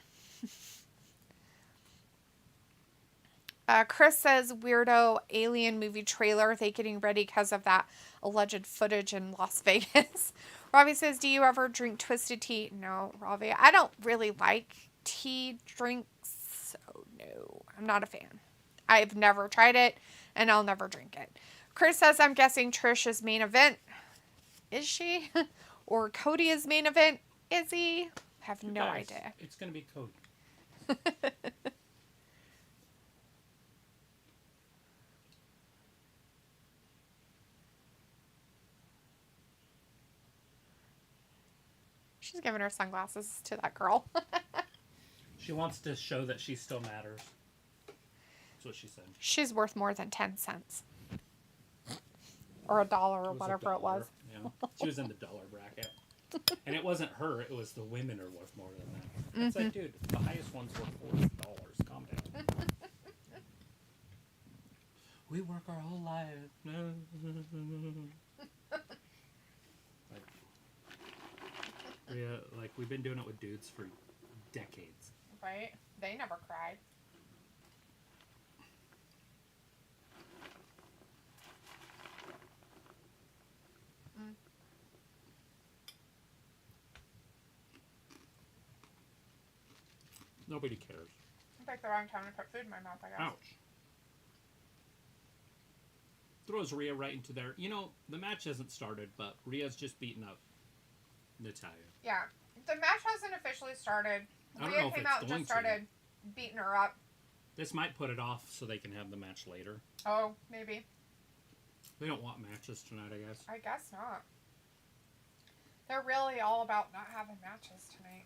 Speaker 2: Chris says, weirdo alien movie trailer. They getting ready because of that alleged footage in Las Vegas. Robbie says, do you ever drink twisted tea? No, Robbie. I don't really like tea drinks, so no. I'm not a fan. I've never tried it, and I'll never drink it. Chris says, I'm guessing Trish is main event. Is she? Or Cody is main event? Is he? I have no idea.
Speaker 1: It's going to be Cody.
Speaker 2: She's giving her sunglasses to that girl.
Speaker 1: She wants to show that she still matters. That's what she said.
Speaker 2: She's worth more than 10 cents. Or $1 or whatever it was.
Speaker 1: Yeah. She was in the dollar bracket. And it wasn't her, it was the women are worth more than that. It's like, dude, the highest one's worth $40. Calm down. We work our whole life. Like, we've been doing it with dudes for decades.
Speaker 2: Right? They never cried.
Speaker 1: Nobody cares.
Speaker 2: I picked the wrong time to put food in my mouth, I guess.
Speaker 1: Ouch. Throws Rhea right into there. The match hasn't started, but Rhea's just beaten up Natalya.
Speaker 2: Yeah. The match hasn't officially started. Rhea came out and just started beating her up.
Speaker 1: This might put it off so they can have the match later.
Speaker 2: Oh, maybe.
Speaker 1: They don't want matches tonight, I guess.
Speaker 2: I guess not. They're really all about not having matches tonight.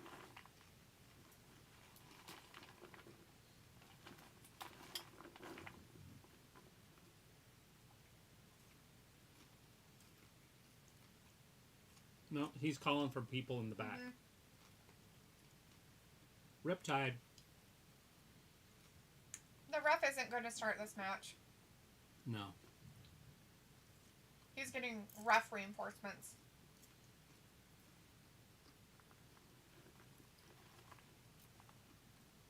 Speaker 1: No, he's calling for people in the back. Riptide.
Speaker 2: The ref isn't going to start this match.
Speaker 1: No.
Speaker 2: He's getting ref reinforcements.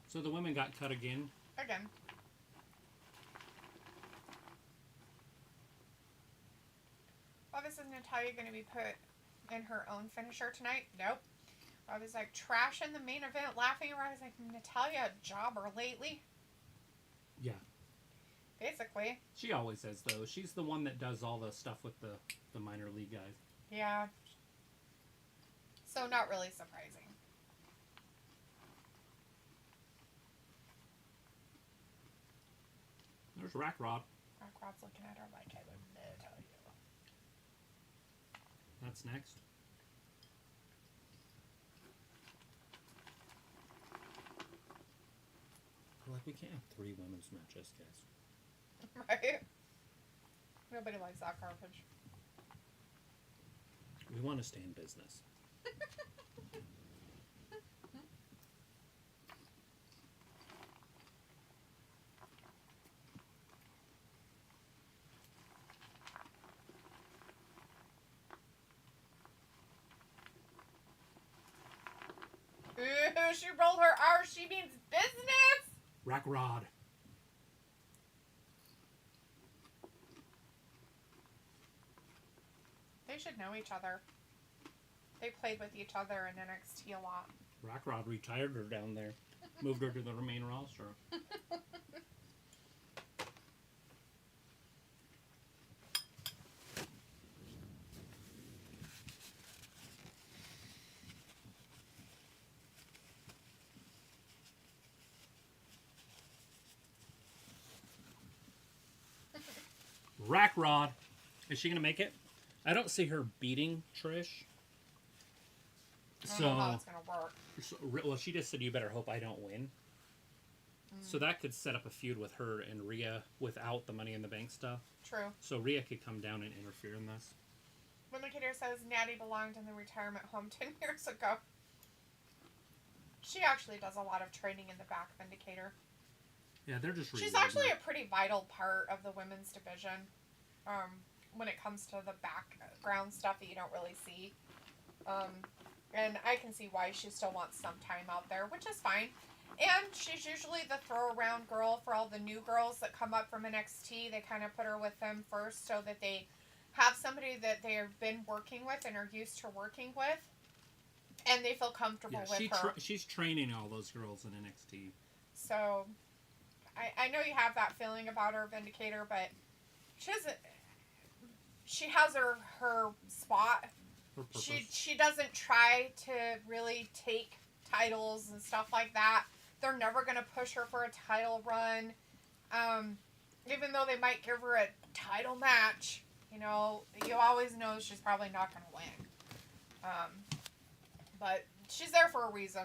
Speaker 1: So the women got cut again.
Speaker 2: Again. Well, this is Natalya going to be put in her own finisher tonight? Nope. I was like, trash in the main event, laughing around. I was like, Natalya, a jobber lately?
Speaker 1: Yeah.
Speaker 2: Basically.
Speaker 1: She always is, though. She's the one that does all the stuff with the minor league guys.
Speaker 2: Yeah. So not really surprising.
Speaker 1: There's Rack Rod.
Speaker 2: Rack Rod's looking at her like, I would tell you.
Speaker 1: That's next. Like, we can't have 3 women's matches, guys.
Speaker 2: Right? Nobody likes that garbage.
Speaker 1: We want to stay in business.
Speaker 2: Ooh, she rolled her R. She means business.
Speaker 1: Rack Rod.
Speaker 2: They should know each other. They played with each other in NXT a lot.
Speaker 1: Rack Rod retired her down there. Moved her to the main roster. Rack Rod. Is she going to make it? I don't see her beating Trish.
Speaker 2: I don't know how it's going to work.
Speaker 1: Well, she just said, you better hope I don't win. So that could set up a feud with her and Rhea without the Money in the Bank stuff.
Speaker 2: True.
Speaker 1: So Rhea could come down and interfere in this.
Speaker 2: Vindicator says Natty belonged in the retirement home 10 years ago. She actually does a lot of training in the back, Vindicator.
Speaker 1: Yeah, they're just
Speaker 2: She's actually a pretty vital part of the women's division when it comes to the background stuff that you don't really see. And I can see why she still wants some time out there, which is fine. And she's usually the throw-around girl for all the new girls that come up from NXT. They kind of put her with them first so that they have somebody that they have been working with and are used to working with. And they feel comfortable with her.
Speaker 1: She's training all those girls in NXT.
Speaker 2: So, I know you have that feeling about her, Vindicator, but she doesn't... She has her spot.
Speaker 1: Her purpose.
Speaker 2: She doesn't try to really take titles and stuff like that. They're never going to push her for a title run. Even though they might give her a title match, you always know she's probably not going to win. But she's there for a reason.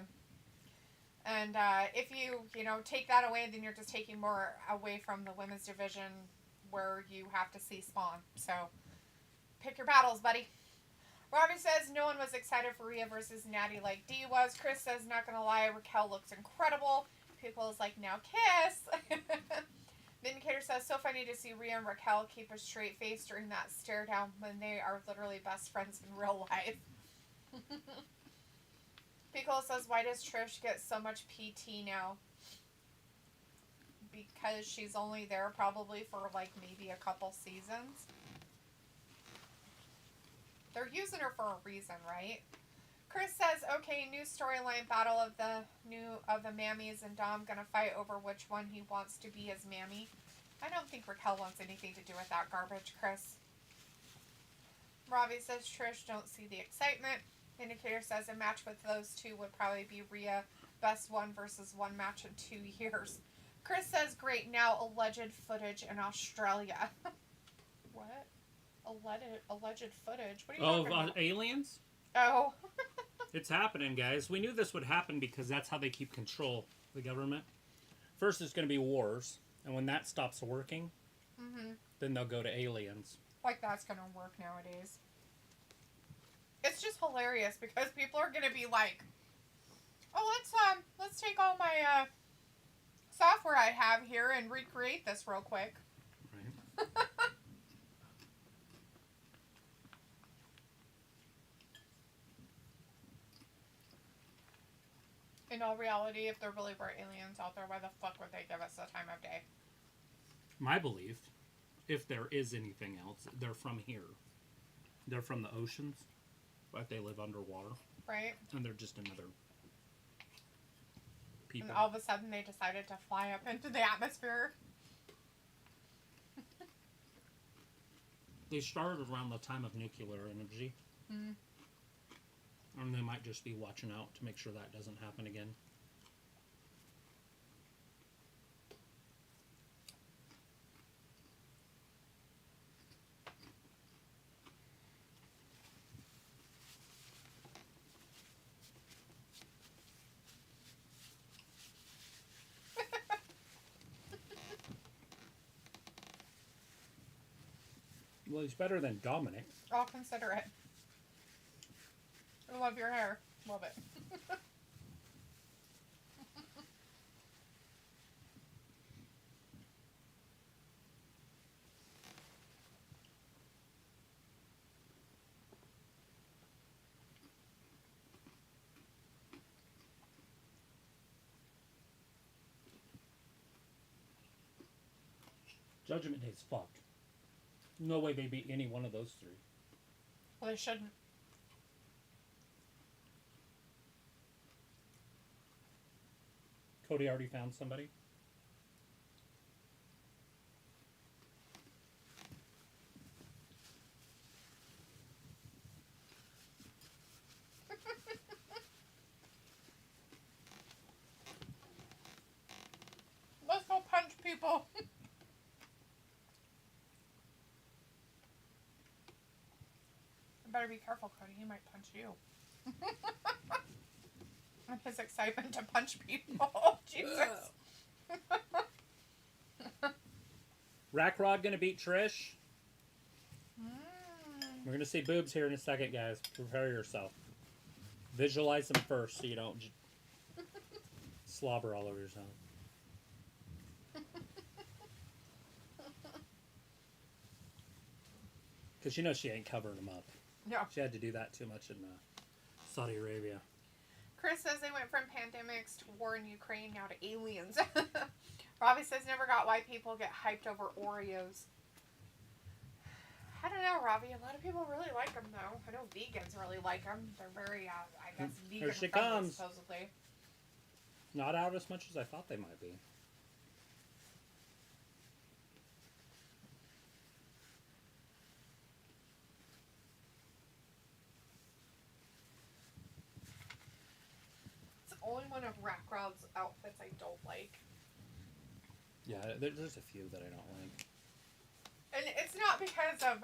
Speaker 2: And if you take that away, then you're just taking more away from the women's division where you have to see Spawn. So, pick your battles, buddy. Robbie says no one was excited for Rhea versus Natty like Dee was. Chris says, not gonna lie, Raquel looks incredible. People is like, now kiss. Vindicator says, so funny to see Rhea and Raquel keep a straight face during that stare down when they are literally best friends in real life. Pickle says, why does Trish get so much PT now? Because she's only there probably for like maybe a couple seasons. They're using her for a reason, right? Chris says, okay, new storyline battle of the Mammies and Dom gonna fight over which one he wants to be as Mammy. I don't think Raquel wants anything to do with that garbage, Chris. Robbie says, Trish, don't see the excitement. Indicator says a match with those two would probably be Rhea, best 1 versus 1 match in 2 years. Chris says, great, now alleged footage in Australia. What? Alleged footage? What are you talking about?
Speaker 1: Aliens?
Speaker 2: Oh.
Speaker 1: It's happening, guys. We knew this would happen because that's how they keep control, the government. First, it's going to be wars, and when that stops working, then they'll go to aliens.
Speaker 2: Like that's going to work nowadays. It's just hilarious because people are gonna be like, "Oh, let's take all my software I have here and recreate this real quick."
Speaker 1: Right.
Speaker 2: In all reality, if there really were aliens out there, why the fuck would they give us the time of day?
Speaker 1: My belief, if there is anything else, they're from here. They're from the oceans, but they live underwater.
Speaker 2: Right?
Speaker 1: And they're just another people.
Speaker 2: And all of a sudden they decided to fly up into the atmosphere.
Speaker 1: They started around the time of nuclear energy.
Speaker 2: Mm.
Speaker 1: And they might just be watching out to make sure that doesn't happen again. Well, he's better than Dominic.
Speaker 2: I'll consider it. I love your hair. Love it.
Speaker 1: Judgment Day's fucked. No way they beat any one of those three.
Speaker 2: Well, they shouldn't.
Speaker 1: Cody already found somebody?
Speaker 2: Let's go punch people. Better be careful, Cody. He might punch you. And his excitement to punch people. Oh, Jesus.
Speaker 1: Rackrod gonna beat Trish?
Speaker 2: Mm.
Speaker 1: We're gonna see boobs here in a second, guys. Prepare yourself. Visualize them first so you don't slobber all over yourself. Because you know she ain't covering them up.
Speaker 2: Yeah.
Speaker 1: She had to do that too much in Saudi Arabia.
Speaker 2: Chris says they went from pandemics to war in Ukraine now to aliens. Robbie says never got why people get hyped over Oreos. I don't know, Robbie. A lot of people really like them, though. I know vegans really like them. They're very, I guess, vegan
Speaker 1: Here she
Speaker 2: friendly,
Speaker 1: comes.
Speaker 2: supposedly.
Speaker 1: Not out as much as I thought they might be.
Speaker 2: It's only one of Rackrod's outfits I don't like.
Speaker 1: Yeah, there's a few that I don't like.
Speaker 2: And it's not because of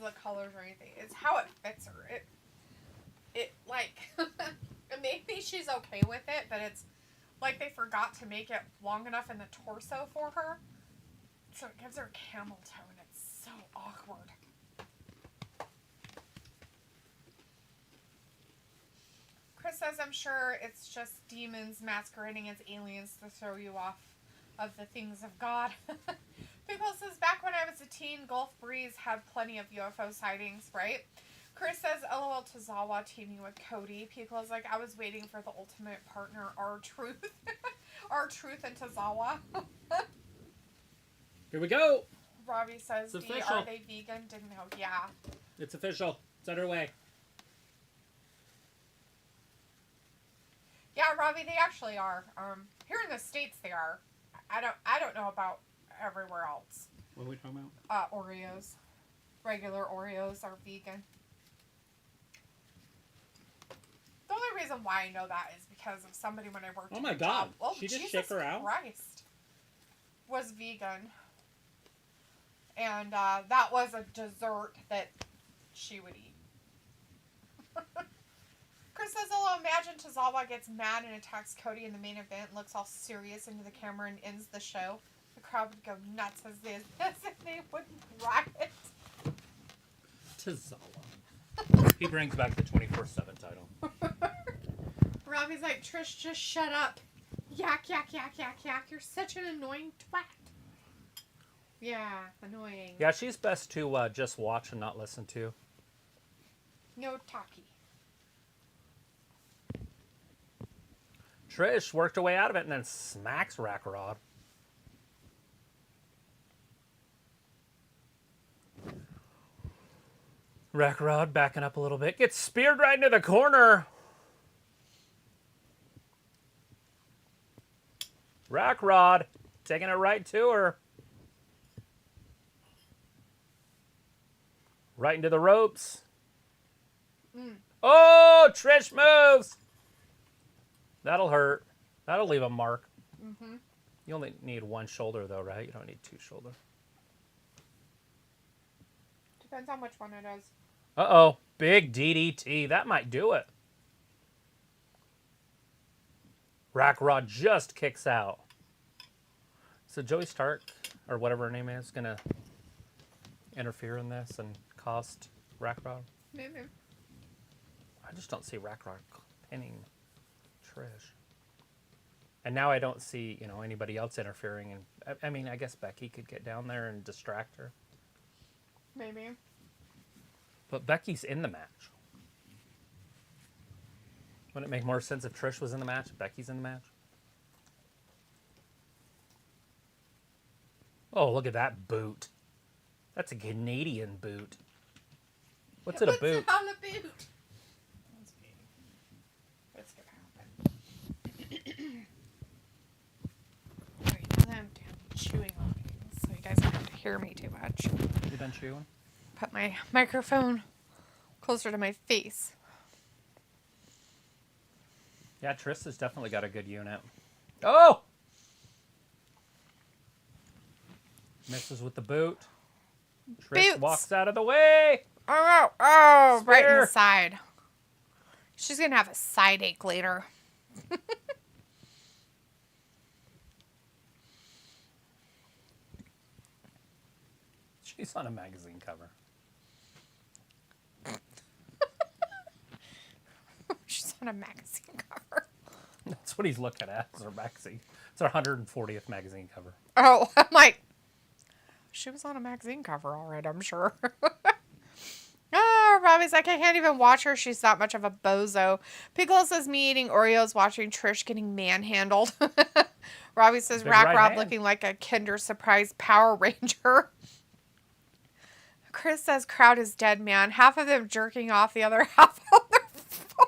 Speaker 2: the colors or anything. It's how it fits her. It like, maybe she's okay with it, but it's like they forgot to make it long enough in the torso for her. So it gives her camel toe and it's so awkward. Chris says, I'm sure it's just demons masquerading as aliens to throw you off of the things of God. People says, back when I was a teen, Gulf Breeze had plenty of UFO sightings, right? Chris says, LOL to Zawa teaming with Cody. People is like, I was waiting for the ultimate partner, R-Truth. R-Truth and Tozawa.
Speaker 1: Here we go!
Speaker 2: Robbie says,
Speaker 1: It's
Speaker 2: D,
Speaker 1: official.
Speaker 2: are they vegan? Didn't know. Yeah.
Speaker 1: It's official. It's underway.
Speaker 2: Yeah, Robbie, they actually are. Here in the States, they are. I don't know about everywhere else.
Speaker 1: What are we talking about?
Speaker 2: Oreos. Regular Oreos are vegan. The only reason why I know that is because of somebody when I worked
Speaker 1: Oh
Speaker 2: at
Speaker 1: my
Speaker 2: the
Speaker 1: God.
Speaker 2: job. Oh,
Speaker 1: She just
Speaker 2: Jesus
Speaker 1: shook her out?
Speaker 2: Christ. Was vegan. And that was a dessert that she would eat. Chris says, oh, imagine Tozawa gets mad and attacks Cody in the main event, looks all serious into the camera and ends the show. The crowd would go nuts as they would riot.
Speaker 1: Tozawa. He brings back the 24/7 title.
Speaker 2: Robbie's like, Trish, just shut up. Yak, yak, yak, yak, yak. You're such an annoying twat. Yeah, annoying.
Speaker 1: Yeah, she's best to just watch and not listen to.
Speaker 2: No talkie.
Speaker 1: Trish worked her way out of it and then smacks Rackrod. Rackrod backing up a little bit. Gets speared right into the corner. Rackrod taking it right to her. Right into the ropes. Oh, Trish moves. That'll hurt. That'll leave a mark.
Speaker 2: Mm-hmm.
Speaker 1: You only need one shoulder, though, right? You don't need two shoulders.
Speaker 2: Depends how much fun it is.
Speaker 1: Uh-oh. Big DDT. That might do it. Rackrod just kicks out. So Joey Stark, or whatever her name is, going to interfere in this and cost Rackrod?
Speaker 2: Maybe.
Speaker 1: I just don't see Rackrod pinning Trish. And now I don't see, anybody else interfering. And I mean, I guess Becky could get down there and distract her.
Speaker 2: Maybe.
Speaker 1: But Becky's in the match. Wouldn't it make more sense if Trish was in the match? Becky's in the match? Oh, look at that boot. That's a Canadian boot. What's it a boot?
Speaker 2: What's on a boot? That's me. What's gonna happen? Alright, now I'm chewing on things, so you guys don't have to hear me too much.
Speaker 1: You done chewing?
Speaker 2: Put my microphone closer to my face.
Speaker 1: Yeah, Trish has definitely got a good unit. Oh! Misses with the boot. Trish
Speaker 2: Boots.
Speaker 1: walks out of the way.
Speaker 2: Oh, right in the
Speaker 1: Spear.
Speaker 2: side. She's going to have a side ache later.
Speaker 1: She's on a magazine cover.
Speaker 2: She's on a magazine cover.
Speaker 1: That's what he's looking at, is her magazine. It's our 140th magazine cover.
Speaker 2: Oh, I'm like, she was on a magazine cover already, I'm sure. Oh, Robbie's like, I can't even watch her. She's that much of a bozo. Piccolo says me eating Oreos, watching Trish getting manhandled. Robbie says
Speaker 1: Big
Speaker 2: Rack
Speaker 1: right
Speaker 2: Rob
Speaker 1: hand.
Speaker 2: looking like a Kinder Surprise Power Ranger. Chris says crowd is dead, man. Half of them jerking off, the other half on their phone.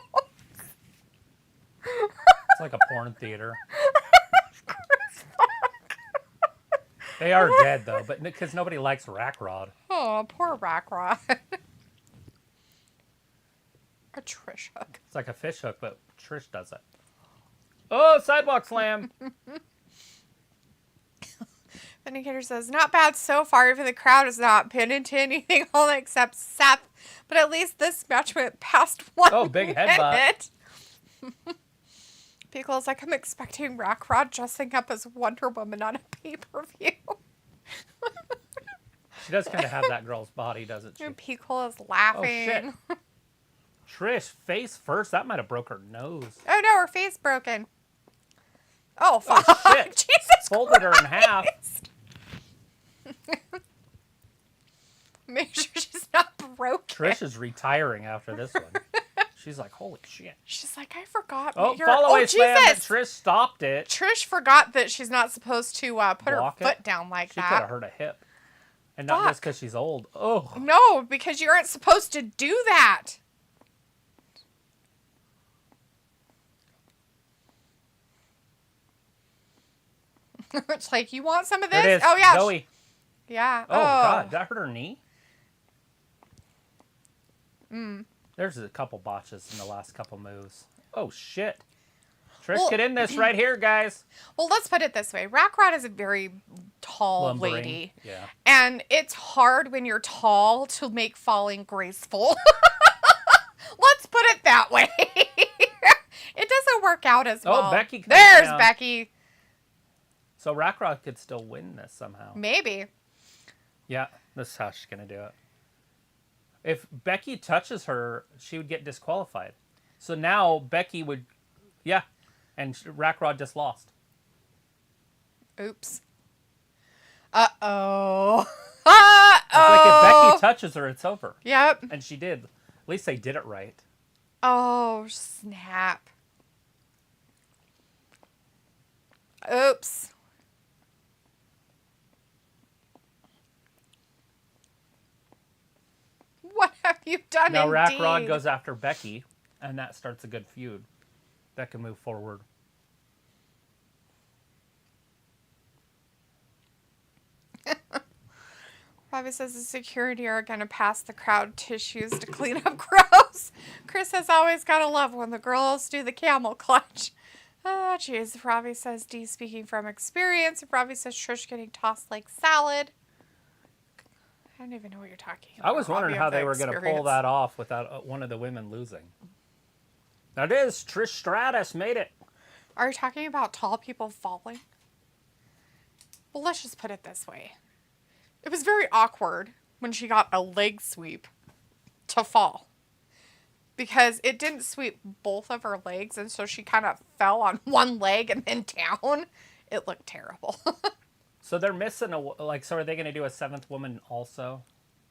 Speaker 1: It's like a porn theater. They are dead, though, but because nobody likes Rackrod.
Speaker 2: Oh, poor Rack Rod. A Trish hook.
Speaker 1: It's like a fish hook, but Trish does it. Oh, sidewalk slam.
Speaker 2: Vindicator says, not bad so far, even the crowd has not been into anything all except Seth. But at least this match went past 1
Speaker 1: Oh, big headbutt.
Speaker 2: minute. Piccolo's like, I'm expecting Rackrod dressing up as Wonder Woman on a pay-per-view.
Speaker 1: She does kind of have that girl's body, doesn't she?
Speaker 2: And Piccolo's laughing.
Speaker 1: Oh, shit. Trish, face first. That might have broke her nose.
Speaker 2: Oh, no, her face broken. Oh, fuck.
Speaker 1: Oh, shit.
Speaker 2: Jesus
Speaker 1: Folded her in half.
Speaker 2: Christ. Make sure she's not broken.
Speaker 1: Trish is retiring after this one. She's like, holy shit.
Speaker 2: She's like, I forgot.
Speaker 1: Oh,
Speaker 2: you're...
Speaker 1: follow away slam, but
Speaker 2: Jesus.
Speaker 1: Trish stopped it.
Speaker 2: Trish forgot that she's not supposed to put her
Speaker 1: Walk it?
Speaker 2: foot down like
Speaker 1: She could have
Speaker 2: that.
Speaker 1: hurt a hip. And not just because she's old. Oh.
Speaker 2: No, because you aren't supposed to do that. It's like, you want some of this?
Speaker 1: There it is.
Speaker 2: Oh, yeah.
Speaker 1: Zoe.
Speaker 2: Yeah.
Speaker 1: Oh, God. That hurt her knee?
Speaker 2: Mm.
Speaker 1: There's a couple botches in the last couple moves. Oh, shit. Trish,
Speaker 2: Well-
Speaker 1: get in this right here, guys.
Speaker 2: Well, let's put it this way. Rackrod is a very tall
Speaker 1: Lumbering.
Speaker 2: lady.
Speaker 1: Yeah.
Speaker 2: And it's hard when you're tall to make falling graceful. Let's put it that way. It doesn't work out as well.
Speaker 1: Oh, Becky comes
Speaker 2: There's
Speaker 1: down.
Speaker 2: Becky.
Speaker 1: So Rackrod could still win this somehow.
Speaker 2: Maybe.
Speaker 1: Yeah, this is how she's going to do it. If Becky touches her, she would get disqualified. So now Becky would, yeah, and Rackrod just lost.
Speaker 2: Oops. Uh-oh.
Speaker 1: It's like if Becky touches her, it's over.
Speaker 2: Yep.
Speaker 1: And she did. At least they did it right.
Speaker 2: Oh, snap. Oops. What have you done?
Speaker 1: Now Rackrod goes after Becky, and that starts a good feud that can move forward.
Speaker 2: Robbie says the security are going to pass the crowd tissues to clean up gross. Chris has always got to love when the girls do the camel clutch. Oh, jeez. Robbie says D speaking from experience. Robbie says Trish getting tossed like salad. I don't even know what you're talking about.
Speaker 1: I was wondering how they were going to pull that off without one of the women losing. That is, Trish Stratus made it.
Speaker 2: Are you talking about tall people falling? Well, let's just put it this way. It was very awkward when she got a leg sweep to fall. Because it didn't sweep both of her legs, and so she kind of fell on one leg and then down. It looked terrible.
Speaker 1: So they're missing so are they going to do a seventh woman also?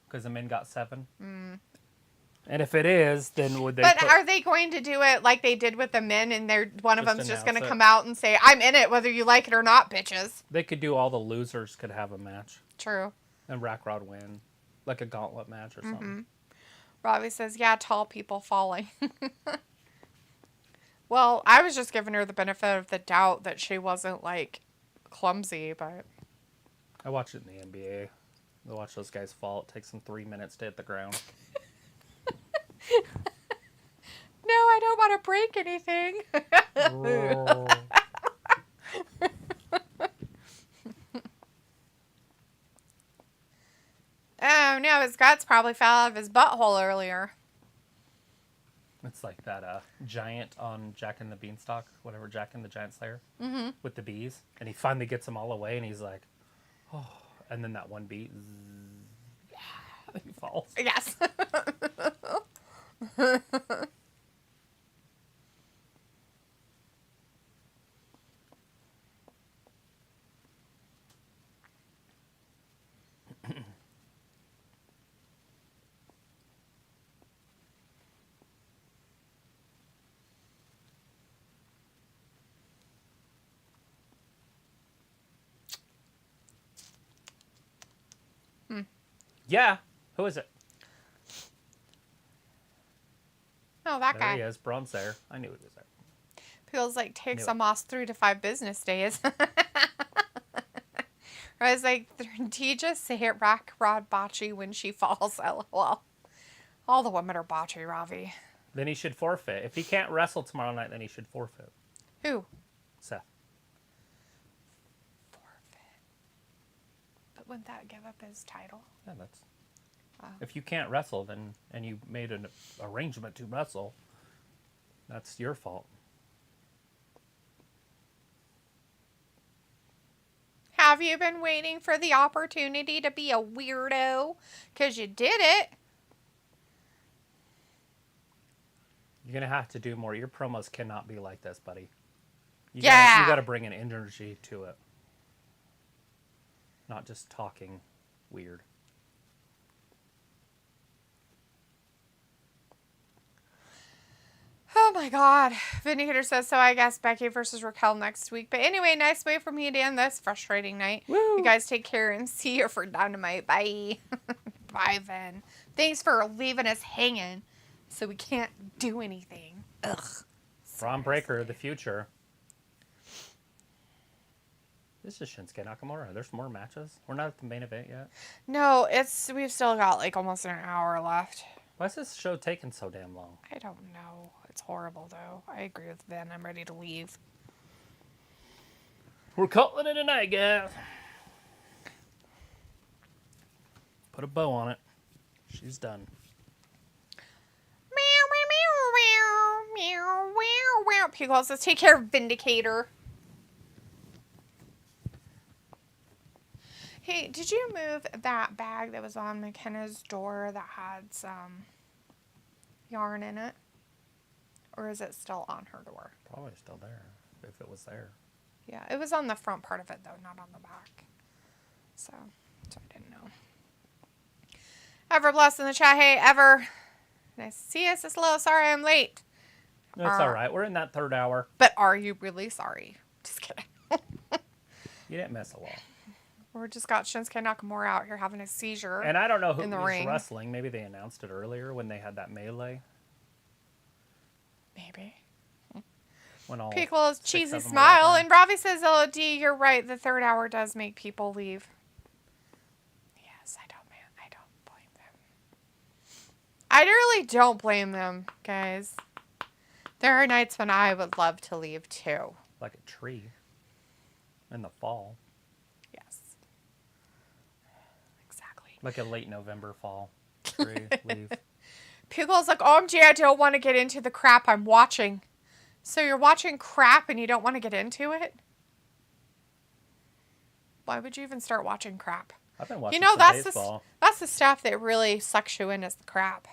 Speaker 1: Because the men got 7? Mm. And if it is, then would they...
Speaker 2: But are they going to do it like they did with the men, and one of them's just going to come out and say, I'm in it whether you like it or not, bitches?
Speaker 1: They could do all the losers could have a match.
Speaker 2: True.
Speaker 1: And Rackrod win. Like a gauntlet match or something. Mm-hmm.
Speaker 2: Robbie says, yeah, tall people falling. Well, I was just giving her the benefit of the doubt that she wasn't, like, clumsy, but...
Speaker 1: I watch it in the NBA. I watch those guys fall. It takes them 3 minutes to hit the ground.
Speaker 2: No, I don't want to break anything. Oh, no, his guts probably fell out of his butthole earlier.
Speaker 1: It's like that giant on Jack and the Beanstalk, whatever, Jack and the Giant Slayer, with the bees. And he finally gets them all away, and he's like, oh. And then that one bee, he falls.
Speaker 2: Yes.
Speaker 1: Yeah. Who is it?
Speaker 2: Oh, that guy.
Speaker 1: There he is. Bronson there. I knew he was there.
Speaker 2: Feels like takes almost 3 to 5 business days. I was like, did you just say it Rackrod botchy when she falls? LOL. All the women are botchy, Ravi.
Speaker 1: Then he should forfeit. If he can't wrestle tomorrow night, then he should forfeit.
Speaker 2: Who?
Speaker 1: Seth.
Speaker 2: Forfeit. But wouldn't that give up his title?
Speaker 1: Yeah, that's... If you can't wrestle, then and you made an arrangement to wrestle, that's your fault.
Speaker 2: Have you been waiting for the opportunity to be a weirdo? Because you did it.
Speaker 1: You're going to have to do more. Your promos cannot be like this, buddy. You got to bring an energy to it. Not just talking weird.
Speaker 2: Oh my God. Vindicator says, so I guess Becky versus Raquel next week. But anyway, nice way for me to end this frustrating night. Woo. You guys take care and see you for Dynamite. Bye. Bye, Vin. Thanks for leaving us hanging so we can't do anything. Ugh.
Speaker 1: Braun Breaker, the future. This is Shinsuke Nakamura. There's more matches. We're not at the main event yet.
Speaker 2: No, we've still got like almost an hour left.
Speaker 1: Why is this show taking so damn long?
Speaker 2: I don't know. It's horrible, though. I agree with Ben. I'm ready to leave.
Speaker 1: We're calling it a night, guys. Put a bow on it. She's done.
Speaker 2: Meow, meow, meow, meow, meow, meow. Pugol says, take care, Vindicator. Hey, did you move that bag that was on McKenna's door that had some yarn in it? Or is it still on her door?
Speaker 1: Probably still there, if it was there.
Speaker 2: Yeah, it was on the front part of it, though, not on the back. So I didn't know. Ever blessed in the chat. Hey, Ever. Nice to see you. It's low. Sorry I'm late.
Speaker 1: That's all right. We're in that third hour.
Speaker 2: But are you really sorry? Just kidding.
Speaker 1: You didn't miss a lot.
Speaker 2: We just got Shinsuke Nakamura out here having a seizure.
Speaker 1: And I don't know who
Speaker 2: in the
Speaker 1: was
Speaker 2: ring.
Speaker 1: wrestling. Maybe they announced it earlier when they had that melee.
Speaker 2: Maybe.
Speaker 1: When all
Speaker 2: Pickle's cheesy
Speaker 1: 6 of them were
Speaker 2: smile.
Speaker 1: out there.
Speaker 2: And Robbie says, LOD, you're right. The third hour does make people leave. Yes, I don't blame them. I really don't blame them, guys. There are nights when I would love to leave too.
Speaker 1: Like a tree in the fall.
Speaker 2: Yes. Exactly.
Speaker 1: Like a late November fall tree leaf.
Speaker 2: Pickle's like, OMG, I don't want to get into the crap I'm watching. So you're watching crap and you don't want to get into it? Why would you even start watching crap?
Speaker 1: I've been watching baseball.
Speaker 2: That's the stuff that really sucks you in is the crap.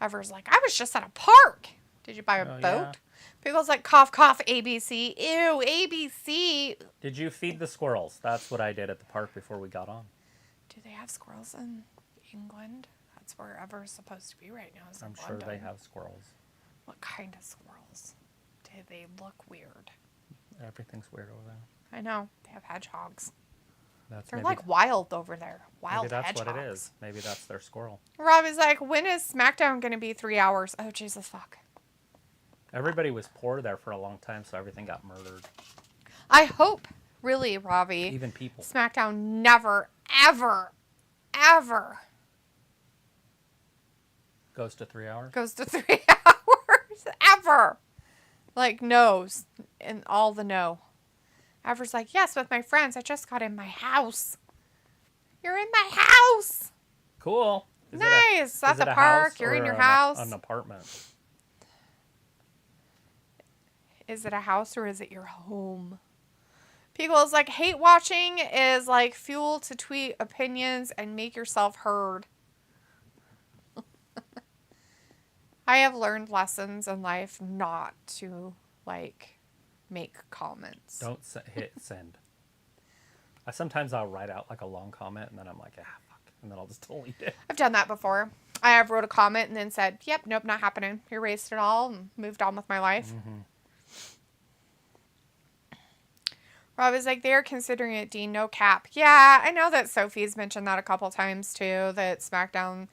Speaker 2: Ever's like, I was just at a park. Did you buy a boat?
Speaker 1: Yeah.
Speaker 2: Pickle's like, cough, cough, ABC. Ew, ABC.
Speaker 1: Did you feed the squirrels? That's what I did at the park before we got on.
Speaker 2: Do they have squirrels in England? That's where Ever's supposed to be right now.
Speaker 1: I'm sure they have squirrels.
Speaker 2: What kind of squirrels? Do they look weird?
Speaker 1: Everything's weird over there.
Speaker 2: I know. They have hedgehogs. They're
Speaker 1: Maybe
Speaker 2: like wild over there. Wild
Speaker 1: maybe that's
Speaker 2: hedgehogs.
Speaker 1: what it is. Maybe that's their squirrel.
Speaker 2: Robbie's like, when is SmackDown going to be 3 hours? Oh, Jesus, fuck.
Speaker 1: Everybody was poor there for a long time, so everything got murdered.
Speaker 2: I hope, really, Robbie.
Speaker 1: Even people.
Speaker 2: SmackDown never, ever, ever
Speaker 1: Goes to 3 hours?
Speaker 2: goes to 3 hours. Ever. Like, no's. And all the no. Ever's like, yes, with my friends. I just got in my house. You're in my house.
Speaker 1: Cool.
Speaker 2: Nice. At the park. You're in your house.
Speaker 1: An apartment.
Speaker 2: Is it a house or is it your home? People's like, hate watching is like fuel to tweet opinions and make yourself heard. I have learned lessons in life not to, like, make comments.
Speaker 1: Don't hit send. Sometimes I'll write out, like, a long comment, and then I'm like, fuck. And then I'll just delete it.
Speaker 2: I've done that before. I have wrote a comment and then said, yep, nope, not happening. Erased it all and moved on with my life.
Speaker 1: Mm-hmm.
Speaker 2: Rob is like, they're considering it, Dean, no cap. Yeah, I know that Sophie's mentioned that a couple times, too, that SmackDown,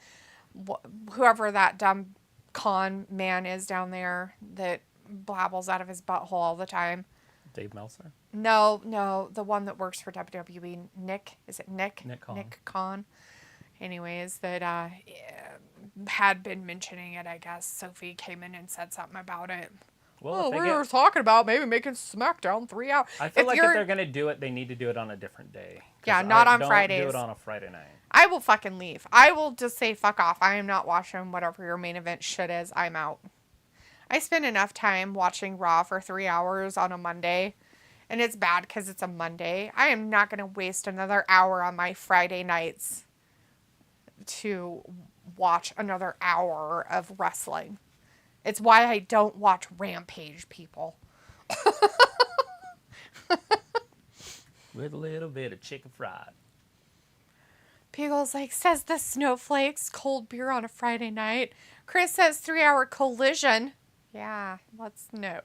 Speaker 2: whoever that dumb con man is down there that blabbles out of his butthole all the time.
Speaker 1: Dave Meltzer?
Speaker 2: No, the one that works for WWE, Nick. Is it Nick?
Speaker 1: Nick Khan.
Speaker 2: Nick Khan. Anyways, that had been mentioning it, I guess. Sophie came in and said something about it.
Speaker 1: Well,
Speaker 2: we were talking about maybe making SmackDown 3 hours.
Speaker 1: I feel like if they're going to do it, they need to do it on a different day.
Speaker 2: Yeah, not on Fridays.
Speaker 1: Don't do it on a Friday night.
Speaker 2: I will fucking leave. I will just say fuck off. I am not watching whatever your main event shit is. I'm out. I spend enough time watching Raw for 3 hours on a Monday, and it's bad because it's a Monday. I am not going to waste another hour on my Friday nights to watch another hour of wrestling. It's why I don't watch Rampage, people.
Speaker 1: With a little bit of chicken fried.
Speaker 2: Piggles like, says the snowflakes, cold beer on a Friday night. Chris says 3 hour collision. Yeah, let's know.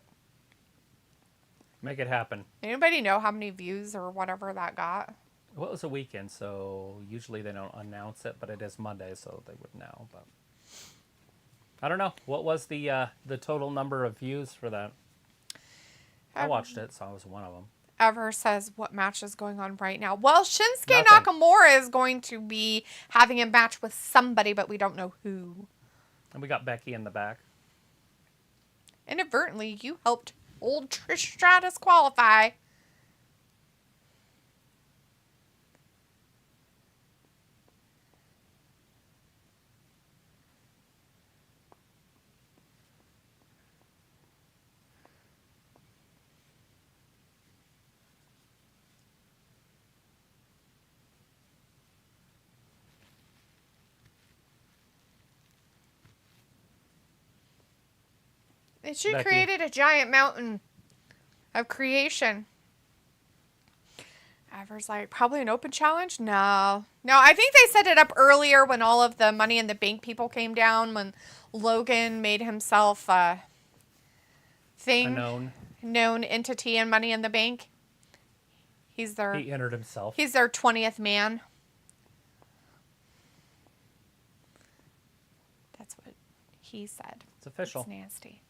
Speaker 1: Make it happen.
Speaker 2: Anybody know how many views or whatever that got?
Speaker 1: Well, it was a weekend, so usually they don't announce it, but it is Monday, so they would know. But I don't know. What was the total number of views for that? I watched it, so I was one of them.
Speaker 2: Ever says what match is going on right now. Well, Shinsuke
Speaker 1: Nothing.
Speaker 2: Nakamura is going to be having a match with somebody, but we don't know who.
Speaker 1: And we got Becky in the back.
Speaker 2: Inadvertently, you helped old Trish Stratus qualify. She
Speaker 1: Becky.
Speaker 2: created a giant mountain of creation. Ever's like, probably an open challenge? No. No, I think they set it up earlier when all of the Money in the Bank people came down, when Logan made himself a thing.
Speaker 1: A
Speaker 2: known entity in Money in the Bank. He
Speaker 1: entered himself.
Speaker 2: He's their 20th man. That's what he said.
Speaker 1: It's official.
Speaker 2: It's nasty.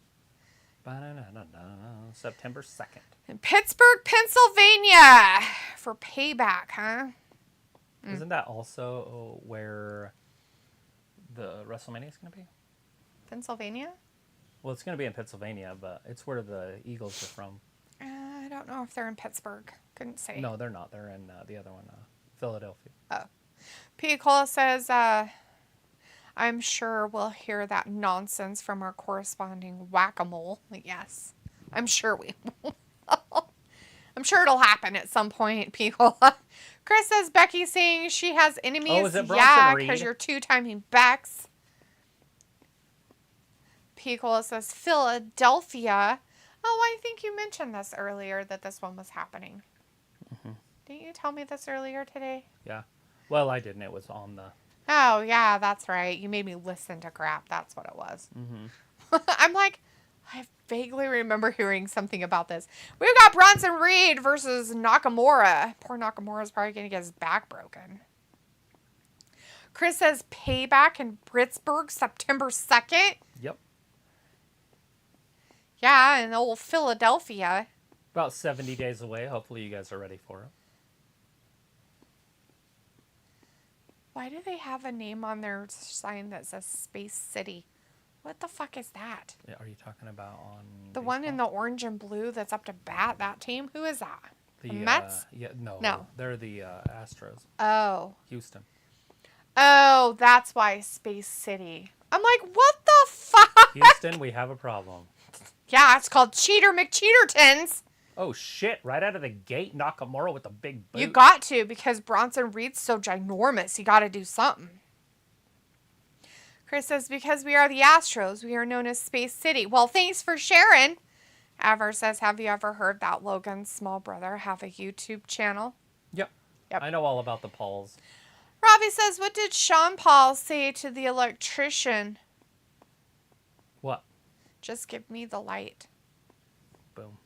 Speaker 1: September 2nd.
Speaker 2: In Pittsburgh, Pennsylvania for Payback, huh?
Speaker 1: Isn't that also where the WrestleMania is going to be?
Speaker 2: Pennsylvania?
Speaker 1: Well, it's going to be in Pennsylvania, but it's where the Eagles are from.
Speaker 2: I don't know if they're in Pittsburgh. Couldn't say.
Speaker 1: No, they're not. They're in the other one, Philadelphia.
Speaker 2: Oh. P. Cola says, I'm sure we'll hear that nonsense from our corresponding whack-a-mole. Yes, I'm sure we will. I'm sure it'll happen at some point, P. Cola. Chris says, Becky saying she has enemies.
Speaker 1: Oh, is it Bronson
Speaker 2: yeah,
Speaker 1: Reed?
Speaker 2: because you're two-timing Bex. P. Cola says, Philadelphia. Oh, I think you mentioned this earlier, that this one was happening.
Speaker 1: Mm-hmm.
Speaker 2: Didn't you tell me this earlier today?
Speaker 1: Yeah. Well, I didn't. It was on the...
Speaker 2: Oh, yeah, that's right. You made me listen to crap. That's what it was.
Speaker 1: Mm-hmm.
Speaker 2: I'm like, I vaguely remember hearing something about this. We've got Bronson Reed versus Nakamura. Poor Nakamura's probably going to get his back broken. Chris says Payback in Pittsburgh, September 2nd.
Speaker 1: Yep.
Speaker 2: Yeah, in old Philadelphia.
Speaker 1: About 70 days away. Hopefully you guys are ready for it.
Speaker 2: Why do they have a name on their sign that says Space City? What the fuck is that?
Speaker 1: Are you talking about on
Speaker 2: The one in the orange and blue that's up to bat, that team? Who is that? The Mets?
Speaker 1: Yeah, no.
Speaker 2: No.
Speaker 1: They're the Astros.
Speaker 2: Oh.
Speaker 1: Houston.
Speaker 2: Oh, that's why Space City. I'm like, what the fuck?
Speaker 1: Houston, we have a problem.
Speaker 2: Yeah, it's called Cheater McCheatertons.
Speaker 1: Oh, shit. Right out of the gate, Nakamura with a big boot.
Speaker 2: You got to, because Bronson Reed's so ginormous. You got to do something. Chris says, because we are the Astros, we are known as Space City. Well, thanks for sharing. Aver says, have you ever heard that Logan's small brother have a YouTube channel?
Speaker 1: Yep. I know all about the Pauls.
Speaker 2: Robbie says, what did Sean Paul say to the electrician?
Speaker 1: What?
Speaker 2: Just give me the light.
Speaker 1: Boom.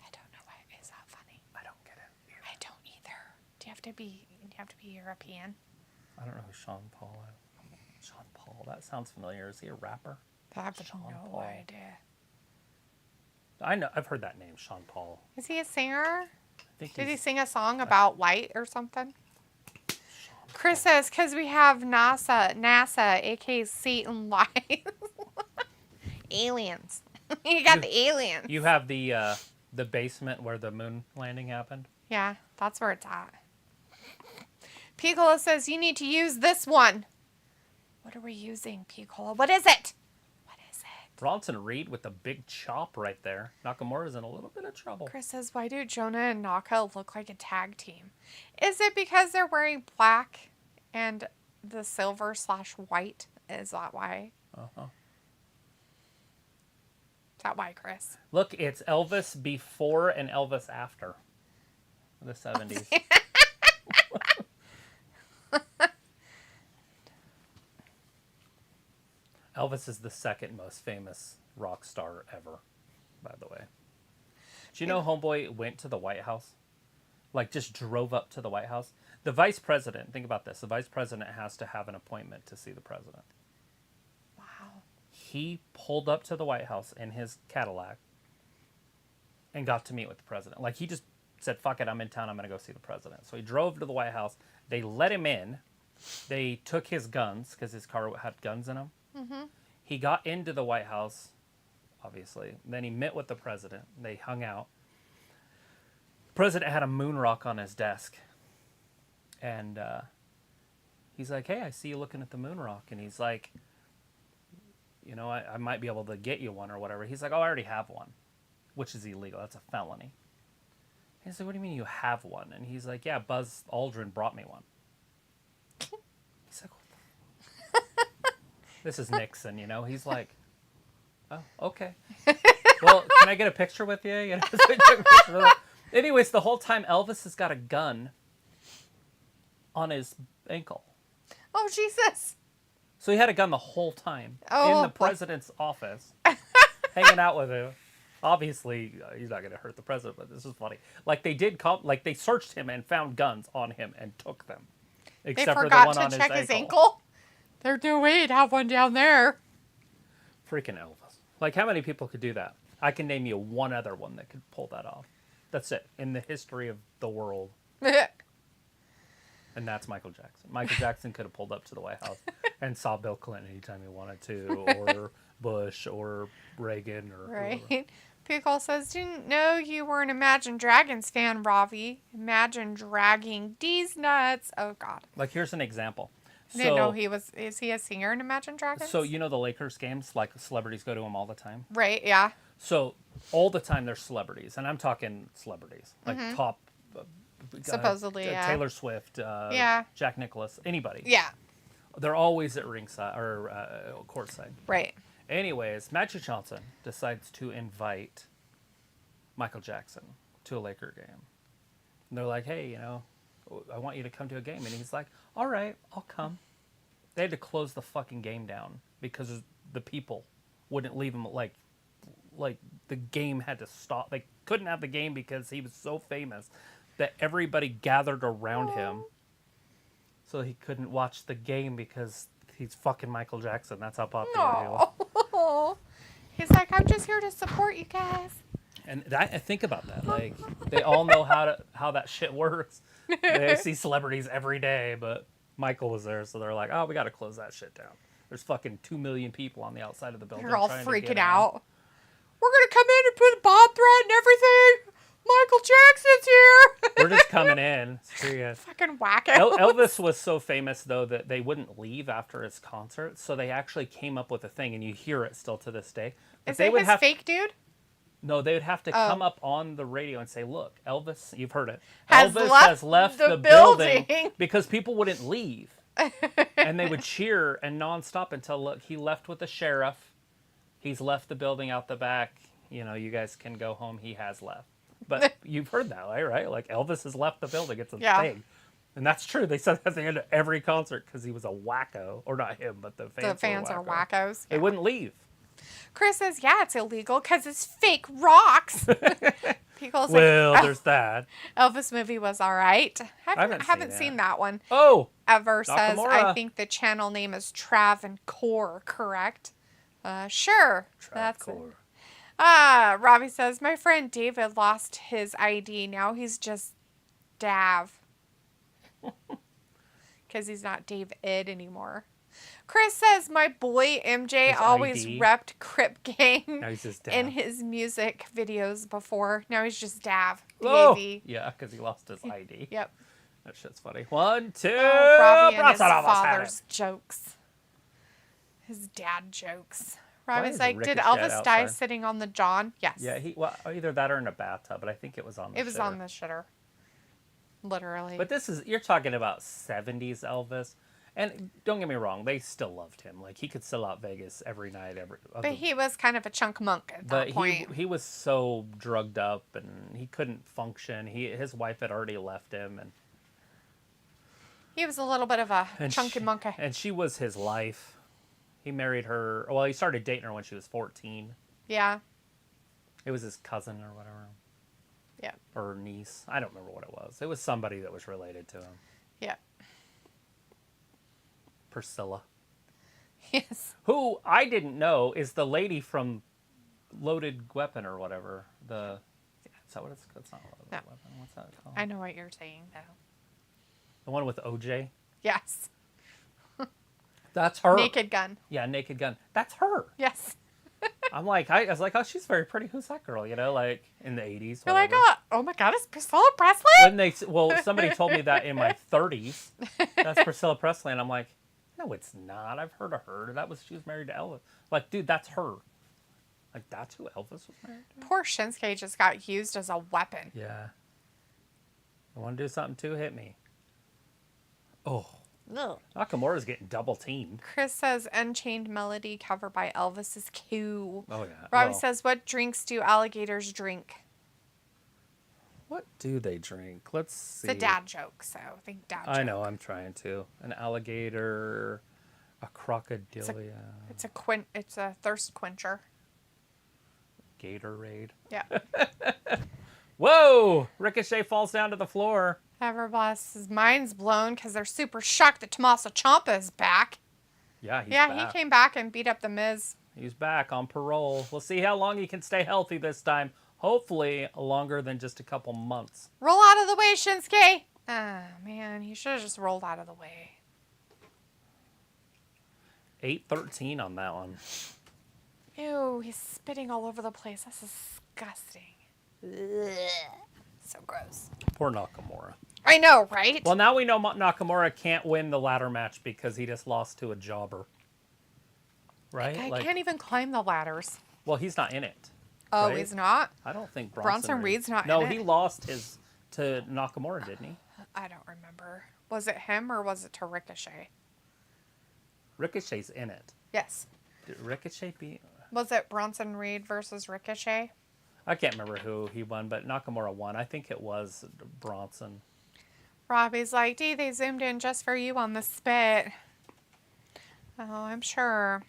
Speaker 2: I don't know why. Is that funny?
Speaker 1: I don't get it.
Speaker 2: I don't either. Do you have to be European?
Speaker 1: I don't know who Sean Paul is. Sean Paul. That sounds familiar. Is he a rapper?
Speaker 2: I have
Speaker 1: Sean
Speaker 2: no
Speaker 1: Paul.
Speaker 2: idea.
Speaker 1: I know. I've heard that name, Sean Paul.
Speaker 2: Is he a singer?
Speaker 1: I think
Speaker 2: Did he
Speaker 1: he's
Speaker 2: sing a song about light or something?
Speaker 1: Sean
Speaker 2: Chris
Speaker 1: Paul.
Speaker 2: says, because we have NASA, aka Satan Light. Aliens. You got the aliens.
Speaker 1: You have the basement where the moon landing happened.
Speaker 2: Yeah, that's where it's at. Piccola says, you need to use this one. What are we using, Piccola? What is it? What is it?
Speaker 1: Bronson Reed with the big chop right there. Nakamura's in a little bit of trouble.
Speaker 2: Chris says, why do Jonah and Naka look like a tag team? Is it because they're wearing black and the silver/white? Is that why?
Speaker 1: Uh-huh.
Speaker 2: Is that why, Chris?
Speaker 1: Look, it's Elvis before and Elvis after the 70s. Elvis is the second most famous rock star ever, by the way. Do you know Homeboy went to the White House? Like, just drove up to the White House? The vice president, think about this. The vice president has to have an appointment to see the president.
Speaker 2: Wow.
Speaker 1: He pulled up to the White House in his Cadillac and got to meet with the president. Like, he just said, fuck it, I'm in town, I'm going to go see the president. So he drove to the White House. They let him in. They took his guns, because his car had guns in them.
Speaker 2: Mm-hmm.
Speaker 1: He got into the White House, obviously. Then he met with the president. They hung out. The president had a moon rock on his desk. And he's like, hey, I see you looking at the moon rock. And he's like, you know, I might be able to get you one or whatever. He's like, oh, I already have one, which is illegal. That's a felony. He's like, what do you mean you have one? And he's like, yeah, Buzz Aldrin brought me one. He's like, what the This is Nixon, you know? He's like, Oh, okay. Well, can I get a picture with you? You know, so I took a picture of that. Anyways, the whole time Elvis has got a gun on his ankle.
Speaker 2: Oh, Jesus.
Speaker 1: So he had a gun the whole time
Speaker 2: Oh,
Speaker 1: in the
Speaker 2: boy.
Speaker 1: president's office, hanging out with him. Obviously, he's not going to hurt the president, but this is funny. Like they searched him and found guns on him and took them,
Speaker 2: They
Speaker 1: except for the
Speaker 2: forgot
Speaker 1: one
Speaker 2: to
Speaker 1: on
Speaker 2: check
Speaker 1: his
Speaker 2: his ankle? There's no way he'd have one down there.
Speaker 1: Freaking Elvis! Like how many people could do that? I can name you one other one that could pull that off. That's it in the history of the world. And that's Michael Jackson. Michael Jackson could have pulled up to the White House and saw Bill Clinton anytime he wanted to, or Bush, or Reagan, or
Speaker 2: Right.
Speaker 1: whoever.
Speaker 2: Pickle says, didn't know you were an Imagine Dragons fan, Ravi. Imagine dragging these nuts. Oh, God.
Speaker 1: Like, here's an example.
Speaker 2: I didn't know he was. Is he a singer in Imagine Dragons?
Speaker 1: So, you know the Lakers games? Like, celebrities go to them all the time?
Speaker 2: Right, yeah.
Speaker 1: So, all the time there's celebrities. And I'm talking celebrities. Like, top...
Speaker 2: Supposedly, yeah.
Speaker 1: Taylor Swift,
Speaker 2: Yeah.
Speaker 1: Jack Nicklaus, anybody.
Speaker 2: Yeah.
Speaker 1: They're always at ringside, or courtside.
Speaker 2: Right.
Speaker 1: Anyways, Magic Johnson decides to invite Michael Jackson to a Laker game. And they're like, hey, you know, I want you to come to a game. And he's like, all right, I'll come. They had to close the fucking game down because the people wouldn't leave him. Like the game had to stop. They couldn't have the game because he was so famous that everybody gathered around him. So he couldn't watch the game because he's fucking Michael Jackson. That's how popular he was.
Speaker 2: Oh. He's like, I'm just here to support you guys.
Speaker 1: And I think about that. Like, they all know how that shit works. They see celebrities every day, but Michael was there, so they're like, oh, we got to close that shit down. There's fucking 2 million people on the outside of the building.
Speaker 2: They're all
Speaker 1: trying to
Speaker 2: freaking
Speaker 1: get
Speaker 2: out. We're going to come in and put a bomb threat and everything. Michael Jackson's here.
Speaker 1: We're just coming in. Serious.
Speaker 2: Fucking wacko.
Speaker 1: Elvis was so famous, though, that they wouldn't leave after his concert, so they actually came up with a thing, and you hear it still to this day. But
Speaker 2: Is it his fake dude?
Speaker 1: No, they would have to come up on the radio and say, look, Elvis, you've heard it.
Speaker 2: Has
Speaker 1: Elvis
Speaker 2: left
Speaker 1: has left
Speaker 2: the
Speaker 1: the building
Speaker 2: building.
Speaker 1: because people wouldn't leave. And they would cheer and nonstop until, look, he left with the sheriff. He's left the building out the back. You know, you guys can go home. He has left. But you've heard that, right? Like, Elvis has left the building. It's a thing. And that's true. They said that at the end of every concert because he was a wacko. Or not him, but the fans.
Speaker 2: The fans are wackos.
Speaker 1: They wouldn't leave.
Speaker 2: Chris says, yeah, it's illegal because it's fake rocks. People's
Speaker 1: Well,
Speaker 2: like,
Speaker 1: there's that.
Speaker 2: Elvis movie was all right. I haven't
Speaker 1: seen
Speaker 2: seen that one.
Speaker 1: Oh!
Speaker 2: Ever says,
Speaker 1: Nakamura.
Speaker 2: I think the channel name is Travancore, correct? Sure. That's it. Robbie says, my friend David lost his ID. Now he's just Dav. Because he's not Dave Ed anymore. Chris says, my boy MJ
Speaker 1: His
Speaker 2: always
Speaker 1: ID?
Speaker 2: repped Crip Gang
Speaker 1: Now he's just Dav.
Speaker 2: in his music videos before. Now he's just Dav.
Speaker 1: Oh!
Speaker 2: D-A-V.
Speaker 1: Yeah, because he lost his ID.
Speaker 2: Yep.
Speaker 1: That shit's funny. 1, 2.
Speaker 2: Robbie and his
Speaker 1: Bronson almost had
Speaker 2: father's jokes. His dad jokes. Robbie's
Speaker 1: is
Speaker 2: like, did
Speaker 1: Ricochet
Speaker 2: Elvis die
Speaker 1: outside?
Speaker 2: sitting on the John? Yes.
Speaker 1: Yeah, either that or in a bathtub, but I think it was on the
Speaker 2: It was
Speaker 1: shitter.
Speaker 2: on the shitter. Literally.
Speaker 1: But you're talking about 70s Elvis. And don't get me wrong, they still loved him. Like, he could sell out Vegas every night.
Speaker 2: But he was kind of a chunk monk at that point.
Speaker 1: He was so drugged up and he couldn't function. His wife had already left him. And
Speaker 2: He was a little bit of a chunky monkey.
Speaker 1: And she was his life. He married her. Well, he started dating her when she was 14.
Speaker 2: Yeah.
Speaker 1: It was his cousin or whatever.
Speaker 2: Yeah.
Speaker 1: Or niece. I don't remember what it was. It was somebody that was related to him.
Speaker 2: Yeah.
Speaker 1: Priscilla.
Speaker 2: Yes.
Speaker 1: Who I didn't know is the lady from Loaded Weapon or whatever. Is that what it's called? It's not Loaded Weapon. What's that called?
Speaker 2: I know what you're saying, though.
Speaker 1: The one with OJ?
Speaker 2: Yes.
Speaker 1: That's her.
Speaker 2: Naked Gun.
Speaker 1: Yeah, Naked Gun. That's her.
Speaker 2: Yes.
Speaker 1: I was like, oh, she's very pretty. Who's that girl? You know, like in the 80s.
Speaker 2: You're like,
Speaker 1: whatever.
Speaker 2: oh my God, it's Priscilla Presley?
Speaker 1: Somebody told me that in my 30s. That's Priscilla Presley. And I'm like, no, it's not. I've heard of her. She was married to Elvis. Like, dude, that's her. Like, that's who Elvis was married to?
Speaker 2: Poor Shinsuke just got used as a weapon.
Speaker 1: Yeah. I want to do something too? Hit me. Oh.
Speaker 2: Ugh.
Speaker 1: Nakamura's getting double teamed.
Speaker 2: Chris says Unchained Melody covered by Elvis is cute.
Speaker 1: Oh, yeah.
Speaker 2: Robbie
Speaker 1: Well,
Speaker 2: says, what drinks do alligators drink?
Speaker 1: what do they drink? Let's see.
Speaker 2: It's a dad joke, so I think dad joke.
Speaker 1: I know, I'm trying to. An alligator, a crocodile,
Speaker 2: It's a thirst quencher.
Speaker 1: Gatorade.
Speaker 2: Yeah.
Speaker 1: Whoa! Ricochet falls down to the floor.
Speaker 2: Everboss's mind's blown because they're super shocked that Tommaso Ciampa is back.
Speaker 1: Yeah, he's
Speaker 2: Yeah,
Speaker 1: back.
Speaker 2: he came back and beat up the Miz.
Speaker 1: He's back on parole. We'll see how long he can stay healthy this time. Hopefully, longer than just a couple months.
Speaker 2: Roll out of the way, Shinsuke. Ah, man, he should have just rolled out of the way.
Speaker 1: 8-13 on that one.
Speaker 2: Ew, he's spitting all over the place. That's disgusting. Ugh. So gross.
Speaker 1: Poor Nakamura.
Speaker 2: I know, right?
Speaker 1: Well, now we know Nakamura can't win the ladder match because he just lost to a jobber. Right?
Speaker 2: I can't even climb the ladders.
Speaker 1: Well, he's not in it.
Speaker 2: Oh,
Speaker 1: right?
Speaker 2: he's not?
Speaker 1: I don't think
Speaker 2: Bronson Reed's not
Speaker 1: No,
Speaker 2: in it?
Speaker 1: he lost his to Nakamura, didn't he?
Speaker 2: I don't remember. Was it him or was it to Ricochet?
Speaker 1: Ricochet's in it.
Speaker 2: Yes.
Speaker 1: Did Ricochet beat...
Speaker 2: Was it Bronson Reed versus Ricochet?
Speaker 1: I can't remember who he won, but Nakamura won. I think it was Bronson.
Speaker 2: Robbie's like, Dee, they zoomed in just for you on the spit. Oh, I'm sure.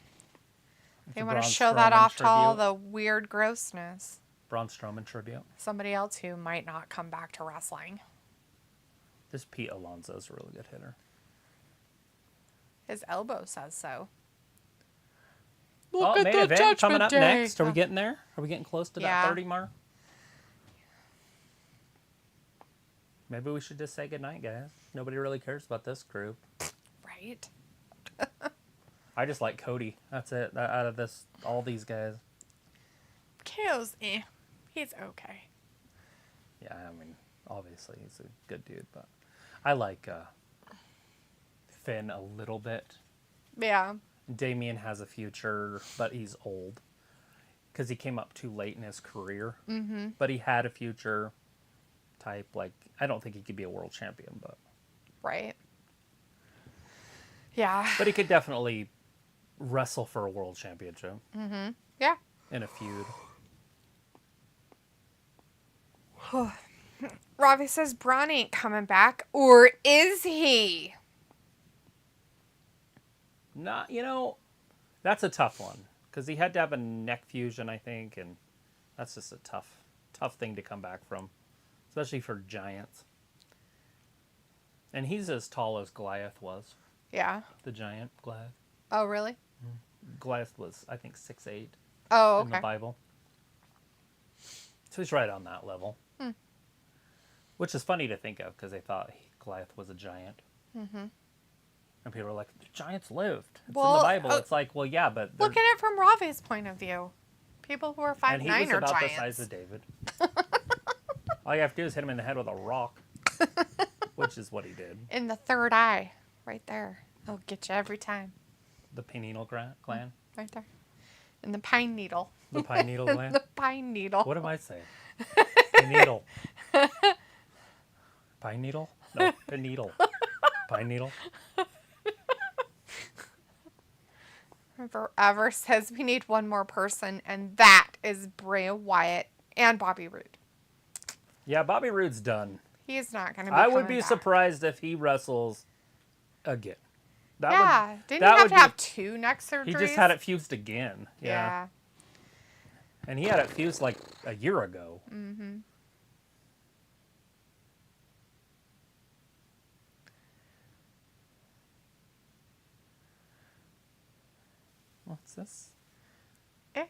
Speaker 2: They want to
Speaker 1: Braun
Speaker 2: show that
Speaker 1: Strowman
Speaker 2: off to all
Speaker 1: tribute.
Speaker 2: the weird grossness.
Speaker 1: Braun Strowman tribute.
Speaker 2: Somebody else who might not come back to wrestling.
Speaker 1: This Pete Alonso's a really good hitter.
Speaker 2: His elbow says so.
Speaker 1: Main event coming up next. Are we getting there? Are we getting close to that 30 mark? Maybe we should just say goodnight, guys. Nobody really cares about this group.
Speaker 2: Right?
Speaker 1: I just like Cody. That's it. Out of this, all these guys.
Speaker 2: KO's he's okay.
Speaker 1: Yeah, I mean, obviously he's a good dude, but I like Finn a little bit.
Speaker 2: Yeah.
Speaker 1: Damien has a future, but he's old because he came up too late in his career. Mm-hmm. But he had a future type. Like, I don't think he could be a world champion, but
Speaker 2: Right. Yeah.
Speaker 1: but he could definitely wrestle for a world championship
Speaker 2: Yeah.
Speaker 1: in a feud.
Speaker 2: Robbie says Braun ain't coming back, or is he?
Speaker 1: Not, that's a tough one because he had to have a neck fusion, I think, and that's just a tough thing to come back from, especially for giants. And he's as tall as Goliath was,
Speaker 2: Yeah.
Speaker 1: the giant Goliath.
Speaker 2: Oh, really?
Speaker 1: Goliath was, I think, 6'8"
Speaker 2: Oh,
Speaker 1: in the
Speaker 2: okay.
Speaker 1: Bible. So he's right on that level. Which is funny to think of because they thought Goliath was a giant. Mm-hmm. And people were like, giants lived. It's in the Bible. It's like, well, yeah, but...
Speaker 2: Look at it from Robbie's point of view. People who are 5'9"
Speaker 1: and he was
Speaker 2: are
Speaker 1: about
Speaker 2: giants.
Speaker 1: the size of David. All you have to do is hit him in the head with a rock. Which is what he did.
Speaker 2: In the third eye. Right there. I'll get you every time.
Speaker 1: The pineal gland?
Speaker 2: Right there. In the pine needle.
Speaker 1: The pineal gland?
Speaker 2: The pine needle.
Speaker 1: What am I saying? Pineal. Pine needle? No, pineal. Pine needle?
Speaker 2: Forever says we need one more person, and that is Bray Wyatt and Bobby Roode.
Speaker 1: Yeah, Bobby Roode's done.
Speaker 2: He's not going to be
Speaker 1: I would
Speaker 2: coming
Speaker 1: be
Speaker 2: back.
Speaker 1: surprised if he wrestles again.
Speaker 2: Didn't he have two neck surgeries?
Speaker 1: He just had it fused again. Yeah. And he had it fused like a year ago.
Speaker 2: Mm-hmm.
Speaker 1: What's this?
Speaker 2: Eh.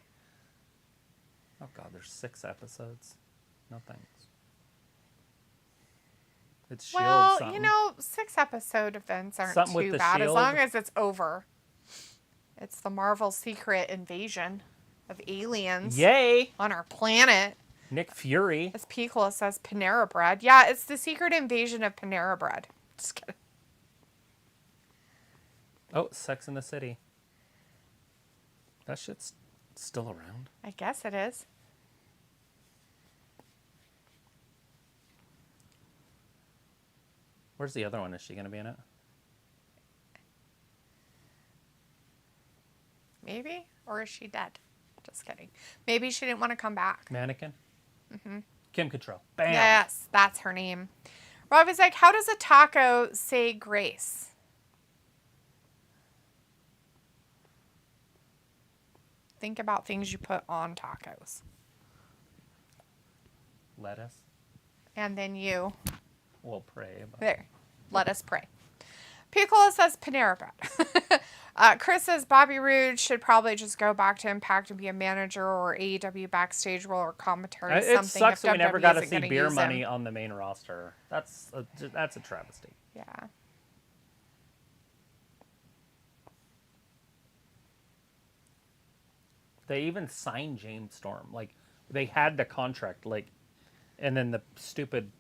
Speaker 1: Oh God, there's 6 episodes. No thanks. It's Shield something.
Speaker 2: 6-episode events aren't
Speaker 1: Something with
Speaker 2: too
Speaker 1: the
Speaker 2: bad as
Speaker 1: Shield?
Speaker 2: long as it's over. It's the Marvel secret invasion of aliens
Speaker 1: Yay!
Speaker 2: on our planet.
Speaker 1: Nick Fury.
Speaker 2: As Piccolo says, Panera Bread. Yeah, it's the secret invasion of Panera Bread. Just kidding.
Speaker 1: Oh, Sex in the City. That shit's still around.
Speaker 2: I guess it is.
Speaker 1: Where's the other one? Is she going to be in it?
Speaker 2: Maybe? Or is she dead? Just kidding. Maybe she didn't want to come back.
Speaker 1: Mannequin? Mm-hmm. Kim Control. Bam!
Speaker 2: Yes, that's her name. Robbie's like, how does a taco say grace? Think about things you put on tacos.
Speaker 1: Lettuce.
Speaker 2: And then you...
Speaker 1: We'll pray.
Speaker 2: There. Let us pray. Piccola says Panera Bread. Chris says Bobby Roode should probably just go back to Impact and be a manager or AEW backstage role or commentary.
Speaker 1: It sucks that we never got to see
Speaker 2: WWE
Speaker 1: Beer Money on the main roster. That's a travesty.
Speaker 2: Yeah.
Speaker 1: They even signed James Storm. Like, they had the contract, like, and then the stupid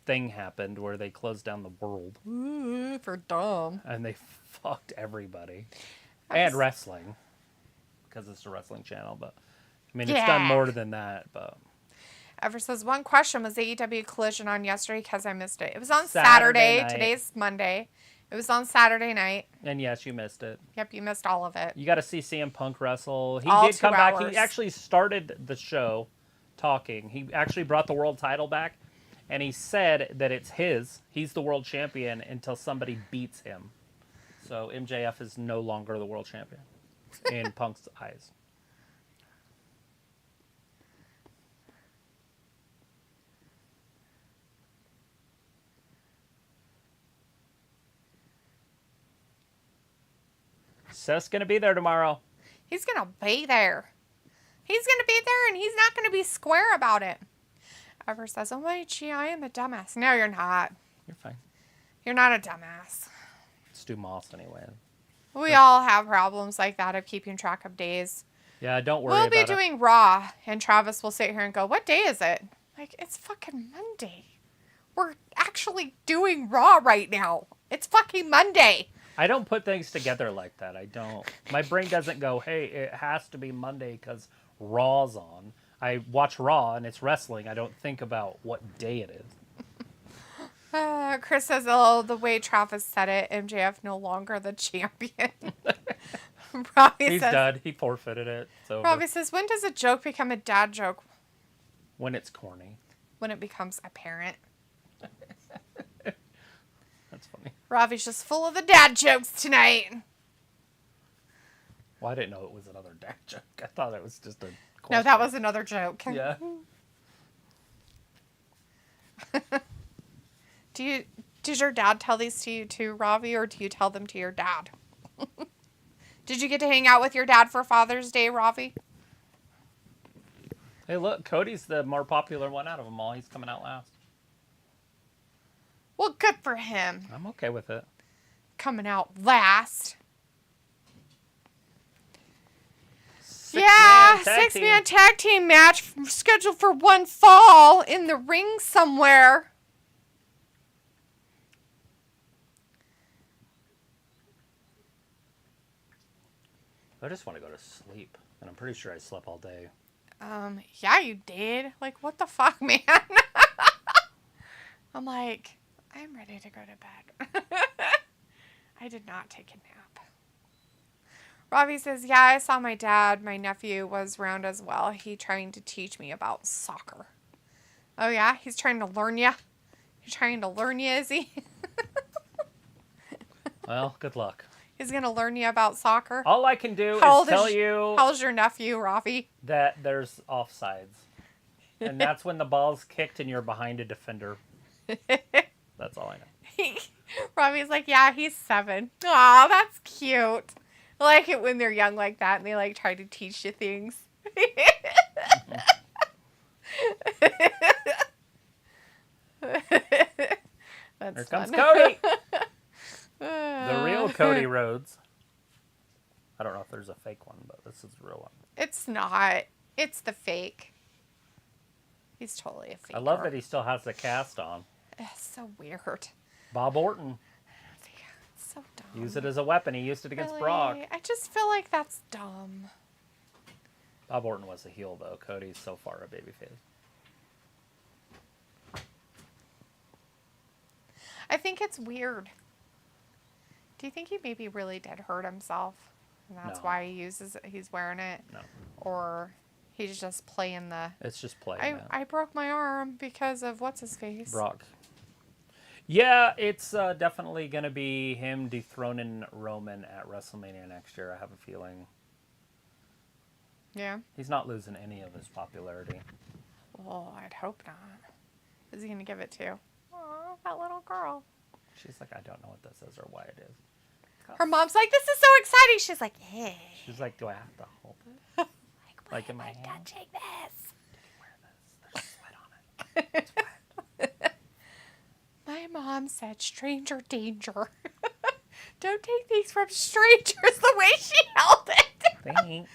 Speaker 1: thing happened where they closed down the world.
Speaker 2: Ooh, for dumb.
Speaker 1: And they fucked everybody. And wrestling. Because it's a wrestling channel, but I mean, it's done more than that, but...
Speaker 2: Ever says, one question, was AEW Collision on yesterday? Because I missed it. It was on Saturday. Today's Monday. It was on Saturday night.
Speaker 1: And yes, you missed it.
Speaker 2: Yep, you missed all of it.
Speaker 1: You got to see CM Punk wrestle. He
Speaker 2: all
Speaker 1: did come back.
Speaker 2: hours.
Speaker 1: He actually started the show talking. He actually brought the world title back. And he said that it's his. He's the world champion until somebody beats him. So MJF is no longer the world champion in Punk's eyes. Seth's going to be there tomorrow.
Speaker 2: He's going to be there. He's going to be there, and he's not going to be square about it. Ever says, oh, wait, gee, I am a dumbass. No, you're not.
Speaker 1: You're fine.
Speaker 2: You're not a dumbass.
Speaker 1: Stu Moss, anyway.
Speaker 2: We all have problems like that of keeping track of days.
Speaker 1: Yeah, don't worry about it.
Speaker 2: We'll be doing Raw, and Travis will sit here and go, what day is it? Like, it's fucking Monday. We're actually doing Raw right now. It's fucking Monday.
Speaker 1: I don't put things together like that. I don't. My brain doesn't go, hey, it has to be Monday because Raw's on. I watch Raw and it's wrestling. I don't think about what day it is.
Speaker 2: Chris says, oh, the way Travis said it, MJF no longer the champion.
Speaker 1: He's done. He forfeited it. So
Speaker 2: Robbie says, when does a joke become a dad joke?
Speaker 1: When it's corny.
Speaker 2: When it becomes apparent.
Speaker 1: That's funny.
Speaker 2: Robbie's just full of the dad jokes tonight.
Speaker 1: Well, I didn't know it was another dad joke. I thought it was just a question.
Speaker 2: No, that was another joke.
Speaker 1: Yeah.
Speaker 2: Did your dad tell these to you too, Robbie, or do you tell them to your dad? Did you get to hang out with your dad for Father's Day, Robbie?
Speaker 1: Hey, look, Cody's the more popular one out of them all. He's coming out last.
Speaker 2: Well, good for him.
Speaker 1: I'm okay with it.
Speaker 2: Coming out last. Six-man tag team match scheduled for one fall in the ring somewhere.
Speaker 1: I just want to go to sleep, and I'm pretty sure I slept all day.
Speaker 2: Yeah, you did. Like, what the fuck, man? I'm like, I'm ready to go to bed. I did not take a nap. Robbie says, yeah, I saw my dad. My nephew was around as well. He trying to teach me about soccer. Oh, yeah? He's trying to learn you? He's trying to learn you, is he?
Speaker 1: Well, good luck.
Speaker 2: He's going to learn you about soccer?
Speaker 1: All I can do is tell you...
Speaker 2: How old's your nephew, Robbie?
Speaker 1: That there's offsides. And that's when the ball's kicked and you're behind a defender. That's all I know.
Speaker 2: Robbie's like, yeah, he's 7. Aw, that's cute. I like it when they're young like that and they like try to teach you things. That's
Speaker 1: Here comes
Speaker 2: fun.
Speaker 1: Cody. The real Cody Rhodes. I don't know if there's a fake one, but this is the real one.
Speaker 2: It's not. It's the fake. He's totally a fake.
Speaker 1: I love that he still has the cast on.
Speaker 2: It's so weird.
Speaker 1: Bob Orton.
Speaker 2: It's so dumb.
Speaker 1: Use it as a weapon. He used it against
Speaker 2: Really?
Speaker 1: Brock.
Speaker 2: I just feel like that's dumb.
Speaker 1: Bob Orton was a heel, though. Cody's so far a babyface.
Speaker 2: I think it's weird. Do you think he maybe really did hurt himself? And that's
Speaker 1: No.
Speaker 2: why he's wearing it.
Speaker 1: No.
Speaker 2: Or he's just playing the...
Speaker 1: It's just playing
Speaker 2: I broke my arm because of what's-his-face.
Speaker 1: Brock. Yeah, it's definitely going to be him dethroning Roman at WrestleMania next year, I have a feeling.
Speaker 2: Yeah?
Speaker 1: He's not losing any of his popularity.
Speaker 2: Oh, I'd hope not. Who's he going to give it to? Oh, that little girl.
Speaker 1: She's like, I don't know what this is or why it is.
Speaker 2: Her mom's like, this is so exciting. She's like, hey.
Speaker 1: She's like, do I have to hold it? Like in my hand?
Speaker 2: Touching this.
Speaker 1: Wear this. There's sweat on it. It's wet.
Speaker 2: My mom said stranger danger. Don't take these from strangers the way she held it.
Speaker 1: Thanks.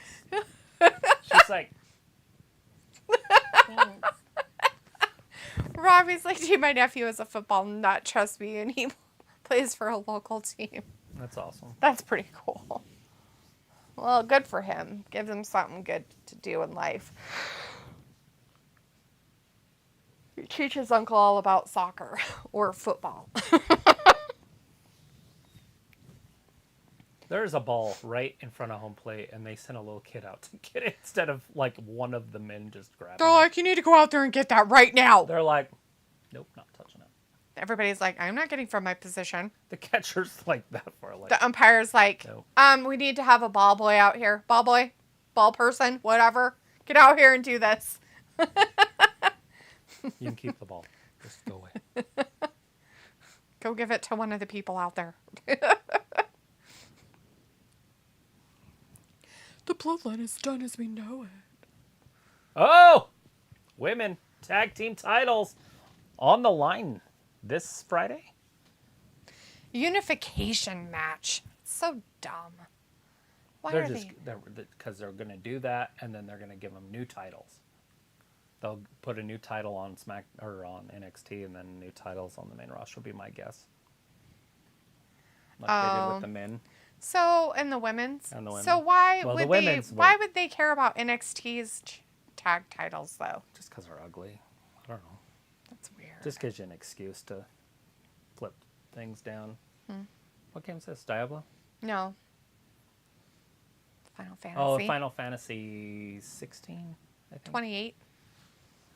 Speaker 1: She's like, thanks.
Speaker 2: Robbie's like, gee, my nephew is a football nut, trust me, and he plays for a local team.
Speaker 1: That's awesome.
Speaker 2: That's pretty cool. Well, good for him. Gives him something good to do in life. He teaches Uncle all about soccer or football.
Speaker 1: There's a ball right in front of home plate, and they sent a little kid out to get it instead of like one of the men just grabbing
Speaker 2: They're
Speaker 1: it.
Speaker 2: like, you need to go out there and get that right now.
Speaker 1: They're like, nope, not touching it.
Speaker 2: Everybody's like, I'm not getting from my position.
Speaker 1: The catcher's like that far. Like,
Speaker 2: The umpire's like,
Speaker 1: Nope.
Speaker 2: we need to have a ball boy out here. Ball boy, ball person, whatever. Get out here and do this.
Speaker 1: you can keep the ball. Just go away.
Speaker 2: Go give it to one of the people out there. The bloodline is done as we know it.
Speaker 1: Oh! Women tag team titles on the line this Friday.
Speaker 2: Unification match. So dumb. Why
Speaker 1: They're
Speaker 2: are
Speaker 1: just
Speaker 2: they?
Speaker 1: because they're going to do that, and then they're going to give them new titles. They'll put a new title on on NXT, and then new titles on the main roster. Would be my guess. Like they did with the men.
Speaker 2: So, and the women's?
Speaker 1: And the women.
Speaker 2: So why
Speaker 1: Well, the
Speaker 2: would
Speaker 1: women's
Speaker 2: why
Speaker 1: were-
Speaker 2: would they care about NXT's tag titles though?
Speaker 1: Just because they're ugly. I don't know.
Speaker 2: That's weird.
Speaker 1: Just gives you an excuse to flip things down. What game is this? Diablo?
Speaker 2: No. Final Fantasy.
Speaker 1: Oh, Final Fantasy 16, I think.
Speaker 2: 28.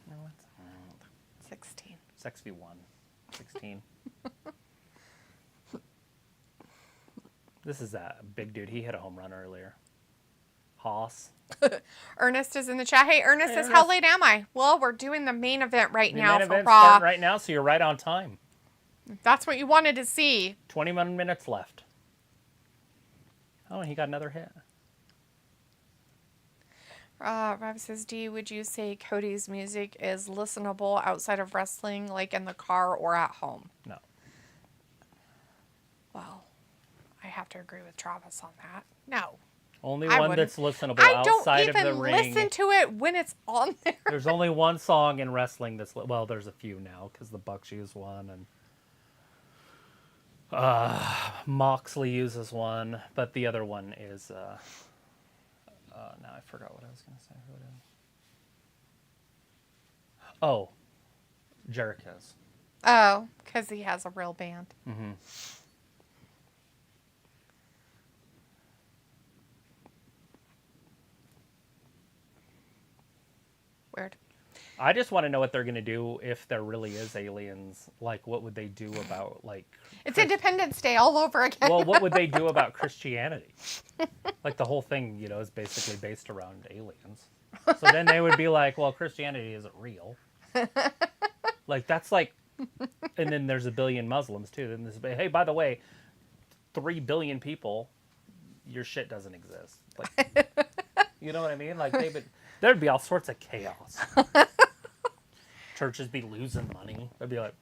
Speaker 1: No, it's
Speaker 2: 16.
Speaker 1: 6v1. 16. This is that big dude. He hit a home run earlier. Haas.
Speaker 2: Ernest is in the chat. Hey, Ernest
Speaker 1: Hey,
Speaker 2: says,
Speaker 1: Ernest.
Speaker 2: how late am I? Well, we're doing the main event right
Speaker 1: The
Speaker 2: now
Speaker 1: main
Speaker 2: for
Speaker 1: event's
Speaker 2: Raw.
Speaker 1: starting right now, so you're right on time.
Speaker 2: That's what you wanted to see.
Speaker 1: 21 minutes left. Oh, and he got another hit.
Speaker 2: Rob says, D, would you say Cody's music is listenable outside of wrestling, like in the car or at home?
Speaker 1: No.
Speaker 2: Well, I have to agree with Travis on that. No.
Speaker 1: Only
Speaker 2: I
Speaker 1: one
Speaker 2: wouldn't.
Speaker 1: that's listenable
Speaker 2: I don't
Speaker 1: outside of the
Speaker 2: even
Speaker 1: ring.
Speaker 2: listen to it when it's on there.
Speaker 1: There's only one song in wrestling that's... Well, there's a few now, because the Bucks use one, and Moxley uses one, but the other one is... now I forgot what I was going to say. Who it is? Oh, Jericho's.
Speaker 2: Oh, because he has a real band.
Speaker 1: Mm-hmm.
Speaker 2: Weird.
Speaker 1: I just want to know what they're going to do if there really is aliens. Like, what would they do about, like...
Speaker 2: It's Independence Day all over again.
Speaker 1: Well, what would they do about Christianity? Like, the whole thing, you know, is basically based around aliens. So then they would be like, well, Christianity isn't real. Like, that's like... And then there's a billion Muslims, too. Then this, hey, by the way, 3 billion people, your shit doesn't exist. Like, you know what I mean? Like, there'd be all sorts of chaos. Churches be losing money. They'd be like...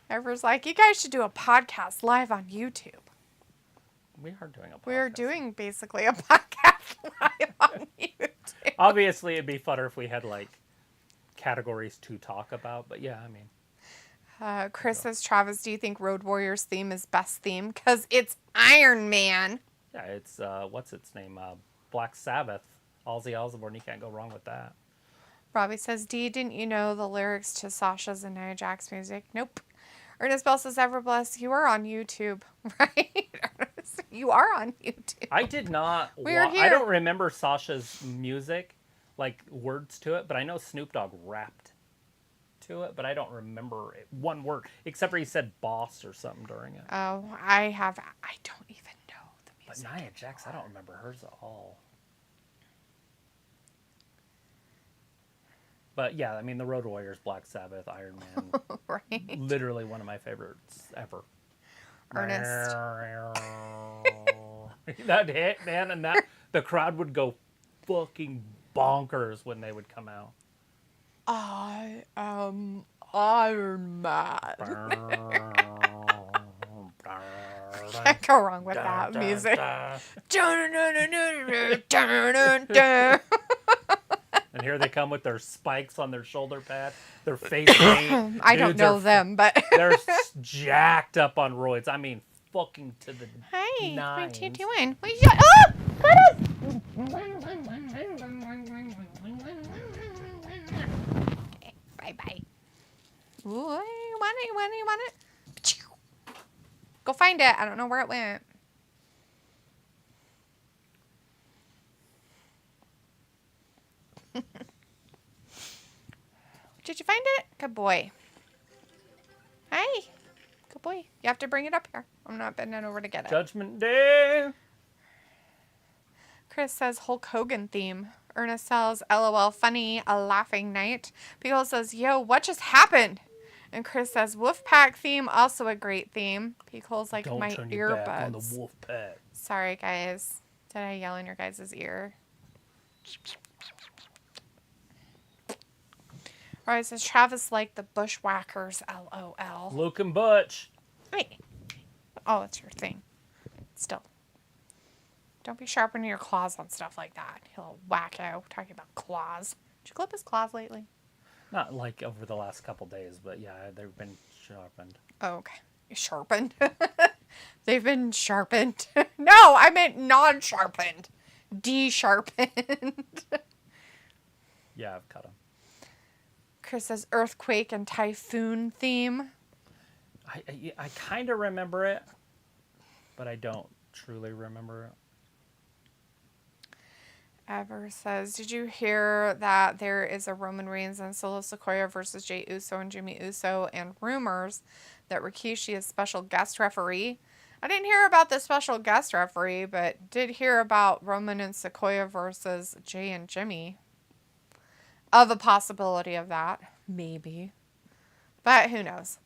Speaker 2: Everyone's like, you guys should do a podcast live on YouTube.
Speaker 1: We are doing a podcast.
Speaker 2: We are doing basically a podcast live on YouTube.
Speaker 1: Obviously, it'd be funner if we had, like, categories to talk about. But, yeah, I mean...
Speaker 2: Chris says, Travis, do you think Road Warriors theme is best theme? Because it's Iron Man.
Speaker 1: Yeah, it's, what's its name? Black Sabbath. Ozzy Osbourne. You can't go wrong with that.
Speaker 2: Robbie says, D, didn't you know the lyrics to Sasha's and Nia Jax music? Nope. Ernest Bell says, ever blessed, you are on YouTube, right? You are on YouTube.
Speaker 1: I did not.
Speaker 2: We're here.
Speaker 1: I don't remember Sasha's music, like words to it, but I know Snoop Dogg rapped to it, but I don't remember one word except for he said "boss" or something during it.
Speaker 2: Oh, I don't even know the music.
Speaker 1: But Nia Jax, I don't remember hers at all. But yeah, I mean, the Road Warriors, Black Sabbath, Iron Man,
Speaker 2: Right.
Speaker 1: literally one of my favorites ever.
Speaker 2: Ernest.
Speaker 1: That hit, man, and that the crowd would go fucking bonkers when they would come out.
Speaker 2: I am Iron Man. Can't go wrong with that music.
Speaker 1: And here they come with their spikes on their shoulder pad, their face paint.
Speaker 2: I don't know them, but
Speaker 1: they're jacked up on roids. I mean, fucking to the
Speaker 2: hey,
Speaker 1: nines.
Speaker 2: what you doing? What you oh, bye bye. Ooh, you want it? Go find it. I don't know where it went. Did you find it? Good boy. Hey. Good boy. You have to bring it up here. I'm not bending over to get it.
Speaker 1: Judgment Day.
Speaker 2: Chris says Hulk Hogan theme. Ernest says LOL funny, a laughing night. People says, yo, what just happened? And Chris says Wolfpack theme, also a great theme. Picole's like
Speaker 1: Don't
Speaker 2: my
Speaker 1: turn your
Speaker 2: earbuds.
Speaker 1: back on the Wolfpack.
Speaker 2: Sorry guys. Did I yell in your guys' ear? Alright, says Travis like the Bushwhackers, LOL.
Speaker 1: Luke and Butch.
Speaker 2: Wait. Oh, it's your thing. Still. Don't be sharpening your claws on stuff like that. He'll wacko. Talking about claws. Did you clip his claws lately?
Speaker 1: Not like over the last couple days, but yeah, they've been sharpened.
Speaker 2: Oh, okay. Sharpened. They've been sharpened. No, I meant non-sharpened. De-sharpened.
Speaker 1: Yeah, I've cut them.
Speaker 2: Chris says earthquake and typhoon theme.
Speaker 1: I kind of remember it, but I don't truly remember it.
Speaker 2: Ever says, did you hear that there is a Roman Reigns and Solo Sikoa versus Jey Uso and Jimmy Uso, and rumors that Rikishi is special guest referee? I didn't hear about the special guest referee, but did hear about Roman and Sikoa versus Jey and Jimmy. Of a possibility of that. Maybe. But who knows.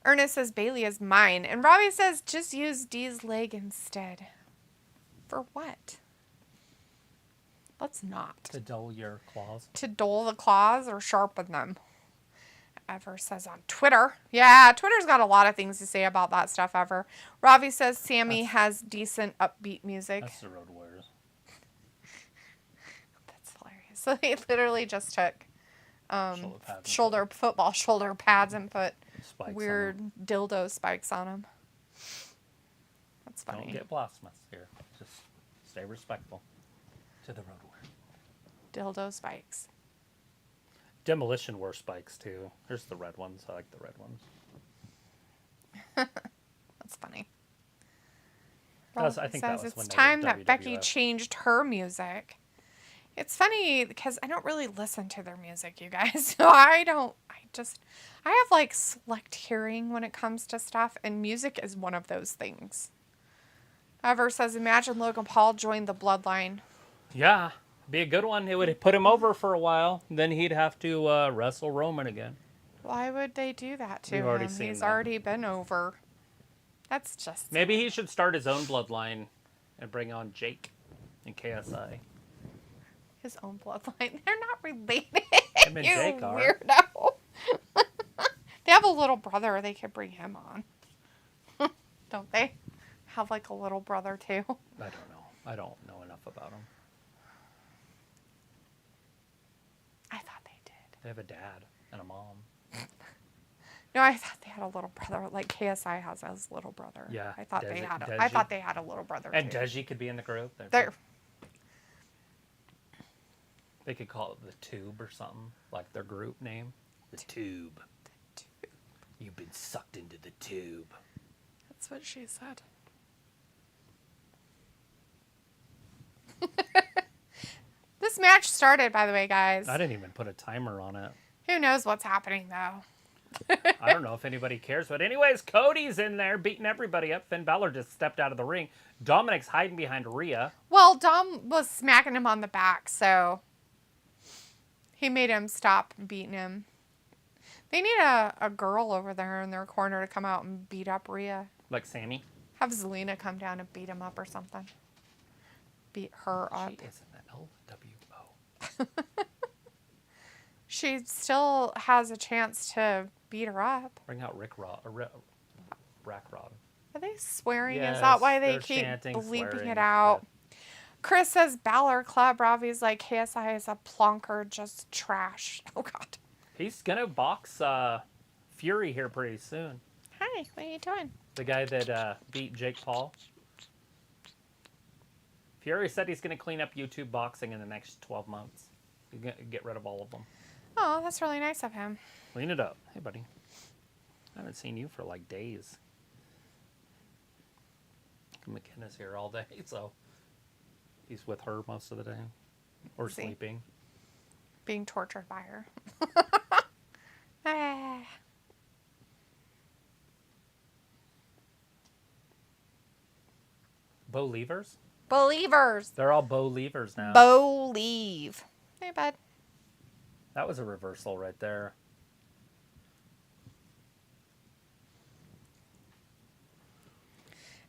Speaker 2: Ernest says Bailey is mine. And Robbie says just use Dee's leg instead. For what? Let's not.
Speaker 1: To dull your claws.
Speaker 2: To dull the claws or sharpen them. Ever says on Twitter. Yeah, Twitter's got a lot of things to say about that stuff ever. Robbie says Sammy has decent upbeat music.
Speaker 1: That's the Road Warriors.
Speaker 2: That's hilarious. So they literally just took football shoulder pads and put
Speaker 1: Spikes
Speaker 2: weird dildo spikes on them. That's funny.
Speaker 1: Don't get blasphemous here. Just stay respectful to the Road Warriors.
Speaker 2: Dildo spikes.
Speaker 1: Demolition wore spikes too. Here's the red ones. I like the red ones.
Speaker 2: That's funny.
Speaker 1: I think that
Speaker 2: says
Speaker 1: was when
Speaker 2: it's
Speaker 1: they
Speaker 2: time
Speaker 1: were
Speaker 2: that Becky
Speaker 1: WWF.
Speaker 2: changed her music. It's funny because I don't really listen to their music, you guys. So I have like select hearing when it comes to stuff, and music is one of those things. Ever says, imagine Logan Paul joined the Bloodline.
Speaker 1: Yeah, be a good one. It would put him over for a while. Then he'd have to wrestle Roman again.
Speaker 2: Why would they do that to
Speaker 1: We've
Speaker 2: him?
Speaker 1: already seen
Speaker 2: He's
Speaker 1: that.
Speaker 2: already been over. That's just...
Speaker 1: Maybe he should start his own bloodline and bring on Jake and KSI.
Speaker 2: His own bloodline. They're not related.
Speaker 1: Him and
Speaker 2: You
Speaker 1: Jake are.
Speaker 2: weirdo. They have a little brother. They could bring him on. Don't they? Have like a little brother too.
Speaker 1: I don't know. I don't know enough about him.
Speaker 2: I thought they did.
Speaker 1: They have a dad and a mom.
Speaker 2: No, I thought they had a little brother, like KSI has his little brother.
Speaker 1: Yeah,
Speaker 2: I thought they
Speaker 1: Deji-
Speaker 2: had.
Speaker 1: Deji.
Speaker 2: I thought they had a little brother
Speaker 1: And
Speaker 2: too.
Speaker 1: Deji could be in the group.
Speaker 2: They're
Speaker 1: They could call it the Tube or something, like their group name. The Tube. You've been sucked into the Tube.
Speaker 2: That's what she said. This match started, by the way, guys.
Speaker 1: I didn't even put a timer on it.
Speaker 2: Who knows what's happening, though?
Speaker 1: I don't know if anybody cares. But anyways, Cody's in there beating everybody up. Finn Balor just stepped out of the ring. Dominic's hiding behind Rhea.
Speaker 2: Well, Dom was smacking him on the back, so he made him stop beating him. They need a girl over there in their corner to come out and beat up Rhea.
Speaker 1: Like Sammy?
Speaker 2: Have Zelina come down and beat him up or something. Beat her up.
Speaker 1: She is an LWO.
Speaker 2: She still has a chance to beat her up.
Speaker 1: Bring out Rick Rod. Rack Rod.
Speaker 2: Are they swearing?
Speaker 1: Yes,
Speaker 2: Is that why they
Speaker 1: they're
Speaker 2: keep
Speaker 1: chanting,
Speaker 2: bleeping
Speaker 1: swearing,
Speaker 2: it out? Chris says Balor Club. Ravi's like, KSI is a plonker, just trash. Oh, God.
Speaker 1: He's going to box Fury here pretty soon.
Speaker 2: Hi, what are you doing?
Speaker 1: The guy that beat Jake Paul. Fury said he's going to clean up YouTube boxing in the next 12 months. He's going to get rid of all of them.
Speaker 2: Oh, that's really nice of him.
Speaker 1: Clean it up. Hey, buddy. I haven't seen you for like days. McKenna's here all day, so he's with her most of the day. Or sleeping.
Speaker 2: Being tortured by her. Ah.
Speaker 1: Believers?
Speaker 2: Believers.
Speaker 1: They're all Believers now.
Speaker 2: Believe. Hey, bud.
Speaker 1: That was a reversal right there.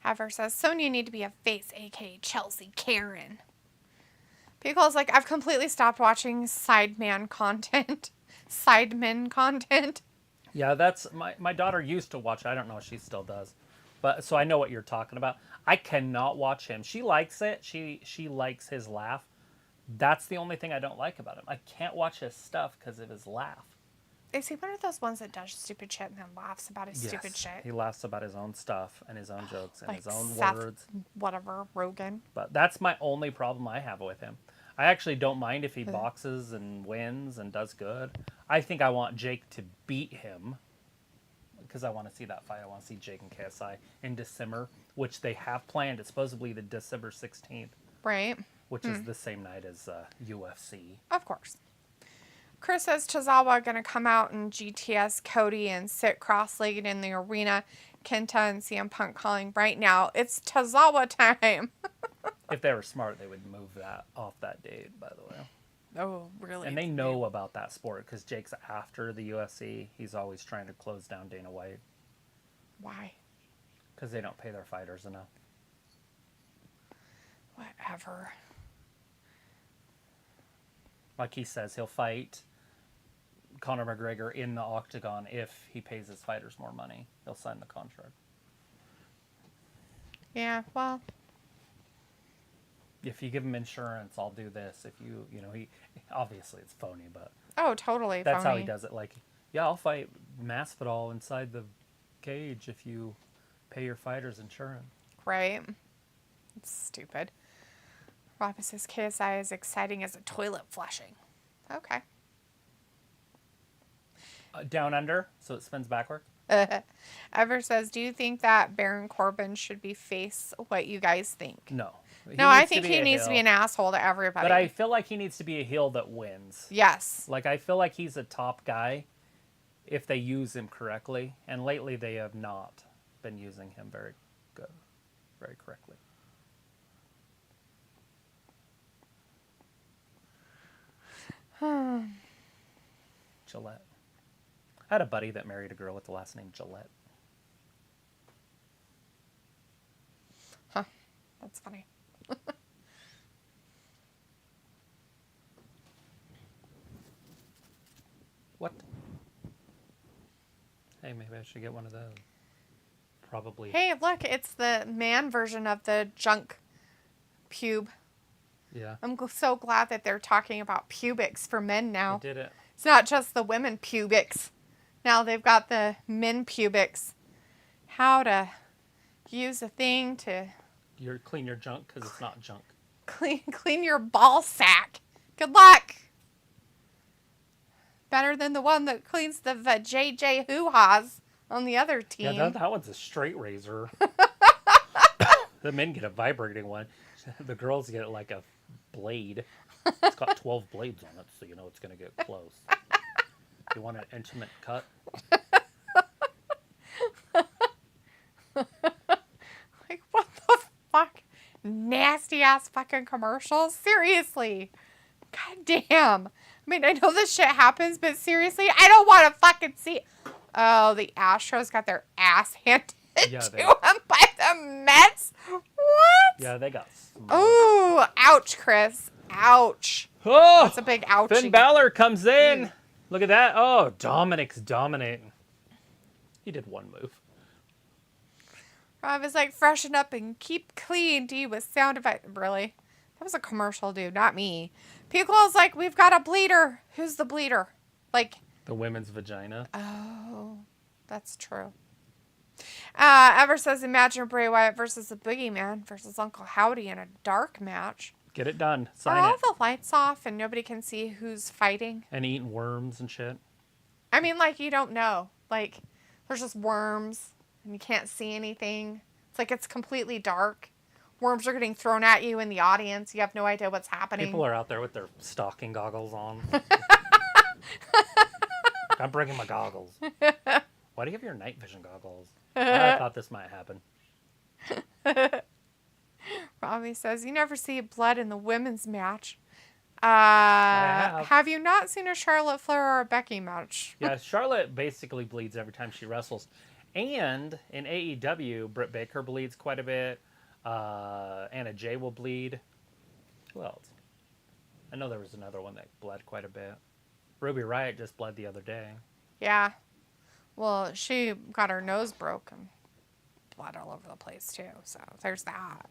Speaker 2: Ever says, Sonya, you need to be a face, a.k.a. Chelsea Karen. Pico's like, I've completely stopped watching Sideman content. Sidemen content.
Speaker 1: Yeah, that's... My daughter used to watch it. I don't know if she still does. But so I know what you're talking about. I cannot watch him. She likes it. She likes his laugh. That's the only thing I don't like about him. I can't watch his stuff because of his laugh.
Speaker 2: Is he one of those ones that does stupid shit and then laughs about his stupid shit?
Speaker 1: He laughs about his own stuff and his own jokes and
Speaker 2: like
Speaker 1: his own
Speaker 2: Seth,
Speaker 1: words.
Speaker 2: Whatever, Rogan.
Speaker 1: But that's my only problem I have with him. I actually don't mind if he boxes and wins and does good. I think I want Jake to beat him because I want to see that fight. I want to see Jake and KSI in December, which they have planned. It's supposedly the December 16th.
Speaker 2: Right.
Speaker 1: Which is the same night as UFC.
Speaker 2: Of course. Chris says Tozawa going to come out in GTS Cody and sit cross-legged in the arena. Kenta and CM Punk calling right now. It's Tozawa time.
Speaker 1: If they were smart, they would move that off that date, by the way.
Speaker 2: Oh, really?
Speaker 1: And they know about that sport because Jake's after the UFC. He's always trying to close down Dana White.
Speaker 2: Why?
Speaker 1: Because they don't pay their fighters enough.
Speaker 2: Whatever.
Speaker 1: Like he says, he'll fight Conor McGregor in the octagon if he pays his fighters more money. He'll sign the contract.
Speaker 2: Yeah, well.
Speaker 1: If you give him insurance, I'll do this. If he obviously it's phony, but
Speaker 2: Oh, totally
Speaker 1: that's
Speaker 2: phony.
Speaker 1: how he does it. Like, yeah, I'll fight Masvidal inside the cage if you pay your fighters insurance.
Speaker 2: Right. It's stupid. Robin says KSI is exciting as a toilet flushing. Okay.
Speaker 1: Down under, so it spins backward.
Speaker 2: Ever says, do you think that Baron Corbin should be face? What you guys think?
Speaker 1: No.
Speaker 2: No, I think he needs to be an asshole to everybody.
Speaker 1: But I feel like he needs to be a heel that wins.
Speaker 2: Yes.
Speaker 1: Like, I feel like he's a top guy if they use him correctly. And lately they have not been using him very correctly. Gillette. I had a buddy that married a girl with the last name Gillette.
Speaker 2: Huh. That's funny.
Speaker 1: What? Hey, maybe I should get one of those. Probably.
Speaker 2: Hey, look, it's the man version of the junk pube.
Speaker 1: Yeah.
Speaker 2: I'm so glad that they're talking about pubics for men now.
Speaker 1: I did it.
Speaker 2: It's not just the women pubics. Now they've got the men pubics. How to use a thing to
Speaker 1: Clean your junk because it's not junk.
Speaker 2: clean your ball sack. Good luck. Better than the one that cleans the JJ hoo-ha's on the other team.
Speaker 1: Yeah, that one's a straight razor. The men get a vibrating one. The girls get like a blade. It's got 12 blades on it, so you know it's going to get close. You want an intimate cut?
Speaker 2: Like, what the fuck? Nasty ass fucking commercials? Seriously. God damn. I mean, I know this shit happens, but seriously, I don't want to fucking see. Oh, the Astros got their ass handed to them by the Mets? What?
Speaker 1: Yeah, they got smoked.
Speaker 2: Ooh, ouch, Chris. Ouch.
Speaker 1: Oh,
Speaker 2: That's a big ouch.
Speaker 1: Finn Balor comes in. Look at that. Oh, Dominic's dominating. He did one move.
Speaker 2: Rob is like, freshen up and keep clean, D, with sound effect. Really? That was a commercial, dude, not me. Piccolo's like, we've got a bleeder. Who's the bleeder? Like,
Speaker 1: the women's vagina.
Speaker 2: Oh, that's true. Ever says, imagine Bray Wyatt versus the Boogeyman versus Uncle Howdy in a dark match.
Speaker 1: Get it done. Sign
Speaker 2: Are all
Speaker 1: it.
Speaker 2: the lights off and nobody can see who's fighting?
Speaker 1: And eating worms and shit.
Speaker 2: I mean, like, you don't know. Like, there's just worms and you can't see anything. It's like it's completely dark. Worms are getting thrown at you in the audience. You have no idea what's happening.
Speaker 1: People are out there with their stalking goggles on. I'm bringing my goggles. Why do you have your night vision goggles? I thought this might happen.
Speaker 2: Robbie says, you never see blood in the women's match. Have you not seen a Charlotte Flair or a Becky match?
Speaker 1: Yeah, Charlotte basically bleeds every time she wrestles. And in AEW, Britt Baker bleeds quite a bit. Anna Jay will bleed. Who else? I know there was another one that bled quite a bit. Ruby Riott just bled the other day.
Speaker 2: Yeah. Well, she got her nose broken. Blood all over the place, too. So there's that.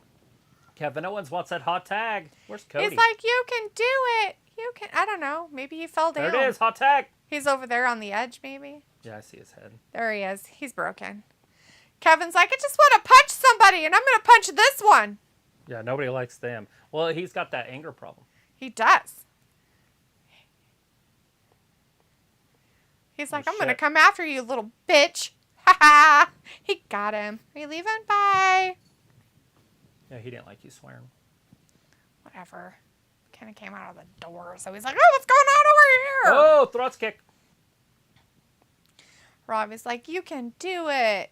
Speaker 1: Kevin Owens wants that hot tag. Where's Cody?
Speaker 2: He's like, you can do it. You can. I don't know. Maybe he fell down.
Speaker 1: There it is. Hot tag.
Speaker 2: He's over there on the edge, maybe.
Speaker 1: Yeah, I see his head.
Speaker 2: There he is. He's broken. Kevin's like, I just want to punch somebody, and I'm going to punch this one.
Speaker 1: Yeah, nobody likes them. Well, he's got that anger problem.
Speaker 2: He does. He's like, I'm going to come after you, little bitch. Ha ha. He got him. Are you leaving? Bye.
Speaker 1: Yeah, he didn't like you swearing.
Speaker 2: Whatever. Kind of came out of the door, so he's like, oh, what's going on over here?
Speaker 1: Oh, throats kick.
Speaker 2: Robbie's like, you can do it.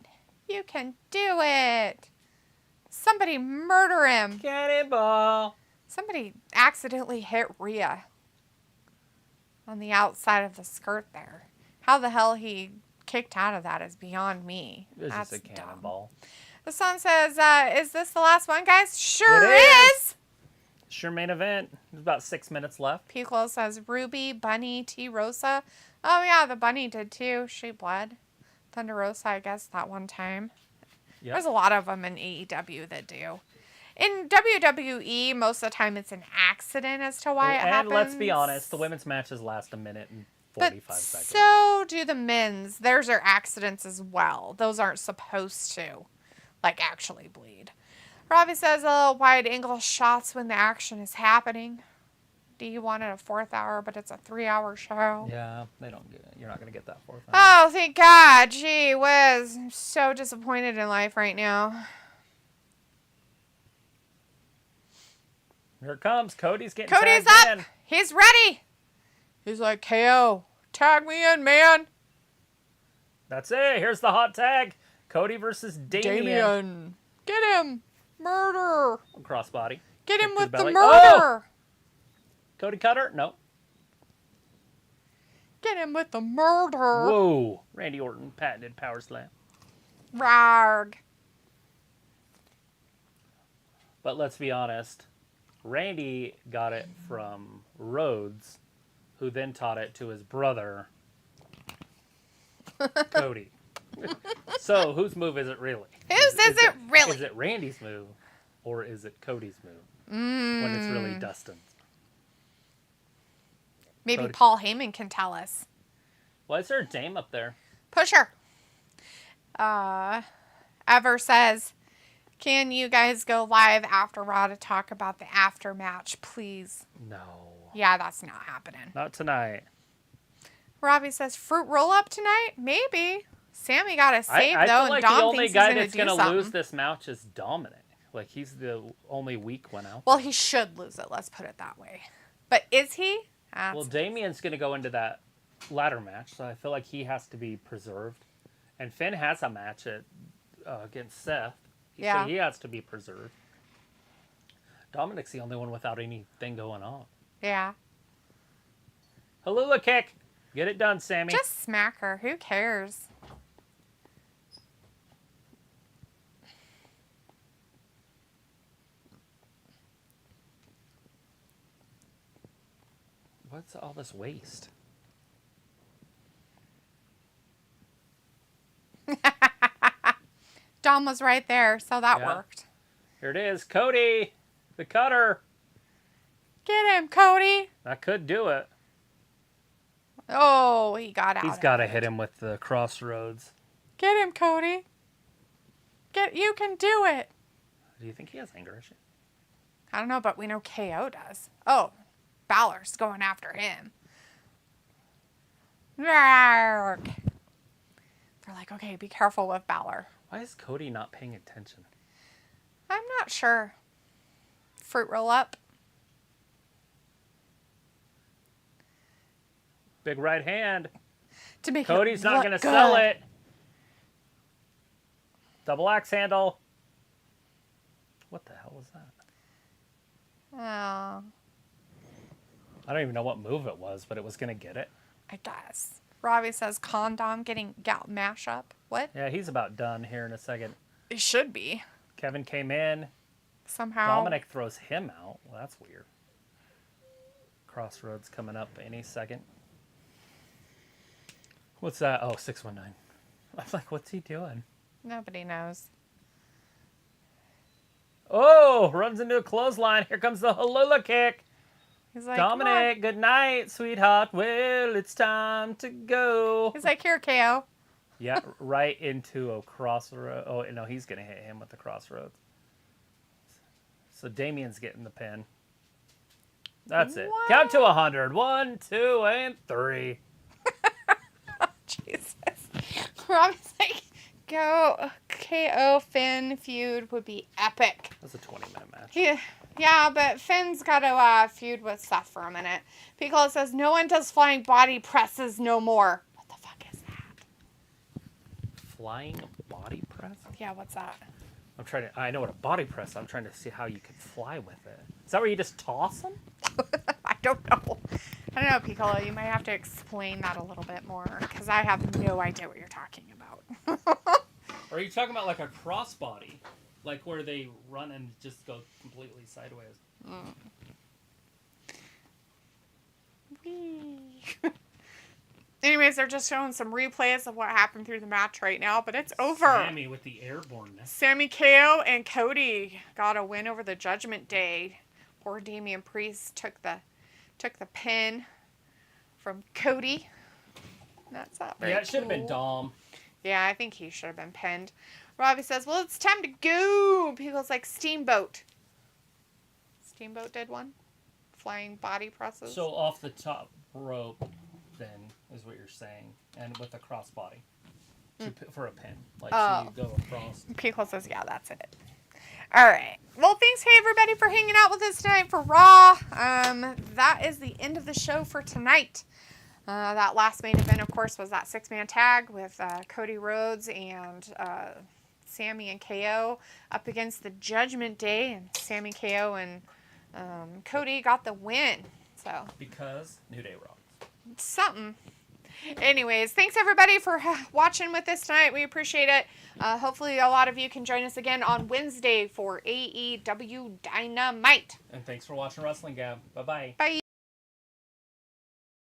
Speaker 2: You can do it. Somebody murder him.
Speaker 1: Cannonball.
Speaker 2: Somebody accidentally hit Rhea on the outside of the skirt there. How the hell he kicked out of that is beyond me.
Speaker 1: It was
Speaker 2: That's
Speaker 1: just a cannonball.
Speaker 2: Dumb. The song says, is this the last one, guys? Sure
Speaker 1: It
Speaker 2: is.
Speaker 1: Sure main event. There's about 6 minutes left.
Speaker 2: Piccolo says, Ruby, Bunny, T. Rosa. Oh, yeah, the Bunny did too. She bled. Thunder Rosa, I guess, that one time. Yep. There's a lot of them in AEW that do. In WWE, most of the time it's an accident as to why it happens.
Speaker 1: And let's be honest, the women's matches last a minute and 45 seconds.
Speaker 2: So do the men's. Theirs are accidents as well. Those aren't supposed to, like, actually bleed. Robbie says, wide angle shots when the action is happening. Do you want it a 4th hour, but it's a 3-hour show?
Speaker 1: Yeah, they don't get it. You're not going to get that 4th hour.
Speaker 2: Oh, thank God. Gee whiz. I'm so disappointed in life right now.
Speaker 1: Here it comes. Cody's getting
Speaker 2: Cody's
Speaker 1: tagged
Speaker 2: up.
Speaker 1: in.
Speaker 2: He's ready. He's like, KO, tag me in, man.
Speaker 1: That's it. Here's the hot tag. Cody versus Damian.
Speaker 2: Get him. Murder.
Speaker 1: Crossbody.
Speaker 2: Get him with the
Speaker 1: belly.
Speaker 2: murder.
Speaker 1: Oh! Cody Cutter? No.
Speaker 2: Get him with the murder.
Speaker 1: Whoa. Randy Orton patented power slam.
Speaker 2: Rarg.
Speaker 1: But let's be honest. Randy got it from Rhodes, who then taught it to his brother, Cody. So, whose move is it really?
Speaker 2: Whose is it really?
Speaker 1: Is it Randy's move, or is it Cody's move? When it's really Dustin's.
Speaker 2: Maybe
Speaker 1: Cody.
Speaker 2: Paul Heyman can tell us.
Speaker 1: Why is there a dame up there?
Speaker 2: Pusher. Ever says, can you guys go live after Raw to talk about the after match, please?
Speaker 1: No.
Speaker 2: Yeah, that's not happening.
Speaker 1: Not tonight.
Speaker 2: Robbie says, fruit roll up tonight? Maybe. Sammy got a save,
Speaker 1: I
Speaker 2: though,
Speaker 1: feel like
Speaker 2: and Dom
Speaker 1: the only
Speaker 2: thinks
Speaker 1: guy
Speaker 2: he's
Speaker 1: that's
Speaker 2: going to
Speaker 1: going to
Speaker 2: do
Speaker 1: lose
Speaker 2: something.
Speaker 1: this match is Dominic. Like, he's the only weak one out.
Speaker 2: Well, he should lose it. Let's put it that way. But is he?
Speaker 1: Well, Damien's going to go into that ladder match, so I feel like he has to be preserved. And Finn has a match against Seth.
Speaker 2: Yeah.
Speaker 1: So he has to be preserved. Dominic's the only one without anything going on.
Speaker 2: Yeah.
Speaker 1: Halula kick. Get it done, Sammy.
Speaker 2: Just smack her. Who cares?
Speaker 1: What's all this waste?
Speaker 2: Dom was right there, so that worked.
Speaker 1: Here it is. Cody, the cutter.
Speaker 2: Get him, Cody.
Speaker 1: I could do it.
Speaker 2: Oh, he got out.
Speaker 1: He's got to hit him with the crossroads.
Speaker 2: Get him, Cody. You can do it.
Speaker 1: Do you think he has anger issues?
Speaker 2: I don't know, but we know KO does. Oh, Balor's going after him. They're like, okay, be careful with Balor.
Speaker 1: Why is Cody not paying attention?
Speaker 2: I'm not sure. Fruit roll up.
Speaker 1: Big right hand.
Speaker 2: To make
Speaker 1: Cody's not going to
Speaker 2: good.
Speaker 1: sell it. Double axe handle. What the hell was that?
Speaker 2: Oh,
Speaker 1: I don't even know what move it was, but it was going to get it.
Speaker 2: I guess. Robbie says condom getting gout mash up. What?
Speaker 1: Yeah, he's about done here in a second.
Speaker 2: It should be.
Speaker 1: Kevin came in.
Speaker 2: Somehow.
Speaker 1: Dominic throws him out. Well, that's weird. Crossroads coming up any second. What's that? Oh, 619. I'm like, what's he doing?
Speaker 2: Nobody knows.
Speaker 1: Oh, runs into a clothesline. Here comes the Halula kick.
Speaker 2: He's like,
Speaker 1: Dominic, good night, sweetheart. Well, it's time to go.
Speaker 2: He's like, here, KO.
Speaker 1: Yeah, right into a crossroad. Oh, no, he's going to hit him with the crossroads. So Damien's getting the pin. That's it.
Speaker 2: What?
Speaker 1: Count to 100. 1, 2, and 3.
Speaker 2: Jesus. Robbie's like, go KO Finn feud would be epic.
Speaker 1: That's a 20-minute match.
Speaker 2: Yeah, but Finn's got to feud with Seth for a minute. Piccolo says, no one does flying body presses no more. What the fuck is that?
Speaker 1: Flying body press?
Speaker 2: Yeah, what's that?
Speaker 1: I know what a body press is. I'm trying to see how you can fly with it. Is that where you just toss them?
Speaker 2: I don't know. I don't know, Piccolo. You might have to explain that a little bit more, because I have no idea what you're talking about.
Speaker 1: Or are you talking about like a crossbody? Like where they run and just go completely sideways?
Speaker 2: Anyways, they're just showing some replays of what happened through the match right now, but it's over.
Speaker 1: Sammy with the airborneness.
Speaker 2: Sammy KO and Cody got a win over the Judgment Day. Poor Damian Priest took the pin from Cody. That's not very
Speaker 1: Yeah, it should have been
Speaker 2: cool.
Speaker 1: Dom.
Speaker 2: Yeah, I think he should have been pinned. Robbie says, well, it's time to go. People's like Steamboat. Steamboat did one? Flying body presses?
Speaker 1: So off the top rope, then, is what you're saying. And with a crossbody. For a pin. Like, so you go across.
Speaker 2: Piccolo says, yeah, that's it. All right. Well, thanks, hey, everybody, for hanging out with us tonight for Raw. That is the end of the show for tonight. That last main event, of course, was that 6-man tag with Cody Rhodes and Sammy and KO up against the Judgment Day. And Sammy, KO, and Cody got the win. So
Speaker 1: Because New Day Raw.
Speaker 2: Something. Anyways, thanks everybody for watching with us tonight. We appreciate it. Hopefully a lot of you can join us again on Wednesday for AEW Dynamite.
Speaker 1: And thanks for watching Wrestling Gab. Bye-bye.
Speaker 2: Bye.